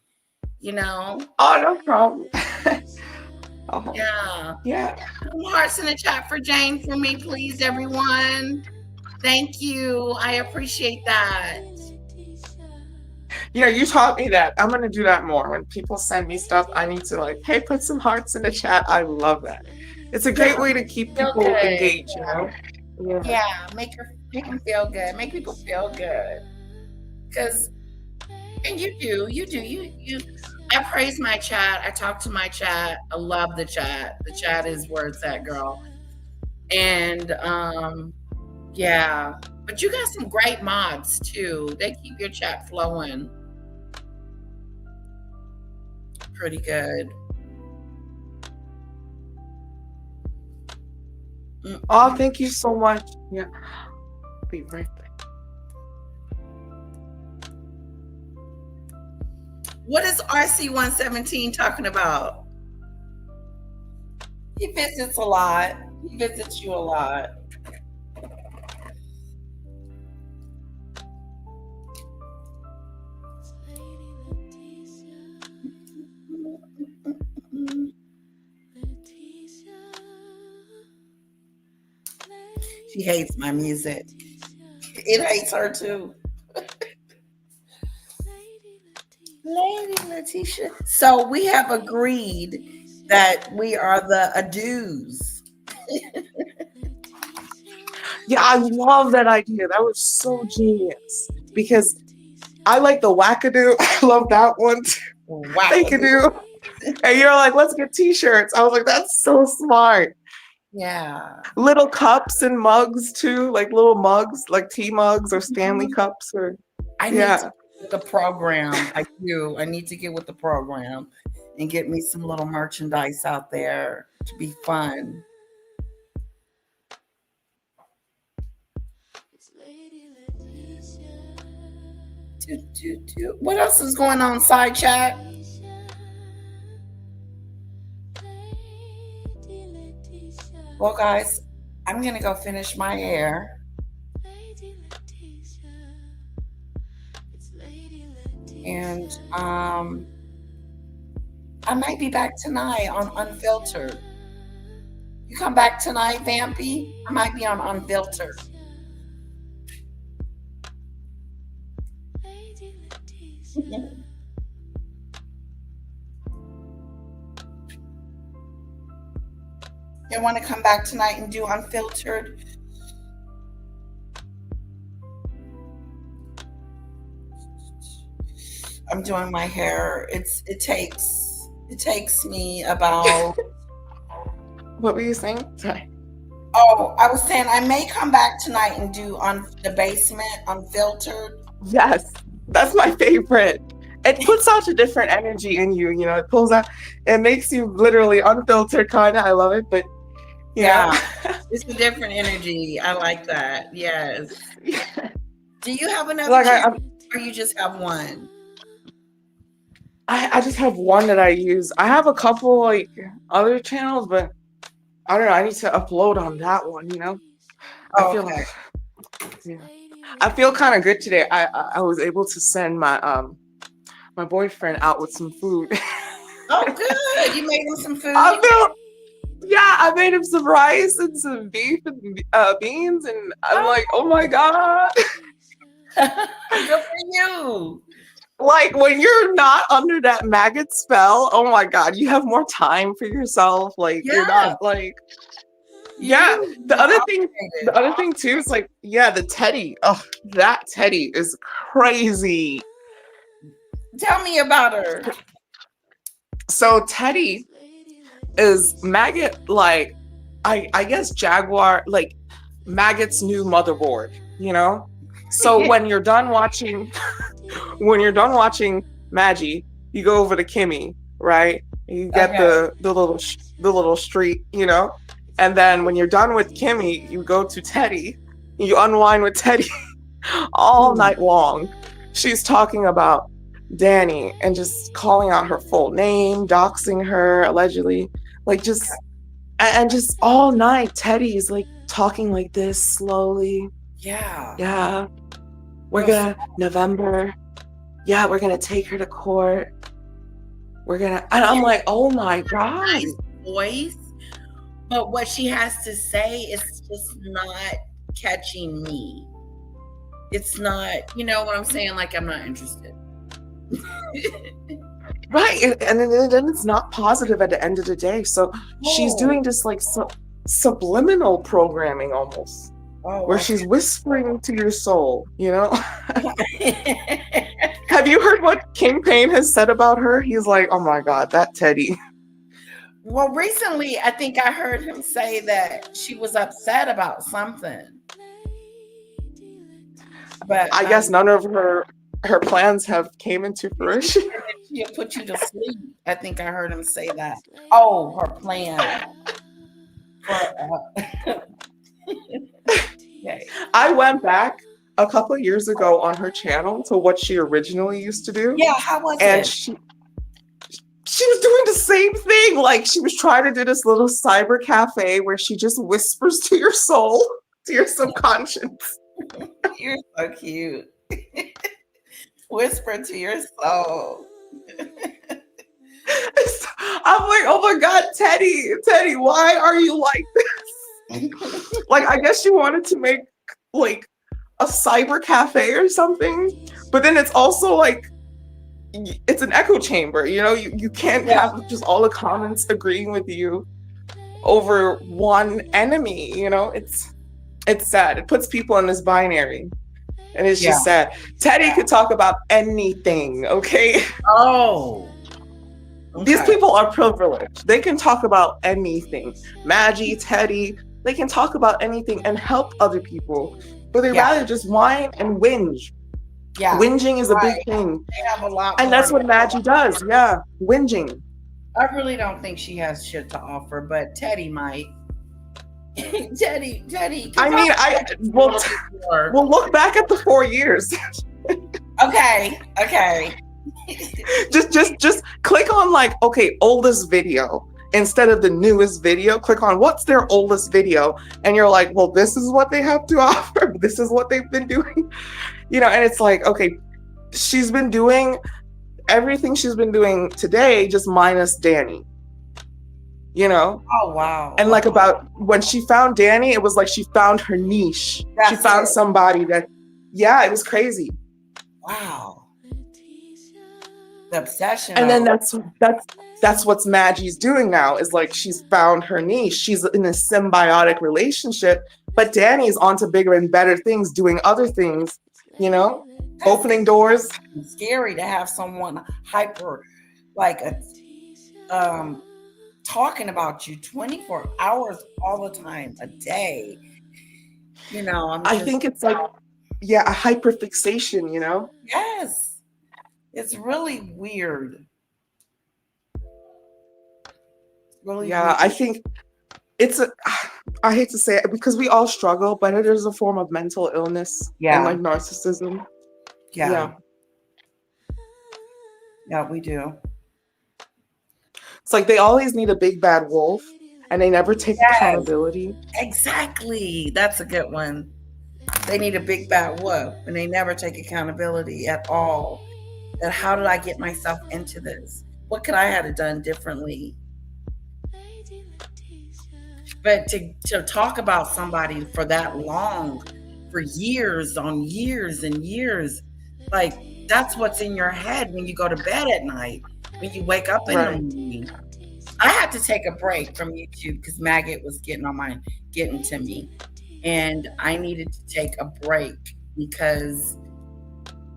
Oh, no problem. Yeah. Yeah. Some hearts in the chat for Jane for me, please, everyone. Thank you. I appreciate that. You know, you taught me that. I'm gonna do that more. When people send me stuff, I need to like, hey, put some hearts in the chat. I love that. It's a great Yeah, way to keep feel people good. engaged, you know? Yeah. Yeah, make them feel good. Make people feel good. Because, and you. I praise my chat. I talk to my chat. I love the chat. The chat is where it's at, girl. And yeah, but you got some great mods too. They keep your chat flowing pretty good. Oh, thank you so much. Yeah. Be right back. What is RC117 talking about? He visits a lot. He visits you a lot. She hates my music. It hates her too. Lady Letitia. So we have agreed that we are the ados. Yeah, I love that idea. That was so genius. Because I like the wackadoo. I love that one too. Wow. Fakadoo. And you're like, let's get t-shirts. I was like, that's so smart. Yeah. Little cups and mugs too, like little mugs, like tea mugs or Stanley cups or I need to get with the program. I do. I need to get with the program and get me some little merchandise out there to be fun. What else is going on, side chat? Well, guys, I'm gonna go finish my hair. And I might be back tonight on Unfiltered. You come back tonight, Vampy? I might be on Unfiltered. You want to come back tonight and do Unfiltered? I'm doing my hair. It takes me about. What were you saying? Sorry. Oh, I was saying I may come back tonight and do on the basement Unfiltered. Yes, that's my favorite. It puts out a different energy in you, you know, it pulls out, it makes you literally unfiltered kind of. I love it, but yeah. It's a different energy. I like that. Yes. Do you have another Like channel or you just have one? I just have one that I use. I have a couple like other channels, but I don't know. I need to upload on that one, you know? I feel like, yeah. I feel kind of good today. I was able to send my my boyfriend out with some food. Oh, good. You made him some food? I made him some rice and some beef and beans, and I'm like, oh my God. Good for you. Like when you're not under that maggot spell, oh my God, you have more time for yourself. Like you're not like, The other thing too is like, the Teddy. Oh, that Teddy is crazy. Tell me about her. So Teddy is maggot, like I guess Jaguar, like Maggot's new motherboard, you know? So when you're done watching Maggie, you go over to Kimmy, right? You get the little street, you know? And then when you're done with Kimmy, you go to Teddy. You unwind with Teddy all night long. She's talking about Danny and just calling out her full name, doxing her allegedly, like just all night. Teddy's like talking like this slowly. Yeah. We're gonna November. Yeah, we're gonna take her to court. And I'm like, oh my God. Nice voice. But what she has to say is just not catching me. It's not, you know what I'm saying? Like, I'm not interested. Right. And then it's not positive at the end of the day. So she's doing this like subliminal programming almost, where she's whispering to your soul, you know? Have you heard what King Payne has said about her? He's like, oh my God, that Teddy. Well, recently, I think I heard him say that she was upset about something. But I guess none of her plans have came into fruition. She'll put you to sleep. I think I heard him say that. Oh, her plan. Okay. I went back a couple of years ago on her channel to what she originally used to do. Yeah, how was and it? she was doing the same thing. Like, she was trying to do this little cyber cafe where she just whispers to your soul, to your subconscious. You're so cute. Whisper to your soul. I'm like, oh my God, Teddy, why are you like this? Like, I guess you wanted to make like a cyber cafe or something, but then it's also like, it's an echo chamber, you know? You can't have just all the comments agreeing with you over one enemy, you know? It's sad. It puts people in this binary. And it's just sad. Teddy could talk about anything, okay? Oh. Okay. These people are privileged. They can talk about anything. Maggie, Teddy, they can talk about anything and help other people. But they rather just whine and whinge. Yeah. Whinging is a big thing. They have a lot and that's what Maggie does. Yeah. Whinging. I really don't think she has shit to offer, but Teddy might. Teddy. I mean, we'll look back at the 4 years. Okay. just click on like, okay, oldest video instead of the newest video. Click on what's their oldest video, and you're like, well, this is what they have to offer. This is what they've been doing, you know. And it's like, okay, she's been doing everything she's been doing today, just minus Danny. You know? Oh, wow. And like, about when she found Danny, it was like she found her niche. She found somebody that, it was crazy. Wow. The obsession. And then that's what's Maggie's doing now, is like, she's found her niche. She's in a symbiotic relationship, but Danny's onto bigger and better things, doing other things, you know, opening doors. It's scary to have someone hyper, like talking about you 24 hours all the time, a day. You know, I think it's like, a hyperfixation, you know? Yes. It's really weird. Really weird. I think it's I hate to say it because we all struggle, but it is a form of mental illness and like narcissism. Yeah, we do. It's like they always need a big bad wolf and they never take accountability. Exactly. That's a good one. They need a big bad wolf and they never take accountability at all. And how did I get myself into this? What could I have done differently? But to talk about somebody for that long, for years on years and years, like, that's what's in your head when you go to bed at night, when you wake up in the morning. I had to take a break from YouTube because Maggot was getting to me. And I needed to take a break because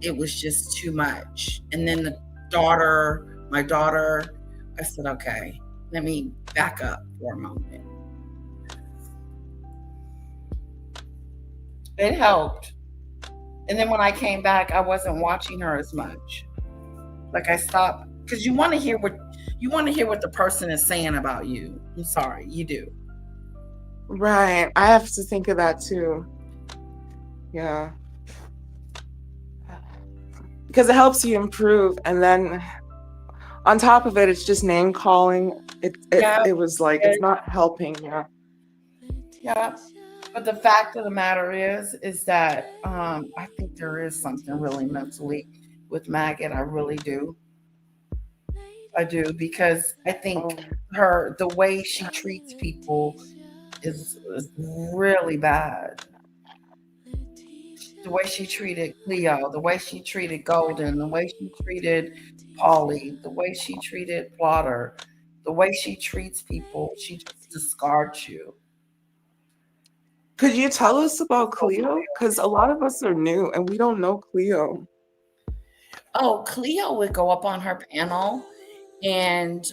it was just too much. And then my daughter, I said, okay, let me back up for a moment. It helped. And then when I came back, I wasn't watching her as much. Like, I stopped, because you want to hear what the person is saying about you. I'm sorry, you do. Right. I have to think of that too. Yeah. Because it helps you improve, and then on top of it, it's just name calling. It was like, it's not helping. Yeah. But the fact of the matter is that I think there is something really mentally with Maggot. I really do. I do, because I think the way she treats people is really bad. The way she treated Cleo, the way she treated Golden, the way she treated Polly, the way she treated Plotter, the way she treats people, she just discards you. Could you tell us about Cleo? Because a lot of us are new and we don't know Cleo. Oh, Cleo would go up on her panel and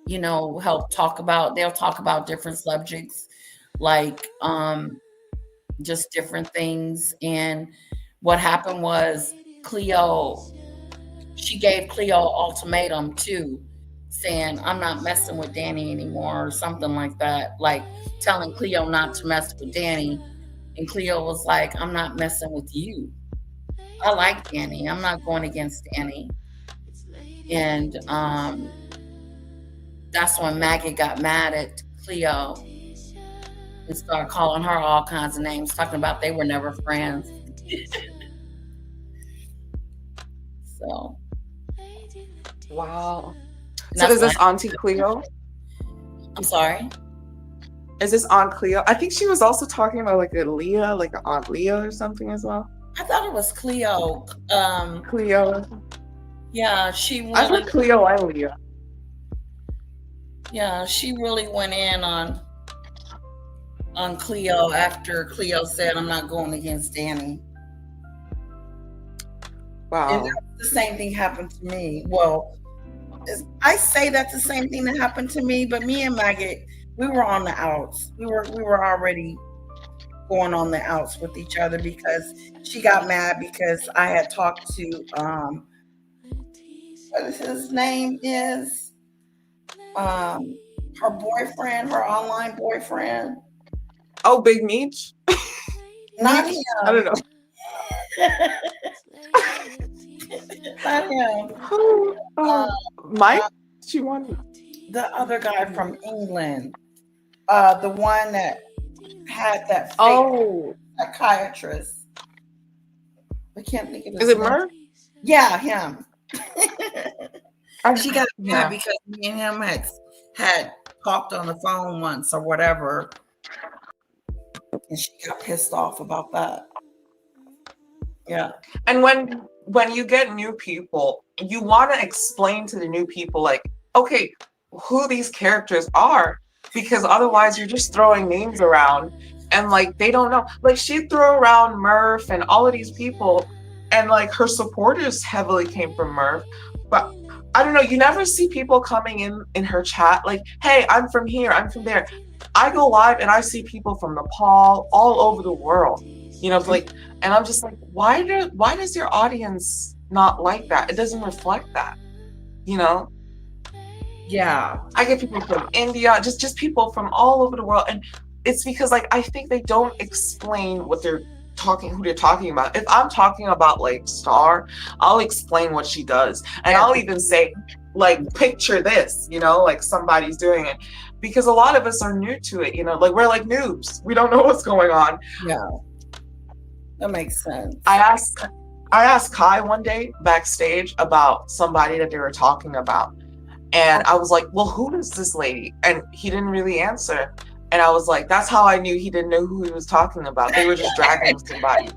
they'll talk about different subjects, like just different things. And what happened was she gave Cleo an ultimatum too, saying, I'm not messing with Danny anymore, or something like that, like telling Cleo not to mess with Danny. And Cleo was like, I'm not messing with you. I like Danny. I'm not going against Danny. And that's when Maggie got mad at Cleo and started calling her all kinds of names, talking about they were never friends. So. Wow. So is this Auntie Cleo? I'm sorry? Is this Aunt Cleo? I think she was also talking about like a Leah, like an Aunt Leah or something as well. I thought it was Cleo. Cleo. Yeah, she really. I've heard Cleo and Leah. Yeah, she really went in on Cleo after Cleo said, I'm not going against Danny. Wow. And the same thing happened to me. Well, I say that's the same thing that happened to me, but me and Maggie, we were on the outs. We were already going on the outs with each other because she got mad because I had talked to what is his name is her boyfriend, her online boyfriend. Oh, Big Meech? Not him. I don't know. Not him. Mike? She wanted the other guy from England. The one that had that fake psychiatrist. I can't think of his name. Is it Murph? Yeah, him. She got mad because me and him had talked on the phone once or whatever. And she got pissed off about that. Yeah. And when you get new people, you want to explain to the new people, like, okay, who these characters are, because otherwise you're just throwing names around and like they don't know. Like she'd throw around Murph and all of these people, and like her supporters heavily came from Murph. But I don't know, you never see people coming in her chat like, hey, I'm from here, I'm from there. I go live and I see people from Nepal, all over the world, you know, like, and I'm just like, why does your audience not like that? It doesn't reflect that, you know? Yeah. I get people from India, just people from all over the world. And it's because like, I think they don't explain who they're talking about. If I'm talking about like Star, I'll explain what she does. And I'll even say, like, picture this, you know, like somebody's doing it. Because a lot of us are new to it, you know, like we're like noobs. We don't know what's going on. Yeah. That makes sense. I asked Kai one day backstage about somebody that they were talking about. And I was like, well, who is this lady? And he didn't really answer. And I was like, that's how I knew he didn't know who he was talking about. They were just dragging somebody.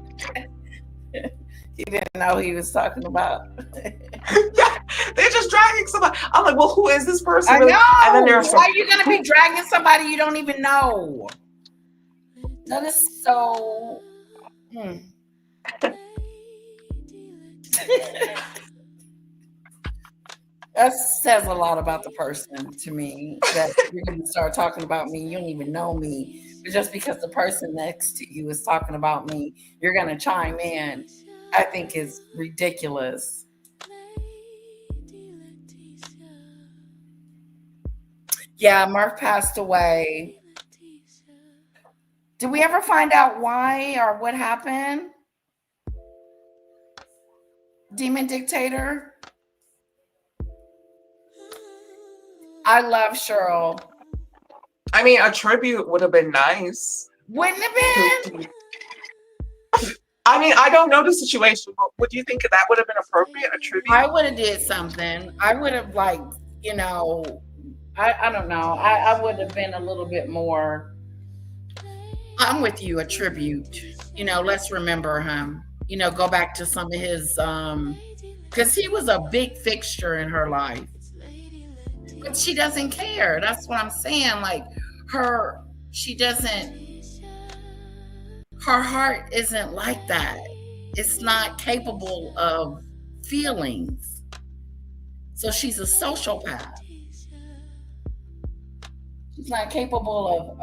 He didn't know who he was talking about. Yeah, they're just dragging somebody. I'm like, well, who is this person? I know. And then there's why are you going to be dragging somebody you don't even know? That is so... That says a lot about the person to me, that you're going to start talking about me. You don't even know me. But just because the person next to you is talking about me, you're going to chime in, I think is ridiculous. Yeah, Murph passed away. Did we ever find out why or what happened? Demon Dictator? I love Cheryl. I mean, a tribute would have been nice. Wouldn't it have been? I mean, I don't know the situation, but would you think that would have been appropriate, a tribute? I would have did something. I would have, like, you know, I don't know. I would have been a little bit more, I'm with you, a tribute. let's remember him. Go back to some of his because he was a big fixture in her life. But she doesn't care. That's what I'm saying. Like she doesn't, her heart isn't like that. It's not capable of feelings. So she's a sociopath. She's not capable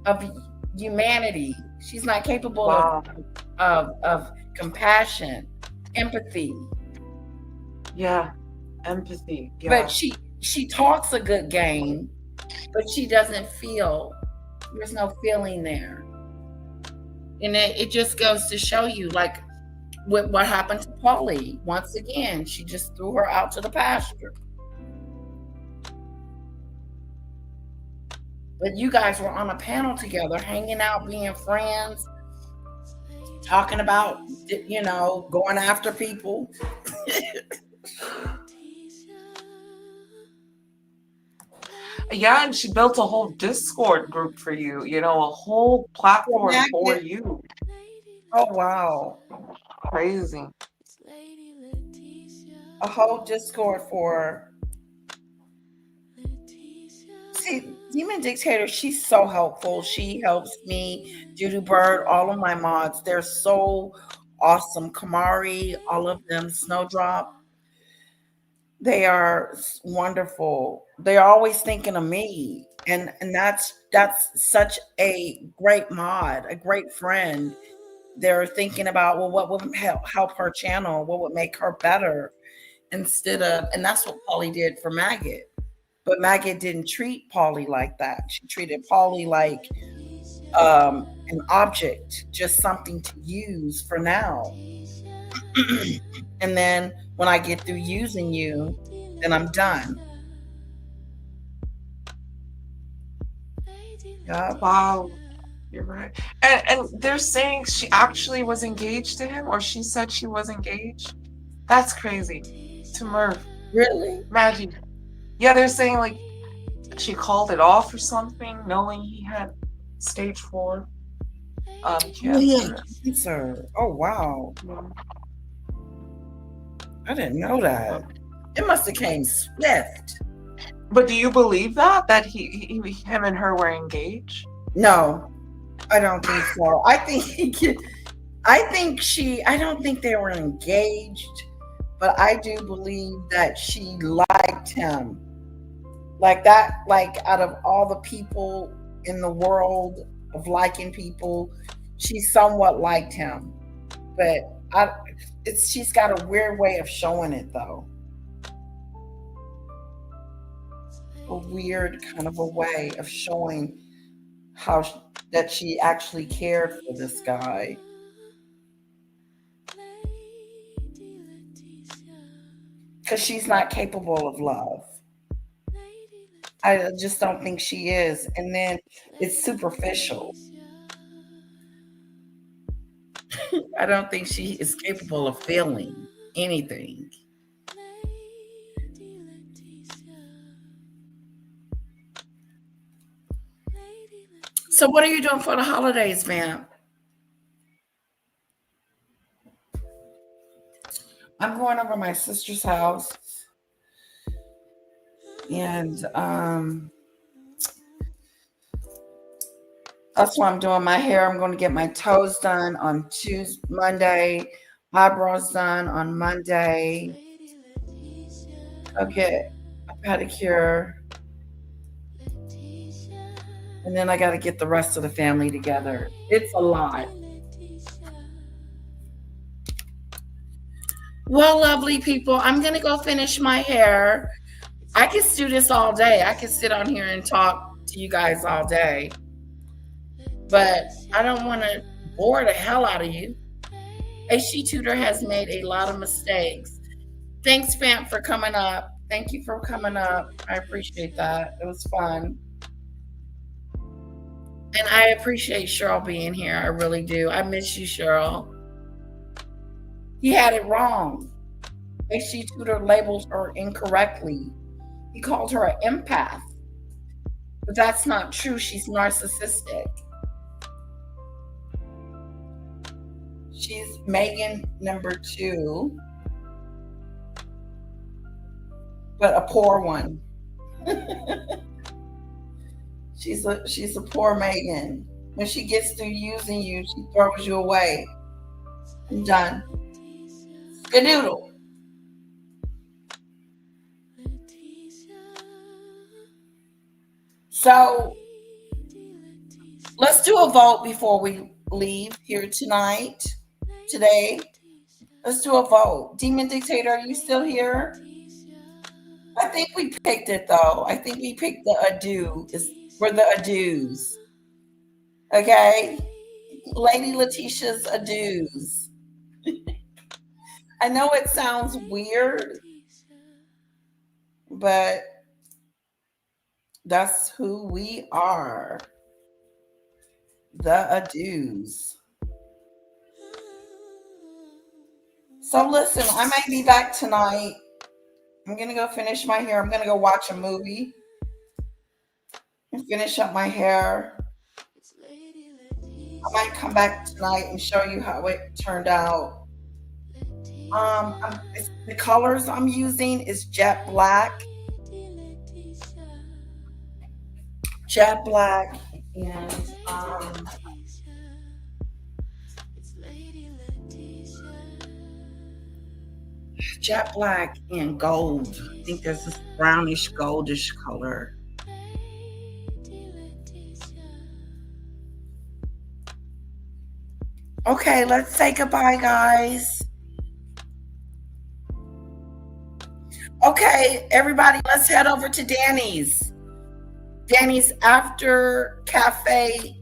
of humanity. She's not capable of compassion, empathy. Yeah, empathy. Yeah. But she talks a good game, but she doesn't feel. There's no feeling there, and it just goes to show you, like, what happened to Polly. Once again, she just threw her out to the pasture. But you guys were on a panel together, hanging out, being friends, talking about, going after people. Yeah, and she built a whole Discord group for you, a whole platform for you. Oh, wow. Crazy. A whole Discord for... See, Demon Dictator, she's so helpful. She helps me, Judy Bird, all of my mods. They're so awesome. Kamari, all of them, Snowdrop. They are wonderful. They're always thinking of me. And that's such a great mod, a great friend. They're thinking about, well, what would help her channel? What would make her better? And that's what Polly did for Maggot. But Maggot didn't treat Polly like that. She treated Polly like an object, just something to use for now. And then when I get through using you, then I'm done. Yeah. Wow. You're right. And they're saying she actually was engaged to him, or she said she was engaged. That's crazy. To Murph. Really? Imagine. Yeah, they're saying like she called it off or something, knowing he had stage 4 cancer. Cancer. Oh, wow. I didn't know that. It must have came swift. But do you believe that him and her were engaged? No, I don't think so. I don't think they were engaged, but I do believe that she liked him. Like that, like out of all the people in the world of liking people, she somewhat liked him. But she's got a weird way of showing it, though. A weird kind of a way of showing that she actually cared for this guy. Because she's not capable of love. I just don't think she is. And then it's superficial. I don't think she is capable of feeling anything. So what are you doing for the holidays, ma'am? I'm going over to my sister's house. And that's why I'm doing my hair. I'm going to get my toes done on Monday, eyebrows done on Monday. I'll get a pedicure. And then I got to get the rest of the family together. It's a lot. Well, lovely people, I'm going to go finish my hair. I could do this all day. I could sit on here and talk to you guys all day. But I don't want to bore the hell out of you. HG Tutor has made a lot of mistakes. Thanks, Fam, for coming up. Thank you for coming up. I appreciate that. It was fun. And I appreciate Cheryl being here. I really do. I miss you, Cheryl. He had it wrong. HG Tutor labeled her incorrectly. He called her an empath. But that's not true. She's narcissistic. She's Meghan #2, but a poor one. she's a poor Meghan. When she gets through using you, she throws you away. I'm done. Skadoodle. So let's do a vote before we leave here today. Let's do a vote. Demon Dictator, are you still here? I think we picked it though. I think we picked the adieu. We're the adieus. Okay? Lady Letitia's adieus. I know it sounds weird, but that's who we are. The adieus. So listen, I might be back tonight. I'm going to go finish my hair. I'm going to go watch a movie and finish up my hair. I might come back tonight and show you how it turned out. The colors I'm using is jet black. Jet black and jet black and gold. I think there's this brownish goldish color. Okay, let's say goodbye, guys. Okay, everybody, let's head over to Danny's. Danny's After Cafe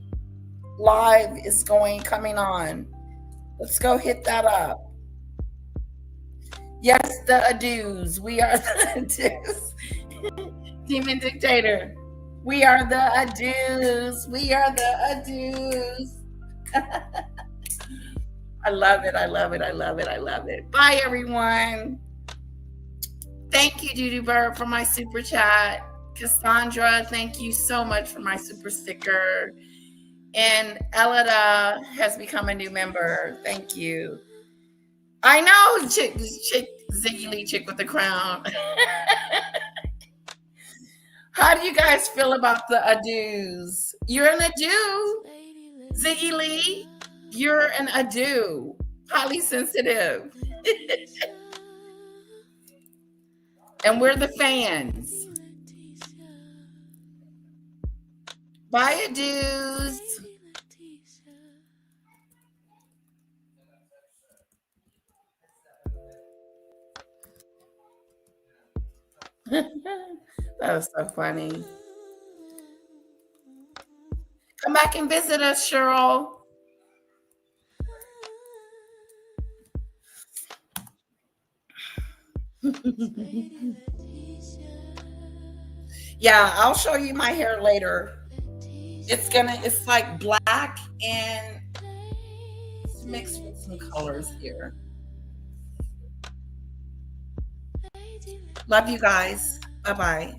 Live is coming on. Let's go hit that up. Yes, the adieus. We are the adieus. Demon Dictator. We are the adieus. We are the adieus. I love it. I love it. I love it. I love it. Bye, everyone. Thank you, Doodoo Bird, for my super chat. Cassandra, thank you so much for my super sticker. And Elida has become a new member. Thank you. I know, chick, Ziggy Lee chick with the crown. How do you guys feel about the adieus? You're an adieu, Ziggy Lee. You're an adieu. Highly sensitive. And we're the fans. Bye, adieus. That was so funny. Come back and visit us, Cheryl. Yeah, I'll show you my hair later. It's like black and it's mixed with some colors here. Love you guys. Bye-bye.